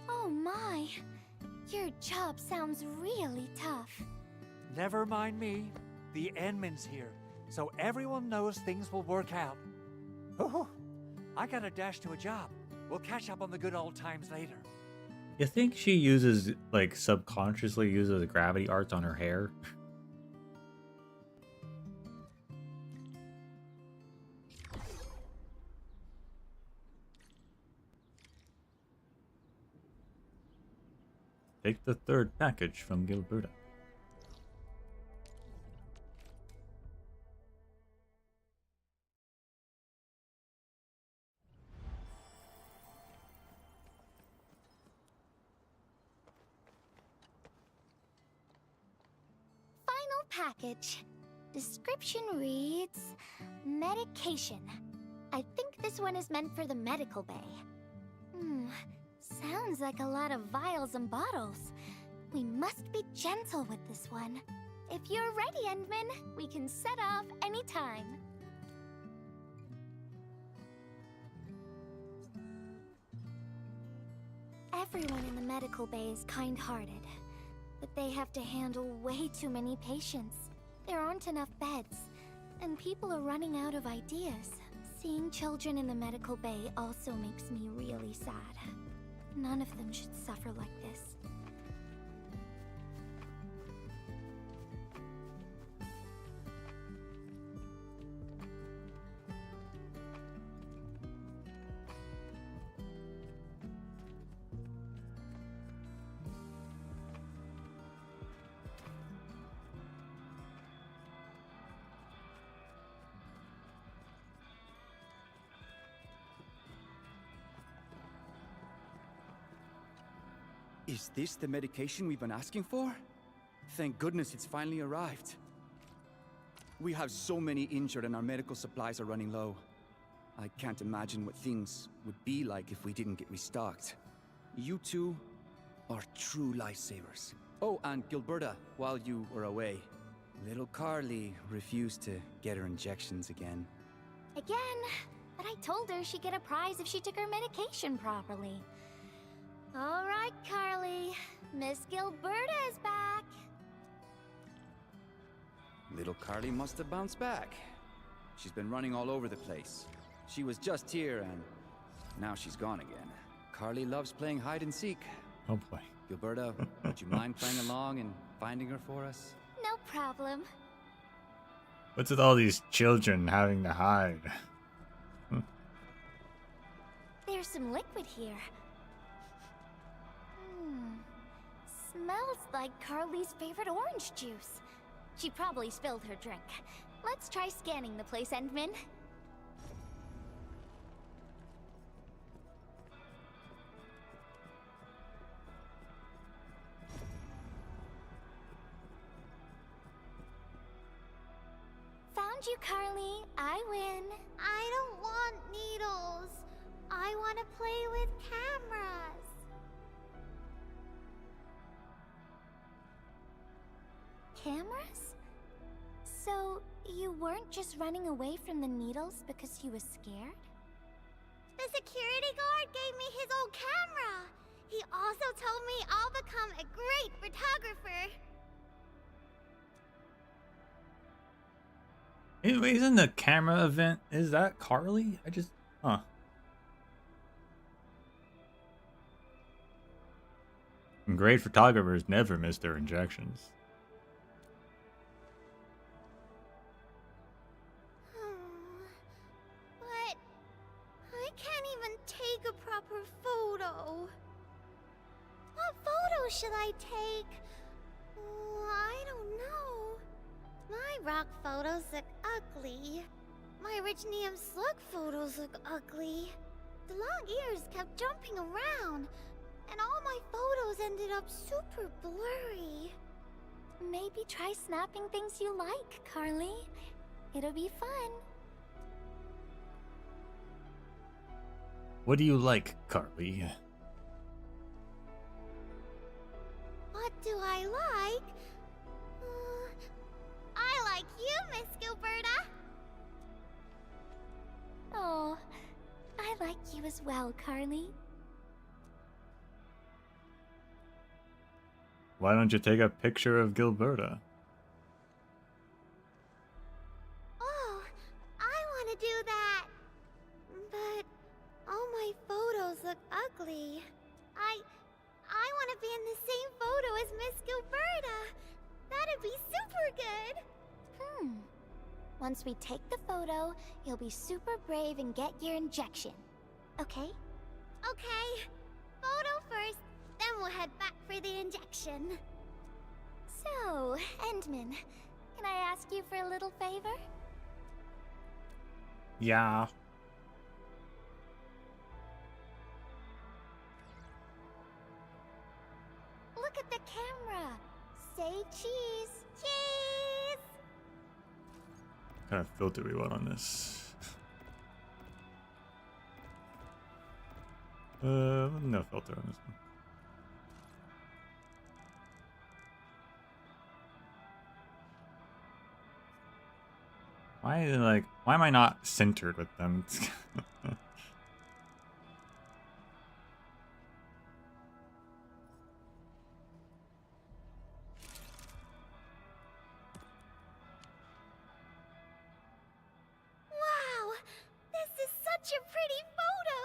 Oh my. Your job sounds really tough. Never mind me. The Endman's here, so everyone knows things will work out. Oh, I gotta dash to a job. We'll catch up on the good old times later. You think she uses, like, subconsciously uses gravity arts on her hair? Take the third package from Gilberta. Final package. Description reads, medication. I think this one is meant for the medical bay. Sounds like a lot of vials and bottles. We must be gentle with this one. If you're ready, Endman, we can set off anytime. Everyone in the medical bay is kind-hearted, but they have to handle way too many patients. There aren't enough beds, and people are running out of ideas. Seeing children in the medical bay also makes me really sad. None of them should suffer like this. Is this the medication we've been asking for? Thank goodness it's finally arrived. We have so many injured and our medical supplies are running low. I can't imagine what things would be like if we didn't get restocked. You two are true lifesavers. Oh, and Gilberta, while you were away, little Carly refused to get her injections again. Again? But I told her she'd get a prize if she took her medication properly. All right, Carly. Miss Gilberta is back. Little Carly must have bounced back. She's been running all over the place. She was just here and now she's gone again. Carly loves playing hide and seek. Oh boy. Gilberta, would you mind playing along and finding her for us? No problem. What's with all these children having to hide? There's some liquid here. Smells like Carly's favorite orange juice. She probably spilled her drink. Let's try scanning the place, Endman. Found you, Carly. I win. I don't want needles. I want to play with cameras. Cameras? So, you weren't just running away from the needles because you were scared? The security guard gave me his old camera. He also told me I'll become a great photographer. Isn't the camera event, is that Carly? Great photographers never miss their injections. But I can't even take a proper photo. What photo should I take? I don't know. My rock photos look ugly. My Rich Neum Slug photos look ugly. The long ears kept jumping around, and all my photos ended up super blurry. Maybe try snapping things you like, Carly. It'll be fun. What do you like, Carly? What do I like? I like you, Miss Gilberta. Oh, you as well, Carly. Why don't you take a picture of Gilberta? Oh, I want to do that. But all my photos look ugly. I want to be in the same photo as Miss Gilberta. That'd be super good. Once we take the photo, you'll be super brave and get your injection. Okay? Okay. Photo first, then we'll head back for the injection. So, Endman, can I ask you for a little favor? Yeah. Look at the camera. Say cheese. Cheese! What kind of filter we want on this? No filter on this one. Why am I not centered with them? Wow, this is such a pretty photo.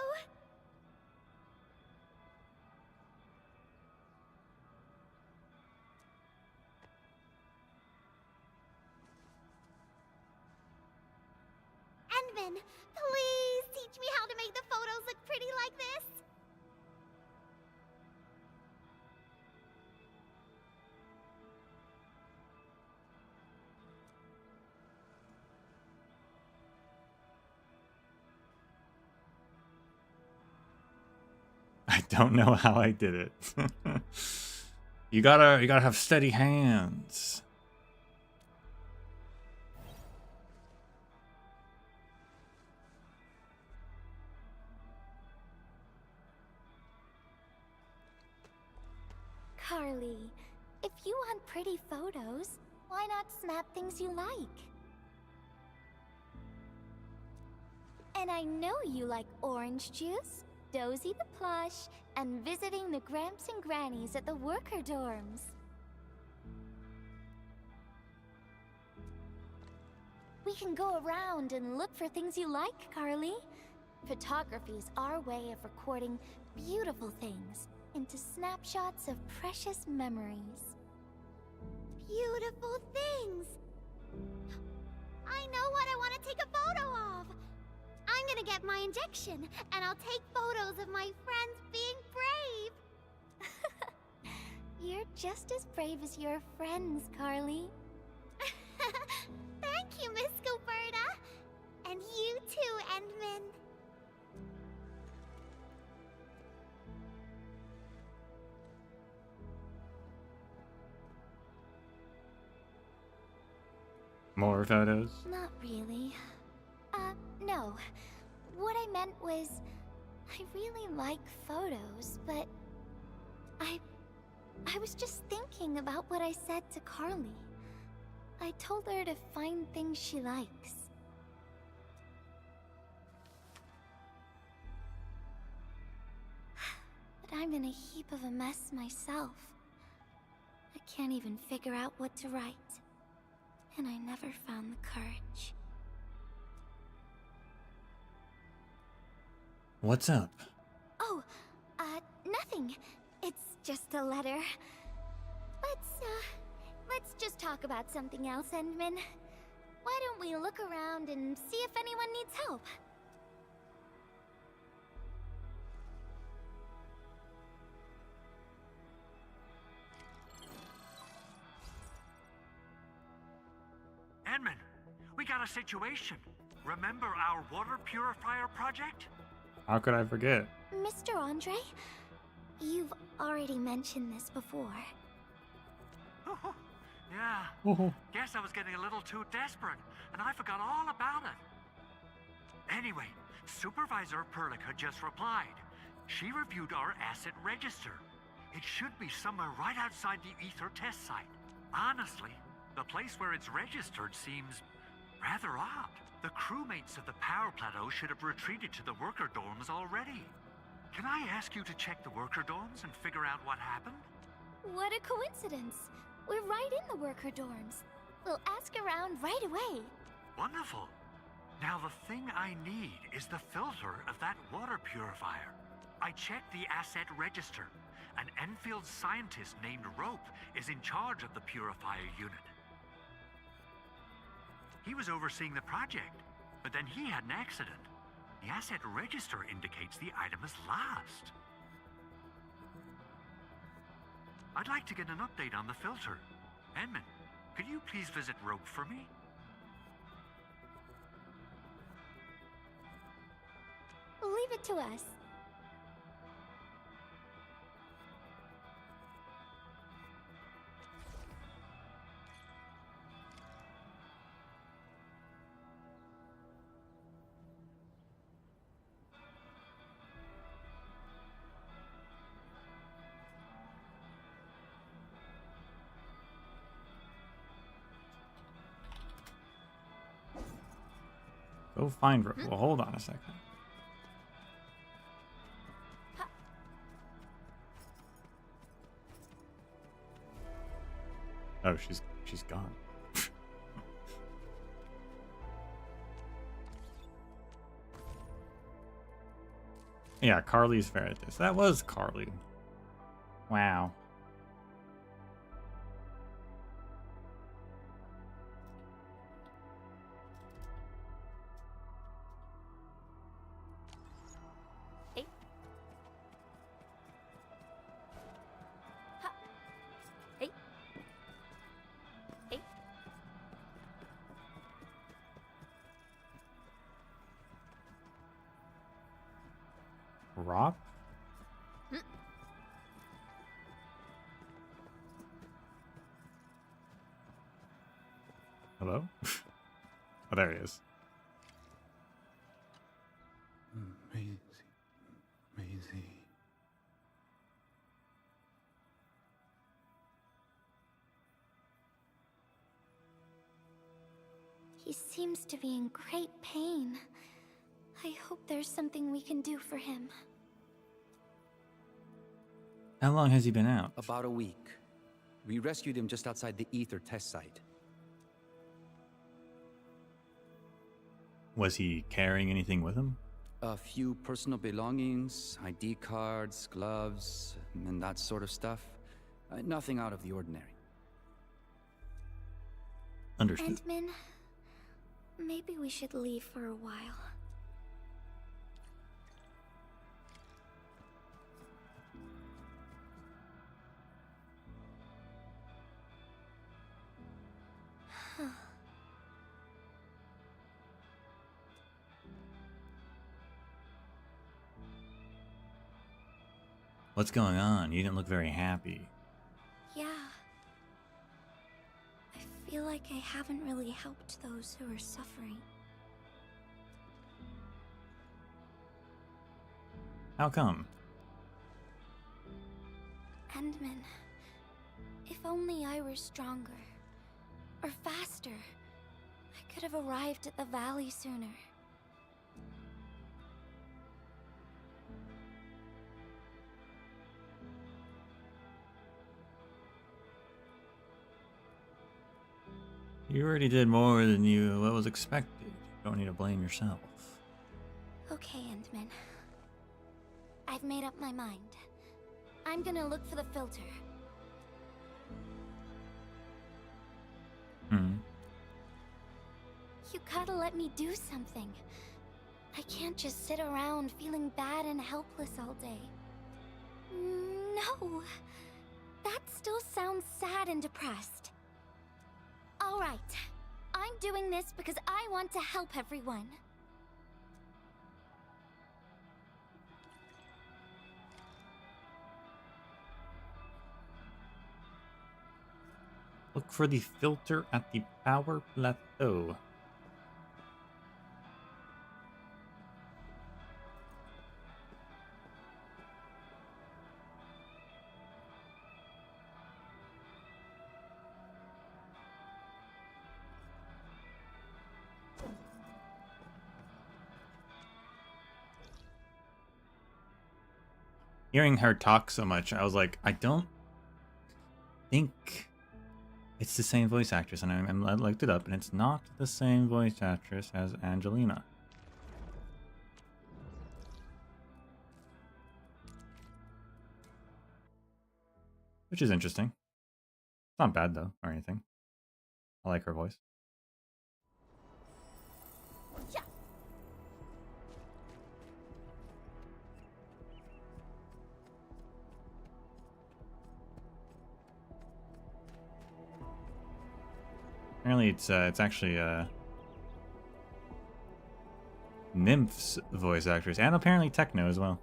Endman, please teach me how to make the photos look pretty like this. I don't know how I did it. You gotta have steady hands. Carly, if you want pretty photos, why not snap things you like? And I know you like orange juice, Dozy the plush, and visiting the Gramps and Grannies at the worker dorms. We can go around and look for things you like, Carly. Photography is our way of recording beautiful things into snapshots of precious memories. Beautiful things. I know what I want to take a photo of. I'm gonna get my injection, and I'll take photos of my friends being brave. You're just as brave as your friends, Carly. Thank you, Miss Gilberta. And you too, Endman. More photos? Not really. No. What I meant was, I really like photos, but I was just thinking about what I said to Carly. I told her to find things she likes. But I'm in a heap of a mess myself. I can't even figure out what to write. And I never found the courage. What's up? Oh, nothing. It's just a letter. Let's just talk about something else, Endman. Why don't we look around and see if anyone needs help? Endman, we got a situation. Remember our water purifier project? How could I forget? Mr. Andre, you've already mentioned this before. Yeah. Guess I was getting a little too desperate, and I forgot all about it. Anyway, Supervisor Perlica just replied. She reviewed our asset register. It should be somewhere right outside the Ether test site. Honestly, the place where it's registered seems rather odd. The crewmates of the power plateau should have retreated to the worker dorms already. Can I ask you to check the worker dorms and figure out what happened? What a coincidence. We're right in the worker dorms. We'll ask around right away. Wonderful. Now the thing I need is the filter of that water purifier. I checked the asset register. An Enfield scientist named Rope is in charge of the purifier unit. He was overseeing the project, but then he had an accident. The asset register indicates the item is lost. I'd like to get an update on the filter. Edmund, could you please visit Rope for me? Leave it to us. Go find Rope. Well, hold on a second. Oh, she's gone. Yeah, Carly's fair at this. That was Carly. Wow. Rob? Hello? Oh, there he is. Maisie. He seems to be in great pain. I hope there's something we can do for him. How long has he been out? About a week. We rescued him just outside the Ether test site. Was he carrying anything with him? A few personal belongings, ID cards, gloves, and that sort of stuff. Nothing out of the ordinary. Understood. Endman, maybe we should leave for a while. What's going on? You didn't look very happy. Yeah. I feel like I haven't really helped those who are suffering. How come? Endman, if only I were stronger. Or faster. I could have arrived at the valley sooner. You already did more than what was expected. You don't need to blame yourself. Okay, Endman. I've made up my mind. I'm gonna look for the filter. You gotta let me do something. I can't just sit around feeling bad and helpless all day. No. That still sounds sad and depressed. Alright. I'm doing this because I want to help everyone. Look for the filter at the power plateau. hearing her talk so much, I was like, I don't think it's the same voice actress, and I looked it up, and it's not the same voice actress as Angelina. Which is interesting. It's not bad, though, or anything. I like her voice. Apparently, it's actually Nymph's voice actress, and apparently Techno as well.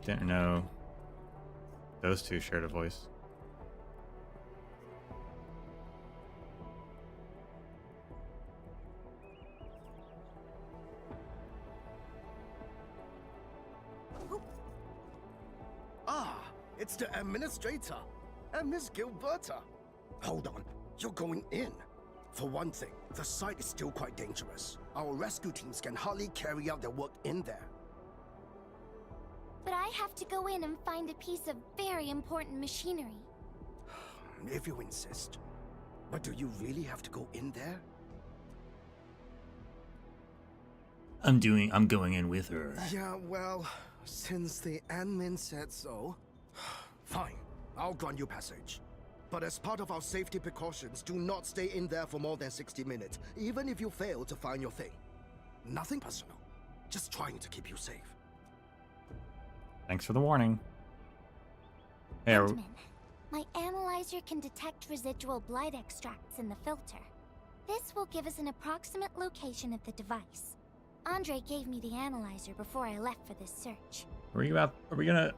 Didn't know those two shared a voice. Ah, it's the administrator, Miss Gilberta. Hold on, you're going in. For one thing, the site is still quite dangerous. Our rescue teams can hardly carry out their work in there. But I have to go in and find a piece of very important machinery. If you insist. But do you really have to go in there? I'm going in with her. Yeah, well, since the admin said so. Fine, I'll grant you passage. But as part of our safety precautions, do not stay in there for more than 60 minutes, even if you fail to find your thing. Nothing personal, just trying to keep you safe. Thanks for the warning. Hey, Endman, my analyzer can detect residual blight extracts in the filter. This will give us an approximate location of the device. Andre gave me the analyzer before I left for this search. are we gonna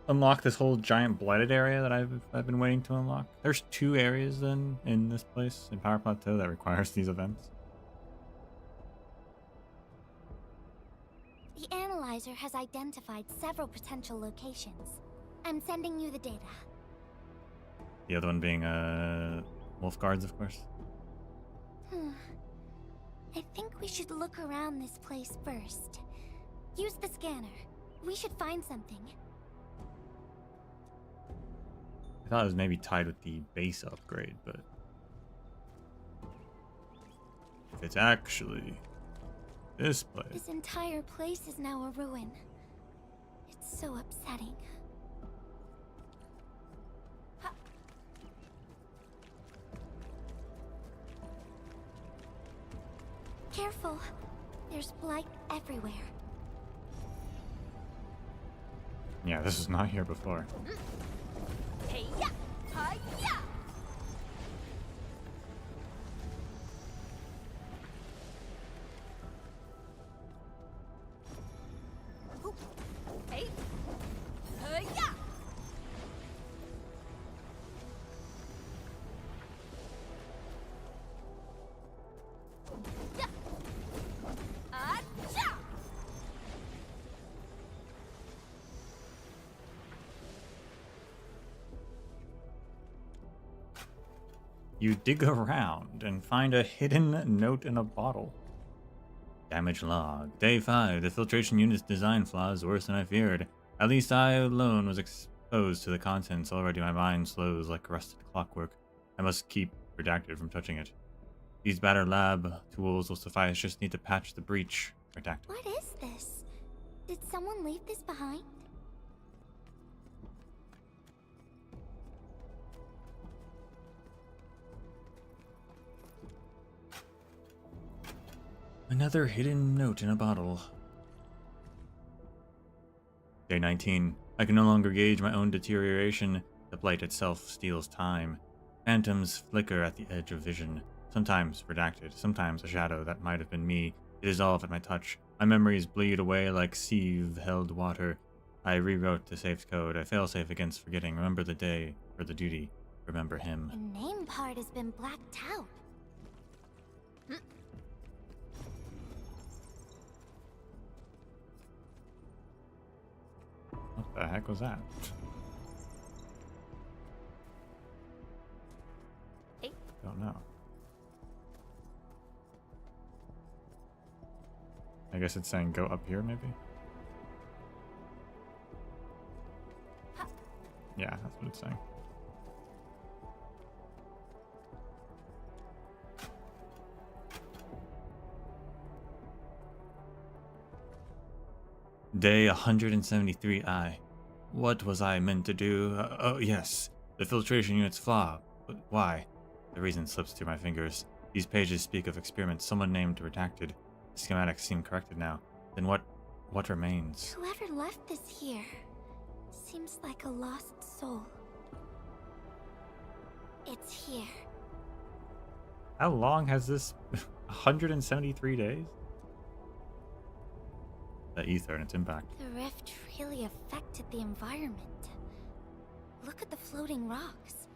unlock this whole giant blighted area that I've been waiting to unlock? There's 2 areas then in this place in Power Plateau that requires these events. The analyzer has identified several potential locations. I'm sending you the data. The other one being wolf guards, of course. I think we should look around this place first. Use the scanner. We should find something. I thought it was maybe tied with the base upgrade, but if it's actually this place. This entire place is now a ruin. It's so upsetting. Careful. There's blight everywhere. Yeah, this is not here before. Hey-ya! Hi-ya! Hey! Hi-ya! Yeah! Acha! You dig around and find a hidden note in a bottle. Damage log. Day 5. The filtration unit's design flaws worse than I feared. At least I alone was exposed to the contents. Already my mind slows like rusted clockwork. I must keep redacted from touching it. These battered lab tools will suffice. Just need to patch the breach. Redacted. What is this? Did someone leave this behind? Another hidden note in a bottle. Day 19. I can no longer gauge my own deterioration. The blight itself steals time. Phantoms flicker at the edge of vision. Sometimes redacted, sometimes a shadow that might have been me. They dissolve at my touch. My memories bleed away like sieve-held water. I rewrote the safe code. I fail-safe against forgetting. Remember the day, for the duty. Remember him. The name part has been blacked out. What the heck was that? Hey. Don't know. I guess it's saying go up here, maybe? Yeah, that's what it's saying. Day 173I. What was I meant to do? Oh, yes. The filtration unit's flaw. But why? The reason slips through my fingers. These pages speak of experiments someone named redacted. The schematics seem corrected now. Then what remains? Whoever left this here seems like a lost soul. It's here. How long has this? 173 days? The ether and its impact. The rift really affected the environment. Look at the floating rocks.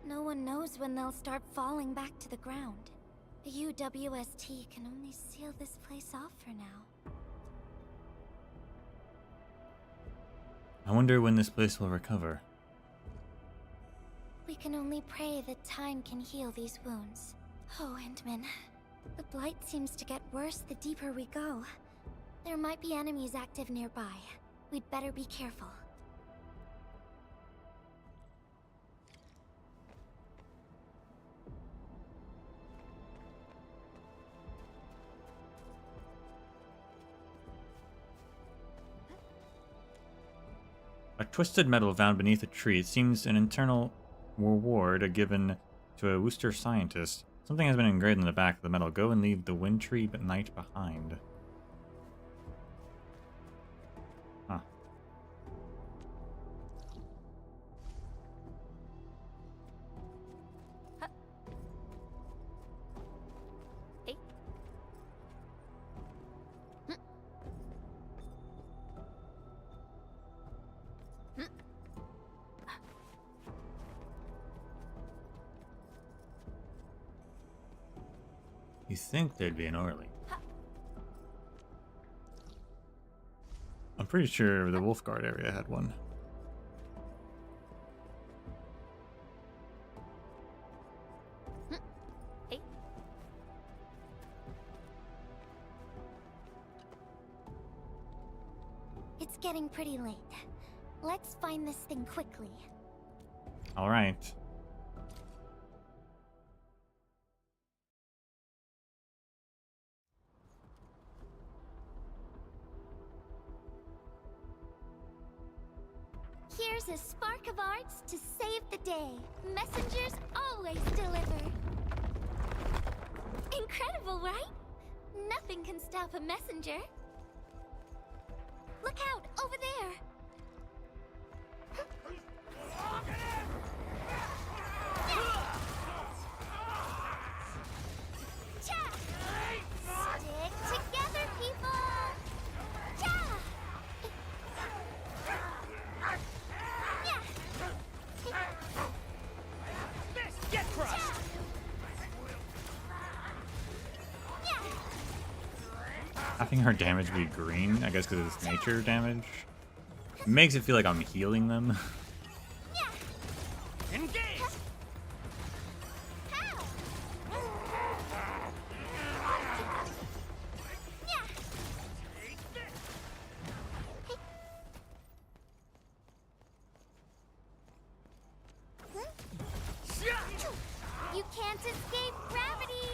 No one knows when they'll start falling back to the ground. The UWST can only seal this place off for now. I wonder when this place will recover. We can only pray that time can heal these wounds. Oh, Endman. The blight seems to get worse the deeper we go. There might be enemies active nearby. We'd better be careful. A twisted metal found beneath a tree. It seems an internal reward given to a Worcester scientist. Something has been engraved in the back of the metal. Go and leave the wind tree night behind. Huh. You think there'd be an Orly? I'm pretty sure the Wolfguard area had one. It's getting pretty late. Let's find this thing quickly. All right. Here's a spark of arts to save the day. Messengers always deliver. Incredible, right? Nothing can stop a messenger. Look out, over there. Stick together, people! Get crushed! Having her damage be green, I guess because it's nature damage, makes it feel like I'm healing them. Engage! You can't escape gravity!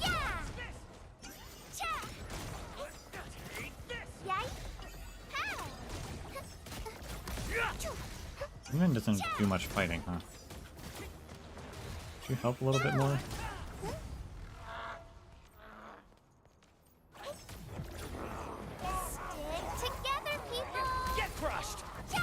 Yeah! Even doesn't do much fighting, huh? Could you help a little bit more? Stick together, people! Get crushed! Go!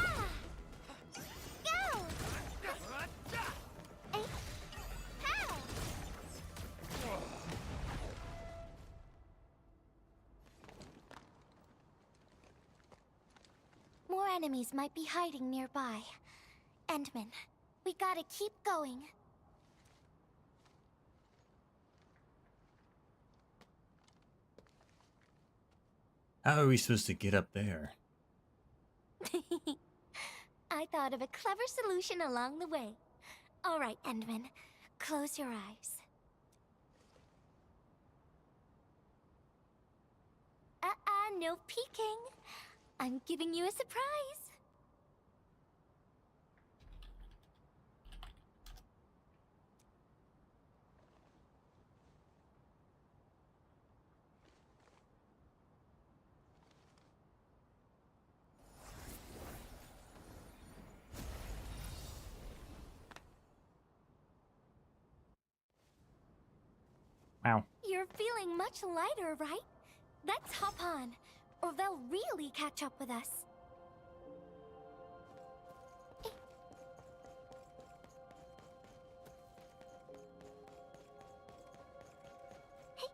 More enemies might be hiding nearby. Endman, we gotta keep going. How are we supposed to get up there? I thought of a clever solution along the way. All right, Endman, close your eyes. No peeking. I'm giving you a surprise. Wow. You're feeling much lighter, right? Let's hop on, or they'll really catch up with us. Hey,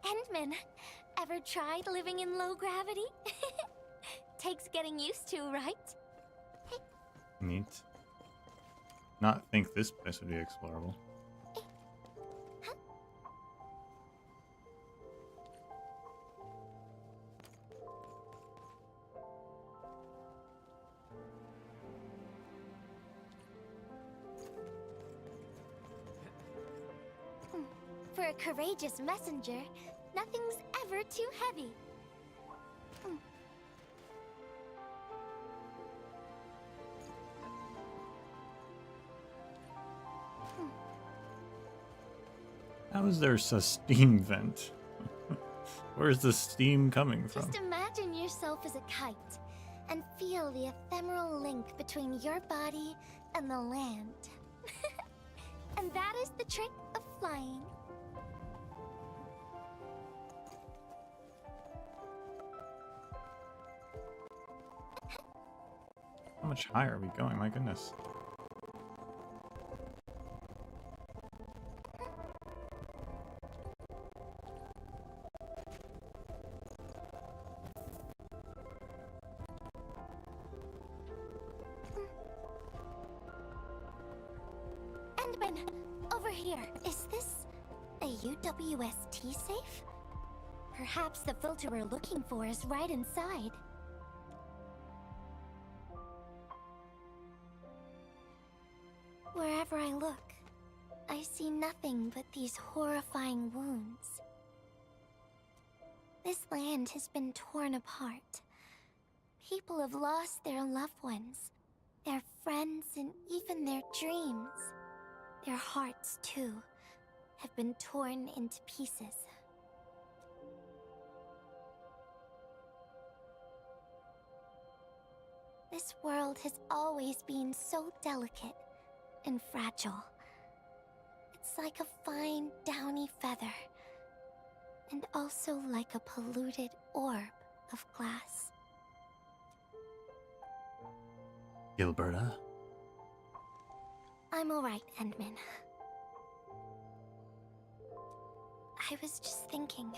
Endman, ever tried living in low gravity? Takes getting used to, right? Neat. Not think this place would be explorable. For a courageous messenger, nothing's ever too heavy. How is there a steam vent? Where's the steam coming from? Just imagine yourself as a kite and feel the ephemeral link between your body and the land. And that is the trick of flying. How much higher are we going? My goodness. Endman, over here. Is this a UWST safe? Perhaps the filter we're looking for is right inside. Wherever I look, I see nothing but these horrifying wounds. This land has been torn apart. People have lost their loved ones, their friends, and even their dreams. Their hearts, too, have been torn into pieces. This world has always been so delicate and fragile. It's like a fine, downy feather, and also like a polluted orb of glass. Gilberta? I'm alright, Endman. I was just thinking,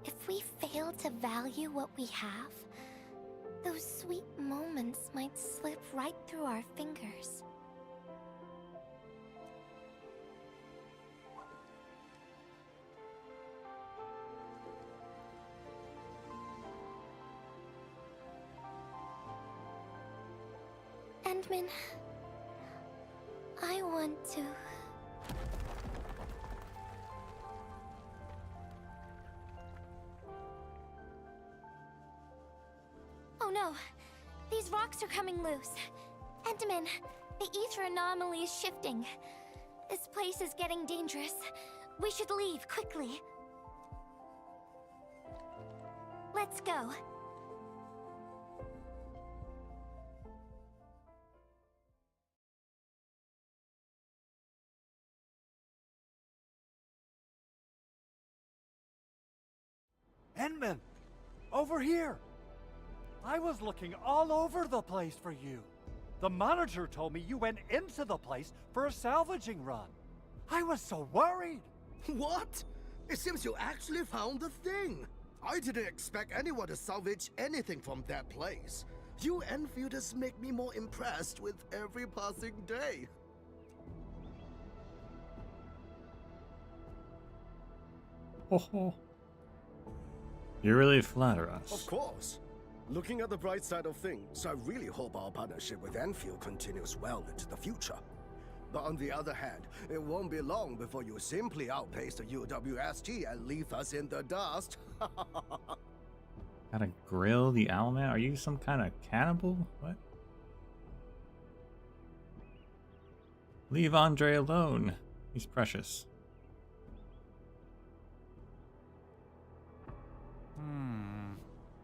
if we fail to value what we have, those sweet moments might slip right through our fingers. Endman, I want to... Oh no! These rocks are coming loose. Endman, the ether anomaly is shifting. This place is getting dangerous. We should leave, quickly. Let's go. Endman! Over here! I was looking all over the place for you. The manager told me you went into the place for a salvaging run. I was so worried. What? It seems you actually found the thing. I didn't expect anyone to salvage anything from that place. You Enfielders make me more impressed with every passing day. Oh, you really flatter us. Of course. Looking at the bright side of things, I really hope our partnership with Enfield continues well into the future. But on the other hand, it won't be long before you simply outpace the UWST and leave us in the dust. Gotta grill the owl man? Are you some kind of cannibal? What? Leave Andre alone. He's precious.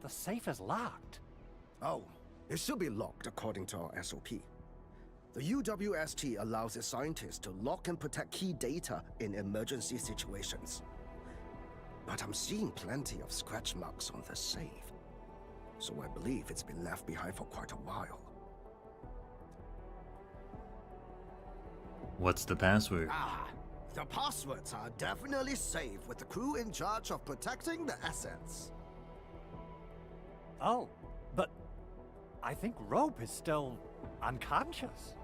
The safe is locked. Oh, it should be locked according to our SOP. The UWST allows its scientists to lock and protect key data in emergency situations. But I'm seeing plenty of scratch marks on the safe, so I believe it's been left behind for quite a while. What's the password? The passwords are definitely safe with the crew in charge of protecting the assets. Oh, but I think Rope is still unconscious.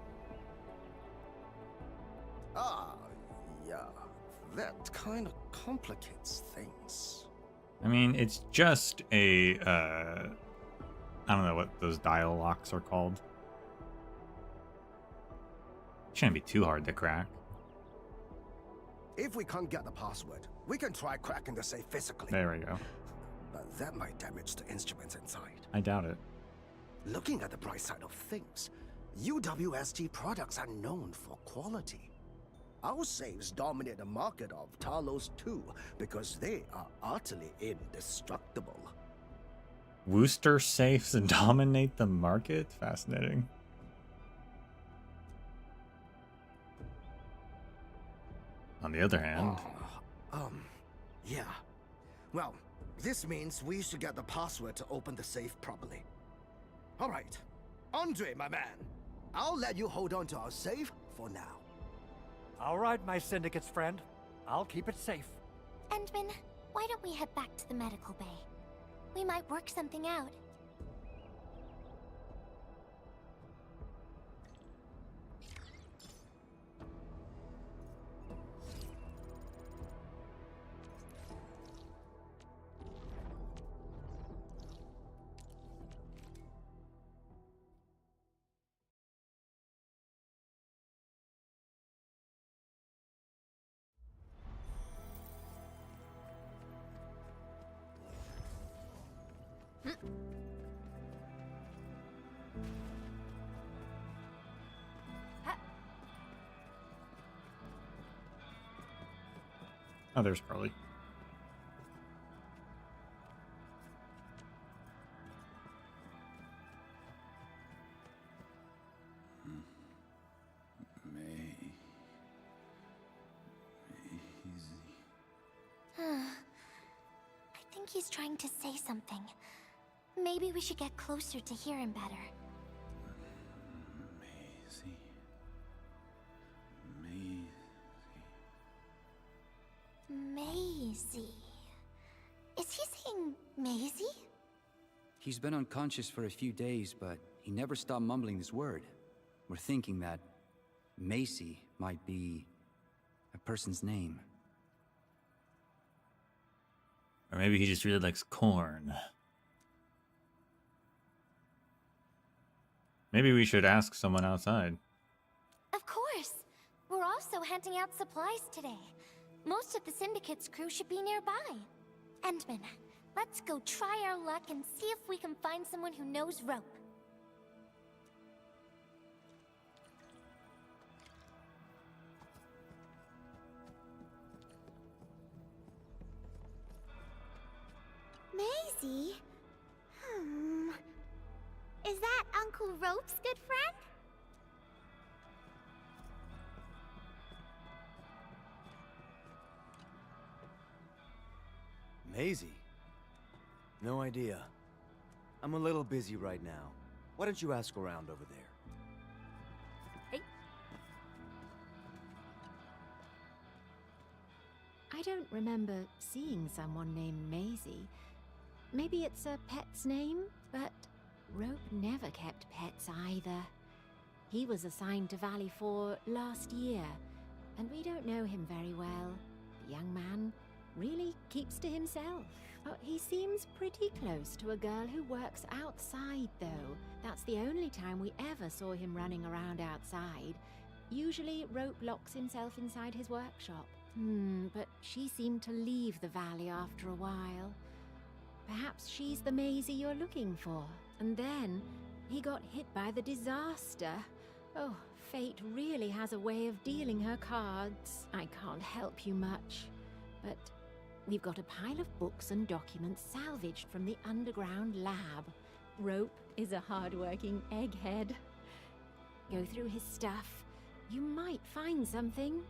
Yeah. That kind of complicates things. I mean, it's just a, I don't know what those dial locks are called. Shouldn't be too hard to crack. If we can't get the password, we can try cracking the safe physically. There we go. But that might damage the instruments inside. I doubt it. Looking at the bright side of things, UWST products are known for quality. Our safes dominate the market of Talos too, because they are utterly indestructible. Wooster safes dominate the market? Fascinating. On the other hand... Yeah. Well, this means we should get the password to open the safe properly. Alright. Andre, my man. I'll let you hold on to our safe for now. All right, my syndicate's friend. I'll keep it safe. Endman, why don't we head back to the medical bay? We might work something out. Oh, there's Carly. I think he's trying to say something. Maybe we should get closer to hear him better. Maisie. Is he saying Maisie? He's been unconscious for a few days, but he never stopped mumbling this word. We're thinking that Macy might be a person's name. Or maybe he just really likes corn. Maybe we should ask someone outside. Of course. We're also handing out supplies today. Most of the Syndicate's crew should be nearby. Endman, let's go try our luck and see if we can find someone who knows rope. Maisie? Is that Uncle Rope's good friend? Maisie? No idea. I'm a little busy right now. Why don't you ask around over there? Hey. I don't remember seeing someone named Maisie. Maybe it's a pet's name, but Rope never kept pets either. He was assigned to Valley 4 last year, and we don't know him very well. The young man really keeps to himself. But he seems pretty close to a girl who works outside, though. That's the only time we ever saw him running around outside. Usually, Rope locks himself inside his workshop. But she seemed to leave the valley after a while. Perhaps she's the Maisie you're looking for. And then he got hit by the disaster. Oh, fate really has a way of dealing her cards. I can't help you much, but we've got a pile of books and documents salvaged from the underground lab. Rope is a hard-working egghead. Go through his stuff. You might find something.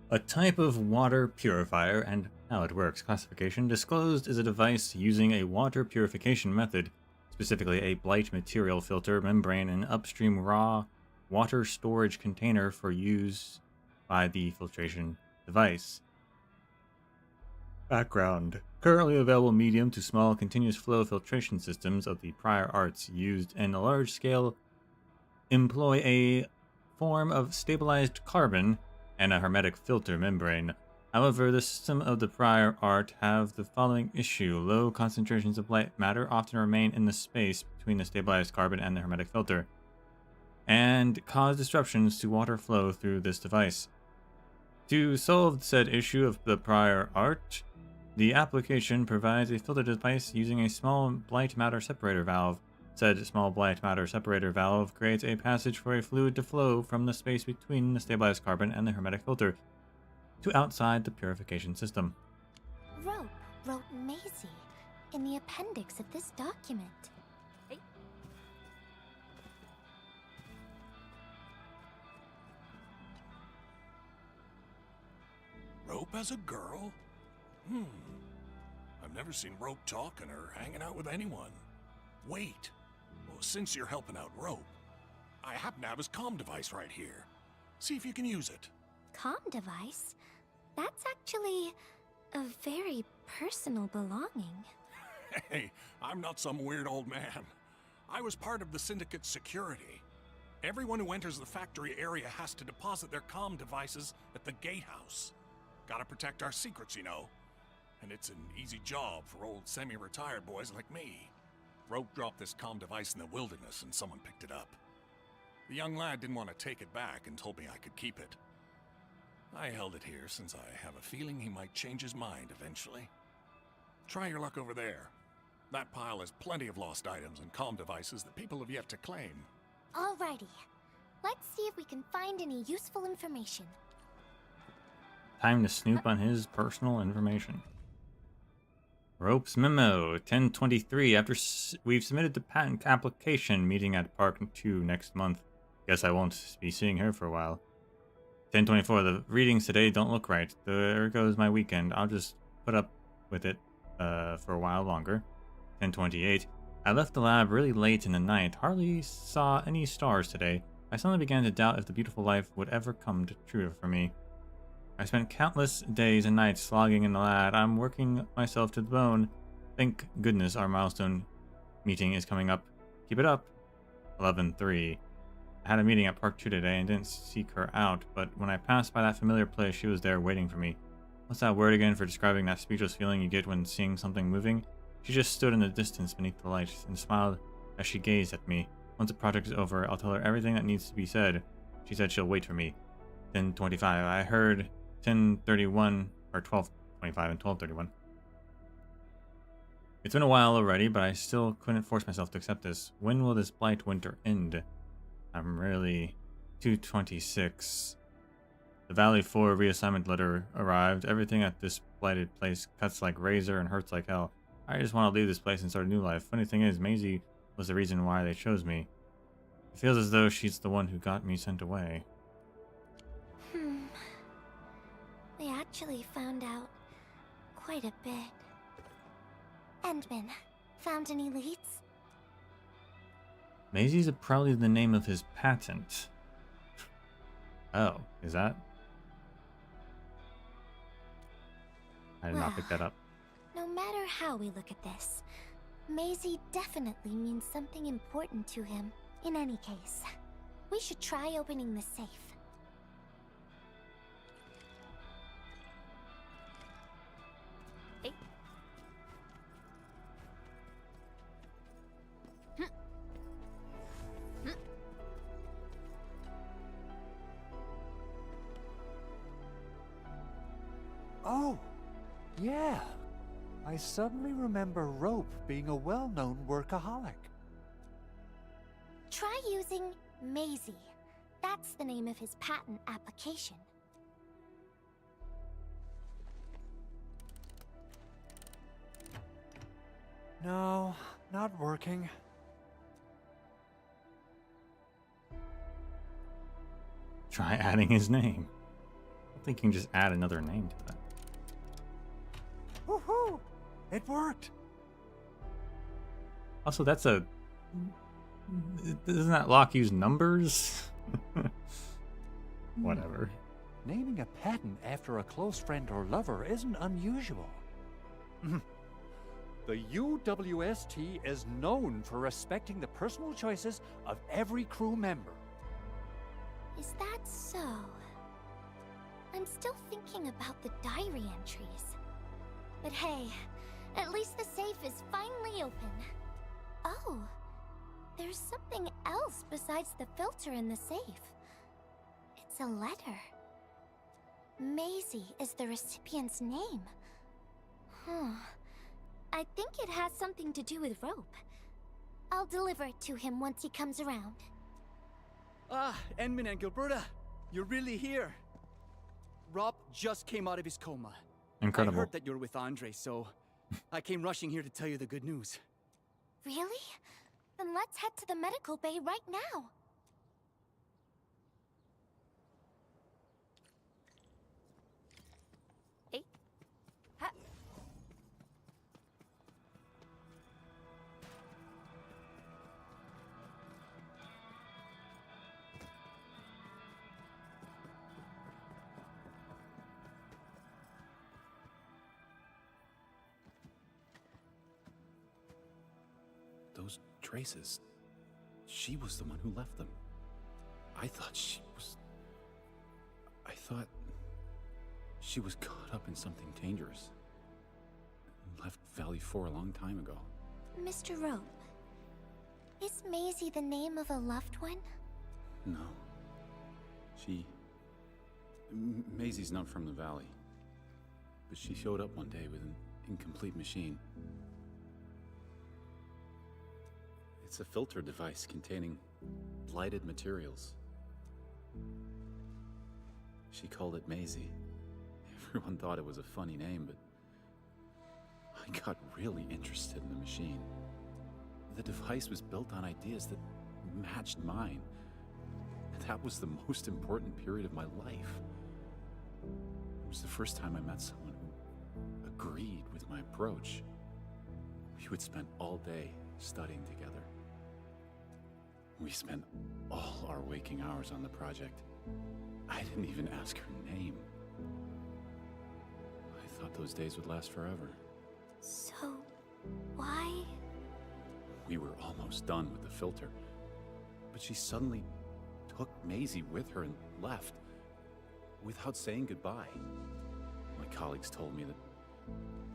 A type of water purifier and how it works. Classification disclosed is a device using a water purification method, specifically a blight material filter, membrane, and upstream raw water storage container for use by the filtration device. Background. Currently available medium to small continuous flow filtration systems of the prior arts used in a large scale employ a form of stabilized carbon and a hermetic filter membrane. However, the system of the prior art have the following issue. Low concentrations of light matter often remain in the space between the stabilized carbon and the hermetic filter, and cause disruptions to water flow through this device. To solve said issue of the prior art, the application provides a filter device using a small blight matter separator valve. Said small blight matter separator valve creates a passage for a fluid to flow from the space between the stabilized carbon and the hermetic filter to outside the purification system. Rope wrote Maisie in the appendix of this document. Rope as a girl? I've never seen Rope talking or hanging out with anyone. Wait. Well, since you're helping out Rope, I happen to have his comm device right here. See if you can use it. Comm device? That's actually a very personal belonging. Hey, I'm not some weird old man. I was part of the Syndicate's security. Everyone who enters the factory area has to deposit their comm devices at the gatehouse. Gotta protect our secrets, you know. And it's an easy job for old semi-retired boys like me. Rope dropped this comm device in the wilderness and someone picked it up. The young lad didn't want to take it back and told me I could keep it. I held it here since I have a feeling he might change his mind eventually. Try your luck over there. That pile has plenty of lost items and comm devices that people have yet to claim. Alrighty. Let's see if we can find any useful information. Time to snoop on his personal information. Rope's memo, 1023. After we've submitted the patent application, meeting at Park 2 next month. Guess I won't be seeing her for a while. 1024. The readings today don't look right. There goes my weekend. I'll just put up with it for a while longer. 1028. I left the lab really late in the night. Hardly saw any stars today. I suddenly began to doubt if the beautiful life would ever come true for me. I spent countless days and nights slogging in the lab. I'm working myself to the bone. Thank goodness our milestone meeting is coming up. Keep it up. 11:3. I had a meeting at Park 2 today and didn't seek her out, but when I passed by that familiar place, she was there waiting for me. What's that word again for describing that speechless feeling you get when seeing something moving? She just stood in the distance beneath the light and smiled as she gazed at me. Once the project is over, I'll tell her everything that needs to be said. She said she'll wait for me. 10:25. I heard 10:31 or 12:25 and 12:31. It's been a while already, but I still couldn't force myself to accept this. When will this blight winter end? I'm really 226. The Valley 4 reassignment letter arrived. Everything at this blighted place cuts like razor and hurts like hell. I just want to leave this place and start a new life. Funny thing is, Maisie was the reason why they chose me. It feels as though she's the one who got me sent away. We actually found out quite a bit. Endman, found any leads? Maisie's probably the name of his patent. Oh, is that? I did not pick that up. No matter how we look at this, Maisie definitely means something important to him. In any case, we should try opening the safe. Yeah. I suddenly remember Rope being a well-known workaholic. Try using Maisie. That's the name of his patent application. No, not working. Try adding his name. I think you can just add another name to that. Woohoo! It worked! Also, that's a... Doesn't that lock use numbers? Whatever. Naming a patent after a close friend or lover isn't unusual. The UWST is known for respecting the personal choices of every crew member. Is that so? I'm still thinking about the diary entries. But hey, at least the safe is finally open. Oh, there's something else besides the filter in the safe. It's a letter. Maisie is the recipient's name. I think it has something to do with Rope. I'll deliver it to him once he comes around. Ah, Enmin and Gilberta, you're really here. Rob just came out of his coma. Incredible. I heard that you're with Andre, so I came rushing here to tell you the good news. Really? Then let's head to the medical bay right now. Hey. Ha. Those traces. She was the one who left them. I thought she was caught up in something dangerous. Left Valley 4 a long time ago. Mr. Rope, is Maisie the name of a loved one? No. Maisie's not from the Valley. But she showed up one day with an incomplete machine. It's a filter device containing blighted materials. She called it Maisie. Everyone thought it was a funny name, but I got really interested in the machine. The device was built on ideas that matched mine. That was the most important period of my life. It was the first time I met someone who agreed with my approach. We would spend all day studying together. We spent all our waking hours on the project. I didn't even ask her name. I thought those days would last forever. So, why? We were almost done with the filter, but she suddenly took Maisie with her and left without saying goodbye. My colleagues told me that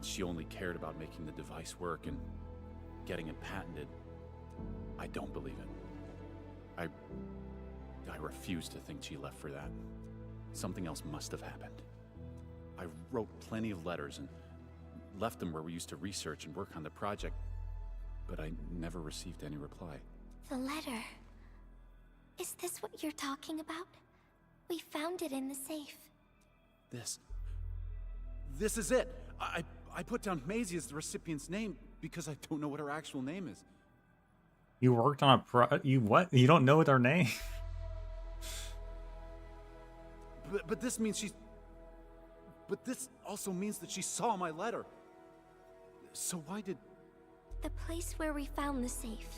she only cared about making the device work and getting it patented. I don't believe it. I refuse to think she left for that. Something else must have happened. I wrote plenty of letters and left them where we used to research and work on the project, but I never received any reply. The letter. Is this what you're talking about? We found it in the safe. This is it! I put down Maisie as the recipient's name because I don't know what her actual name is. You worked on you what? You don't know their name? But this means she's... But this also means that she saw my letter. So why did... The place where we found the safe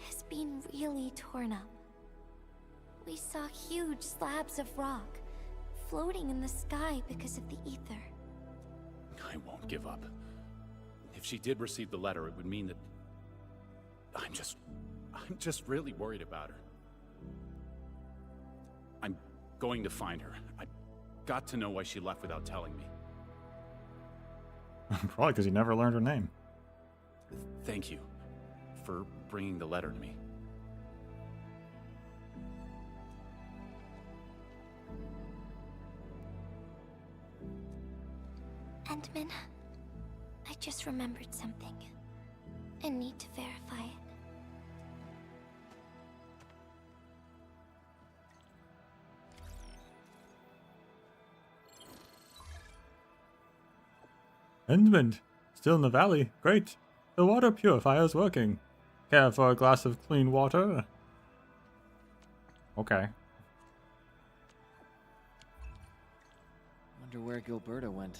has been really torn up. We saw huge slabs of rock floating in the sky because of the ether. I won't give up. If she did receive the letter, it would mean that... I'm just really worried about her. I'm going to find her. I've got to know why she left without telling me. Probably because you never learned her name. Thank you for bringing the letter to me. And Endman, I just remembered something. I need to verify it. Endman, still in the valley. Great. The water purifier's working. Care for a glass of clean water? Okay. Wonder where Gilberta went.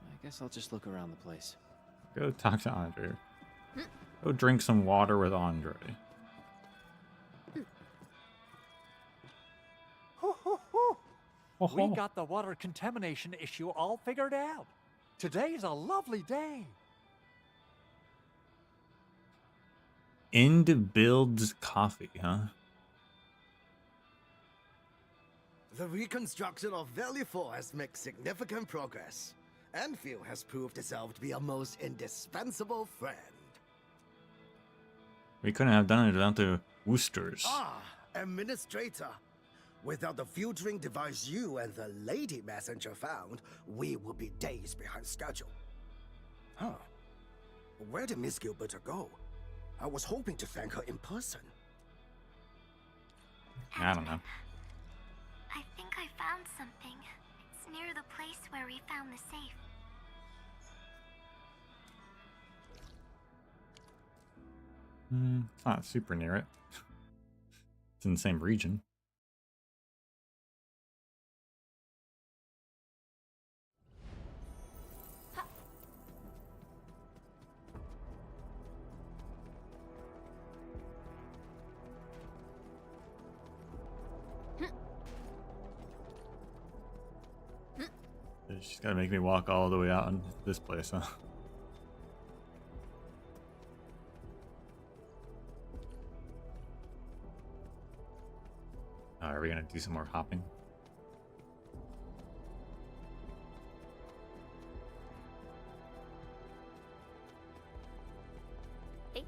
I guess I'll just look around the place. Go talk to Andre. Go drink some water with Andre. We got the water contamination issue all figured out. Today's a lovely day. End builds coffee, huh? The reconstruction of Valley 4 has made significant progress. Endfield has proved itself to be a most indispensable friend. We couldn't have done it without the Woosters. Ah, Administrator. Without the filtering device you and the lady messenger found, we would be days behind schedule. Huh. Where did Miss Gilberta go? I was hoping to thank her in person. I don't know. I think I found something. It's near the place where we found the safe. It's not super near it. It's in the same region. She's gotta make me walk all the way out in this place, huh? Are we gonna do some more hopping? Hey.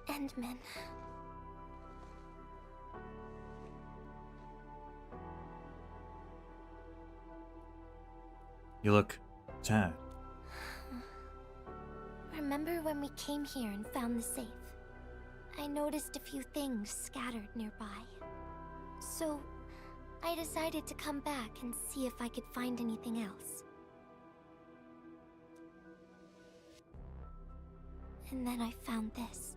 Endman. You look sad. Remember when we came here and found the safe? I noticed a few things scattered nearby. So, I decided to come back and see if I could find anything else. And then I found this.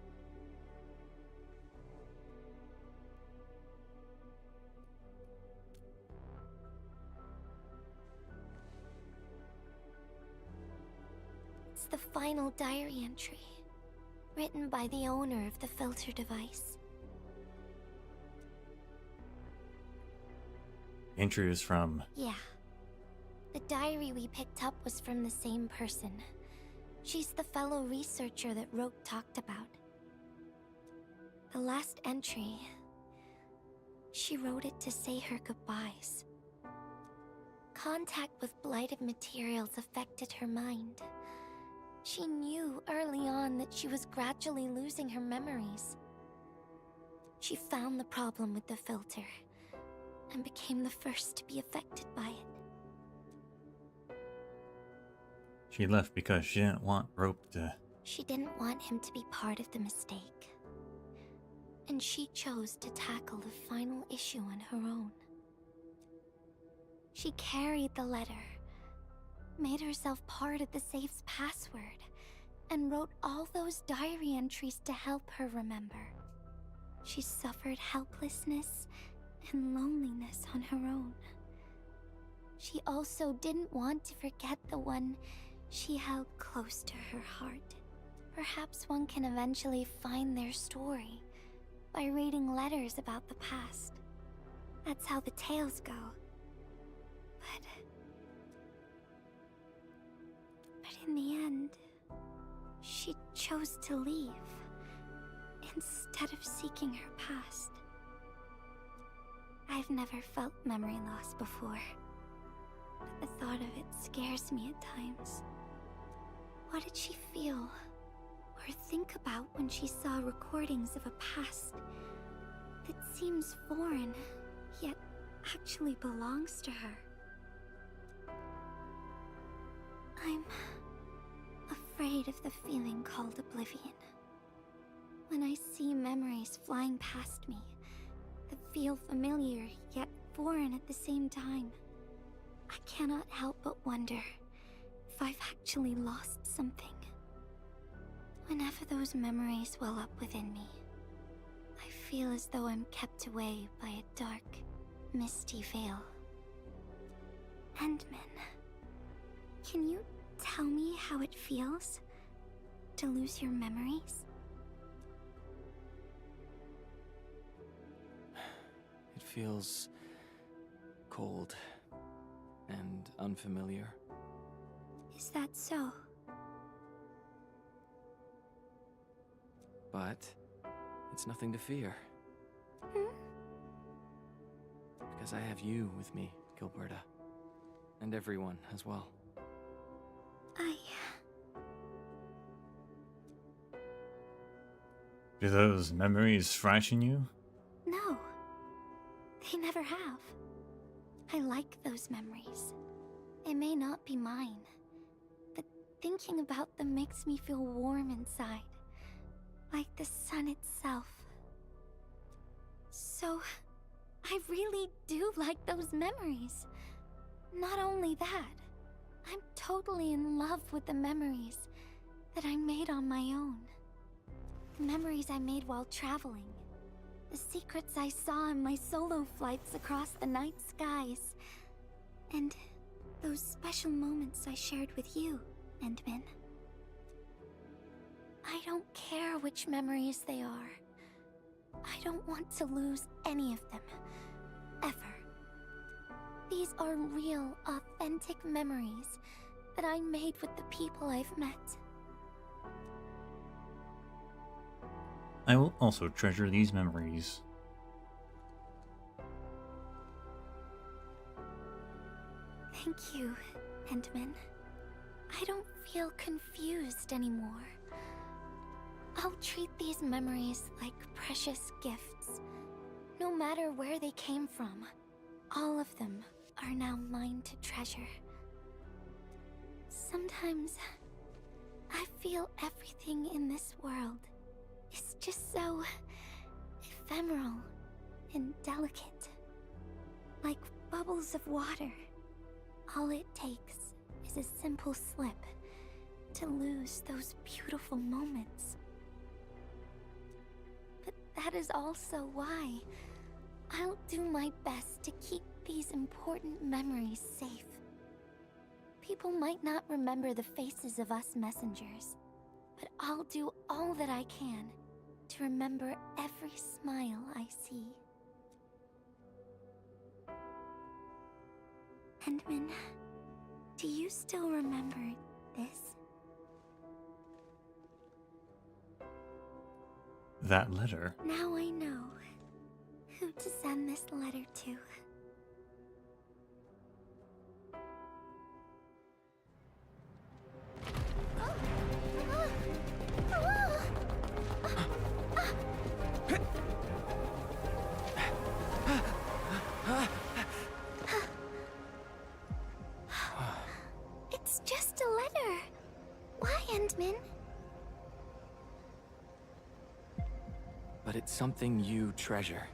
It's the final diary entry, written by the owner of the filter device. Entry is from... Yeah. The diary we picked up was from the same person. She's the fellow researcher that Roke talked about. The last entry... she wrote it to say her goodbyes. Contact with blighted materials affected her mind. She knew early on that she was gradually losing her memories. She found the problem with the filter, and became the first to be affected by it. She left because she didn't want Rope to... She didn't want him to be part of the mistake. And she chose to tackle the final issue on her own. She carried the letter, made herself part of the safe's password, and wrote all those diary entries to help her remember. She suffered helplessness and loneliness on her own. She also didn't want to forget the one she held close to her heart. Perhaps one can eventually find their story by reading letters about the past. That's how the tales go. But in the end, she chose to leave instead of seeking her past. I've never felt memory loss before, but The thought of it scares me at times. What did she feel or think about when she saw recordings of a past that seems foreign, yet actually belongs to her? I'm afraid of the feeling called oblivion. When I see memories flying past me that feel familiar yet foreign at the same time, I cannot help but wonder if I've actually lost something. Whenever those memories well up within me, I feel as though I'm kept away by a dark, misty veil. Endman, can you tell me how it feels to lose your memories? It feels cold and unfamiliar. Is that so? But it's nothing to fear. Because I have you with me, Gilberta. And everyone as well. Do those memories frighten you? No. They never have. I like those memories. They may not be mine, but thinking about them makes me feel warm inside. Like the sun itself. So, I really do like those memories. Not only that, I'm totally in love with the memories that I made on my own. The memories I made while traveling. The secrets I saw in my solo flights across the night skies. And those special moments I shared with you, Endman. I don't care which memories they are. I don't want to lose any of them. Ever. These are real, authentic memories that I made with the people I've met. I will also treasure these memories. Thank you, Endman. I don't feel confused anymore. I'll treat these memories like precious gifts. No matter where they came from, all of them are now mine to treasure. Sometimes, I feel everything in this world is just so ephemeral and delicate. Like bubbles of water. All it takes is a simple slip to lose those beautiful moments. But that is also why I'll do my best to keep these important memories safe. People might not remember the faces of us messengers, but I'll do all that I can to remember every smile I see. Endman, do you still remember this? That letter? Now I know who to send this letter to. It's just a letter. Why, Endman? But it's something you treasure,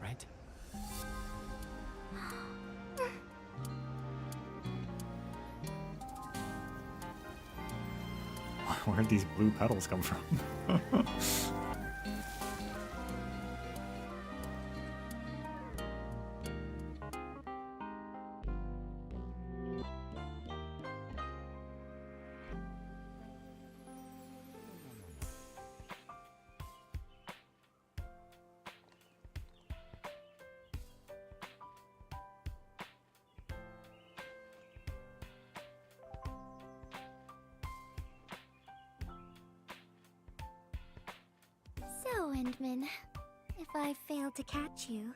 right? Where'd these blue petals come from? So, Endman, if I failed to catch you,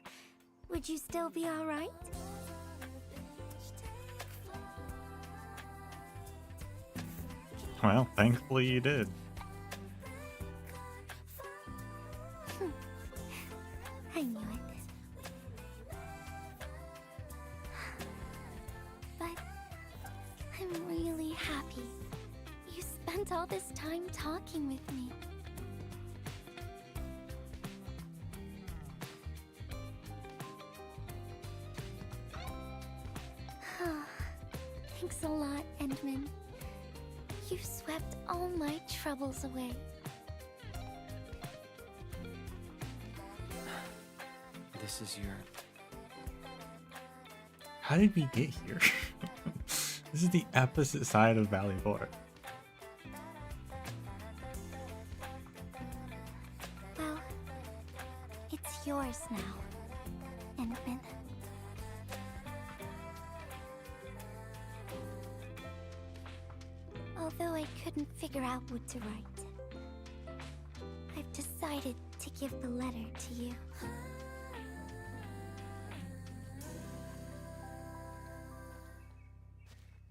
would you still be alright? Well, thankfully you did. I knew it. But I'm really happy you spent all this time talking with me. Thanks a lot, Endman. You swept all my troubles away. This is your... How did we get here? This is the opposite side of Valley 4. Well, it's yours now, Endman. Although I couldn't figure out what to write, I've decided to give the letter to you.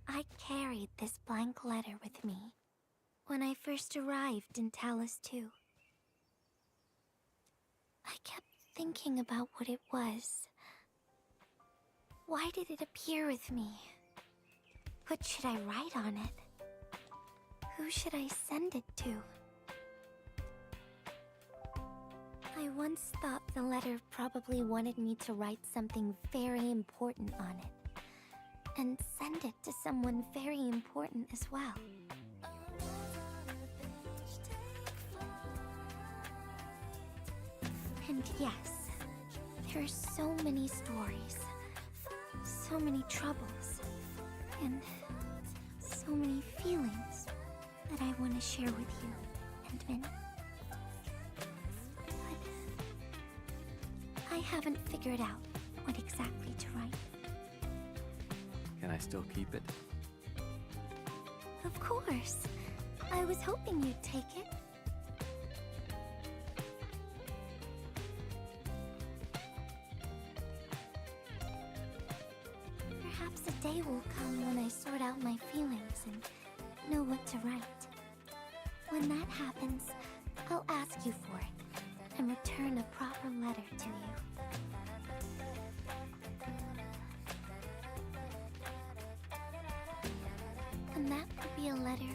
I carried this blank letter with me when I first arrived in Talus 2. I kept thinking about what it was. Why did it appear with me? What should I write on it? Who should I send it to? I once thought the letter probably wanted me to write something very important on it, and send it to someone very important as well. And yes, there are so many stories, so many troubles, and so many feelings that I want to share with you, Endman. But I haven't figured out what exactly to write. Can I still keep it? Of course. I was hoping you'd take it. Perhaps a day will come when I sort out my feelings and know what to write. When that happens, I'll ask you for it and return a proper letter to you. And that would be a letter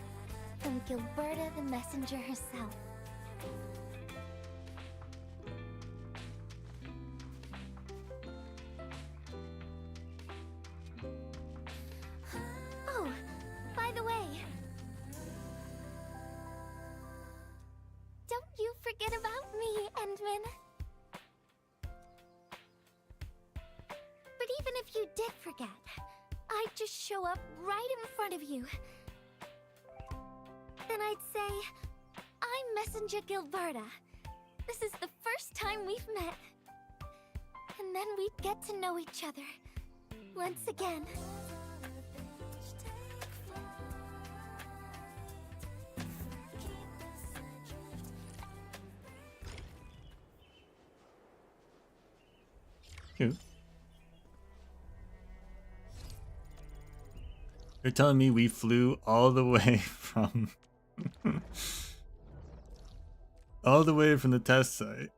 from Gilberta the Messenger herself. Oh, by the way, don't you forget about me, Endman. But even if you did forget, I'd just show up right in front of you. Then I'd say, I'm Messenger Gilberta. This is the first time we've met. And then we'd get to know each other. Once again. Cute. You're telling me we flew all the way from all the way from the test site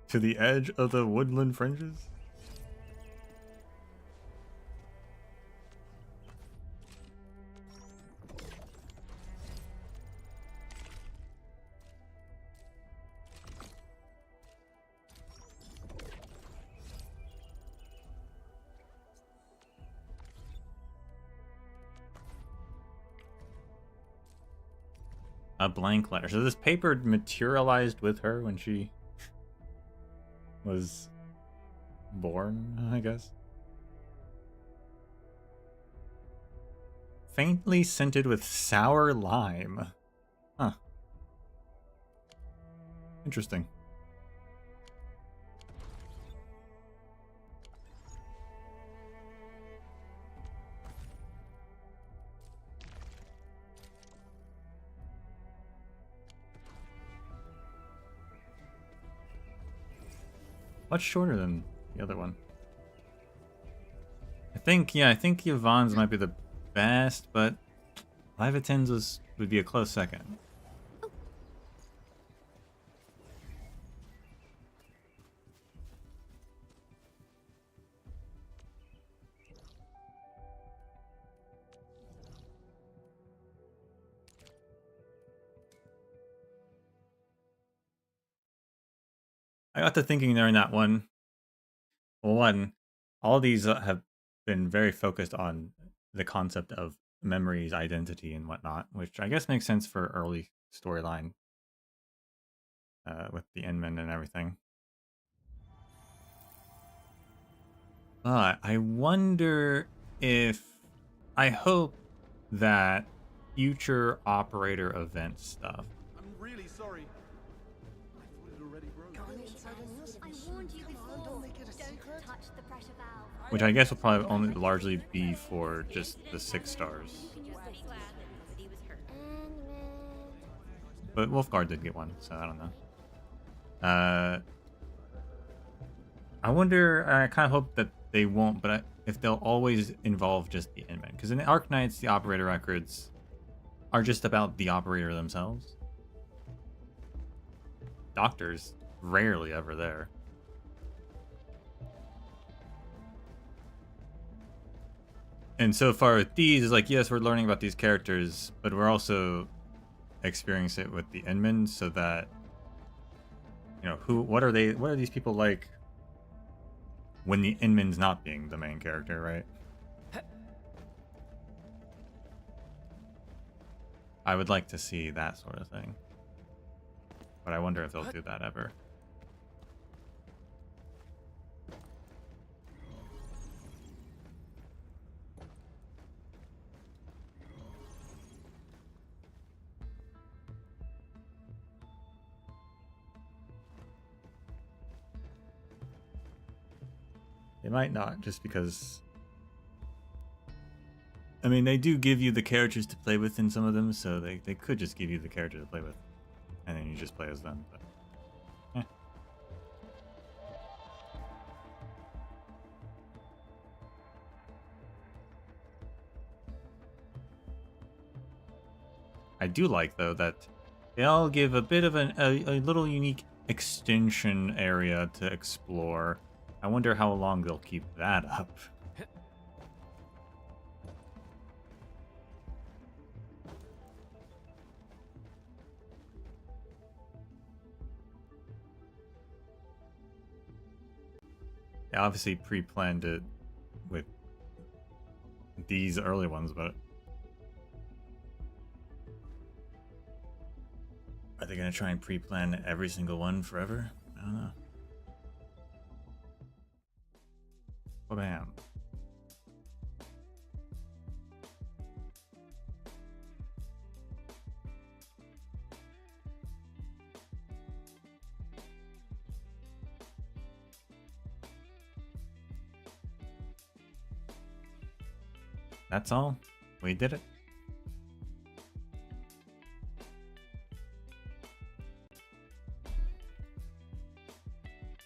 to the edge of the woodland fringes? A blank letter. So this paper materialized with her when she was born, I guess. Faintly scented with sour lime. Huh. Interesting. Much shorter than the other one. I think Yvonne's might be the best, but Levitin's would be a close second. I got to thinking during that one. Well, one, all these have been very focused on the concept of memories, identity, and whatnot, which I guess makes sense for early storyline with the Inman and everything. But I wonder if, I hope that future operator event stuff. I'm really sorry. I thought it already broke. I warned you before. Don't touch the pressure valve. Which I guess will probably only largely be for just the 6 stars. But Wolfguard did get one, so I don't know. I wonder, I kind of hope that they won't, but if they'll always involve just the Inman. Because in the Arknights, the operator records are just about the operator themselves. Doctor's rarely ever there. And so far with these, is like, yes, we're learning about these characters, but we're also experiencing it with the Inman, so that, you know, what are these people like when the Inman's not being the main character, right? I would like to see that sort of thing. But I wonder if they'll do that ever. They might not, just because, I mean, they do give you the characters to play with in some of them, so they could just give you the character to play with, and then you just play as them. But, I do like, though, that they all give a bit of a little unique extension area to explore. I wonder how long they'll keep that up. They obviously pre-planned it with these early ones, but are they going to try and pre-plan every single one forever? I don't know. Bam. That's all. We did it.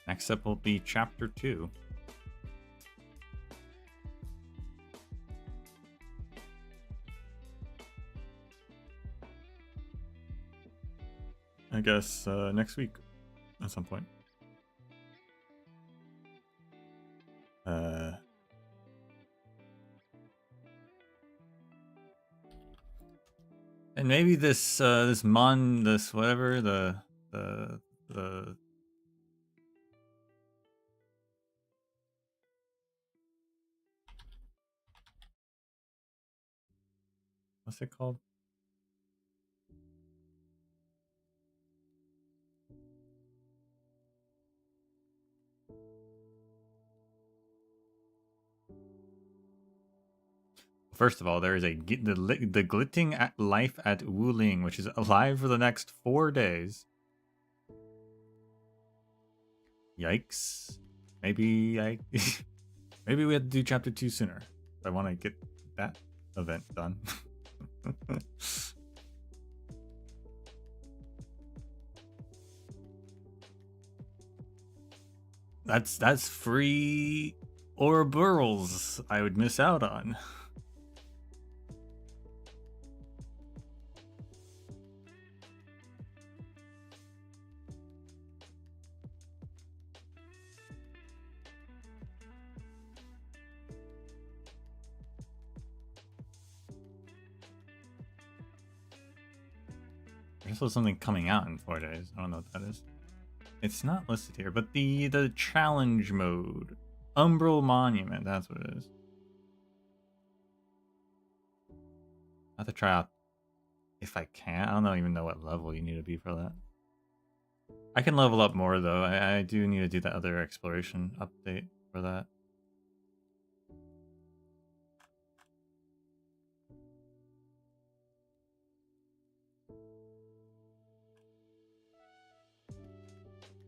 Next up will be Chapter 2. I guess next week at some point. And maybe this whatever the what's it called? First of all, there is the glitting at life at Wuling, which is alive for the next 4 days. Yikes! Maybe maybe we have to do Chapter 2 sooner. I want to get that event done. That's free Ouroboros I would miss out on. There's also something coming out in 4 days. I don't know what that is. It's not listed here, but the challenge mode. Umbral Monument, that's what it is. I have to try out if I can. I don't even know what level you need to be for that. I can level up more though. I do need to do that other exploration update for that.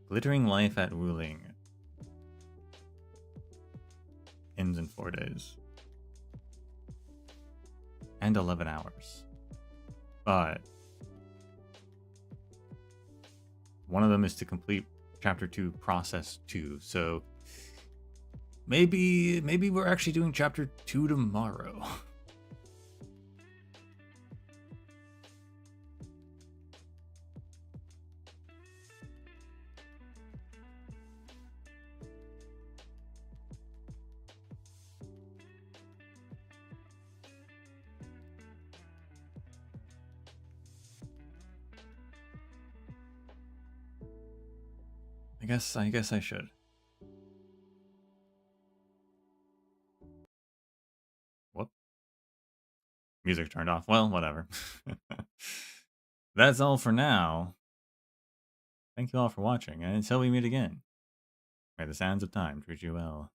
Glittering Life at Wuling ends in 4 days. And 11 hours. But one of them is to complete Chapter 2 Process 2. So maybe we're actually doing Chapter 2 tomorrow. I guess I should. Whoop. Music turned off. Well, whatever. That's all for now. Thank you all for watching, and until we meet again, may the sands of time treat you well.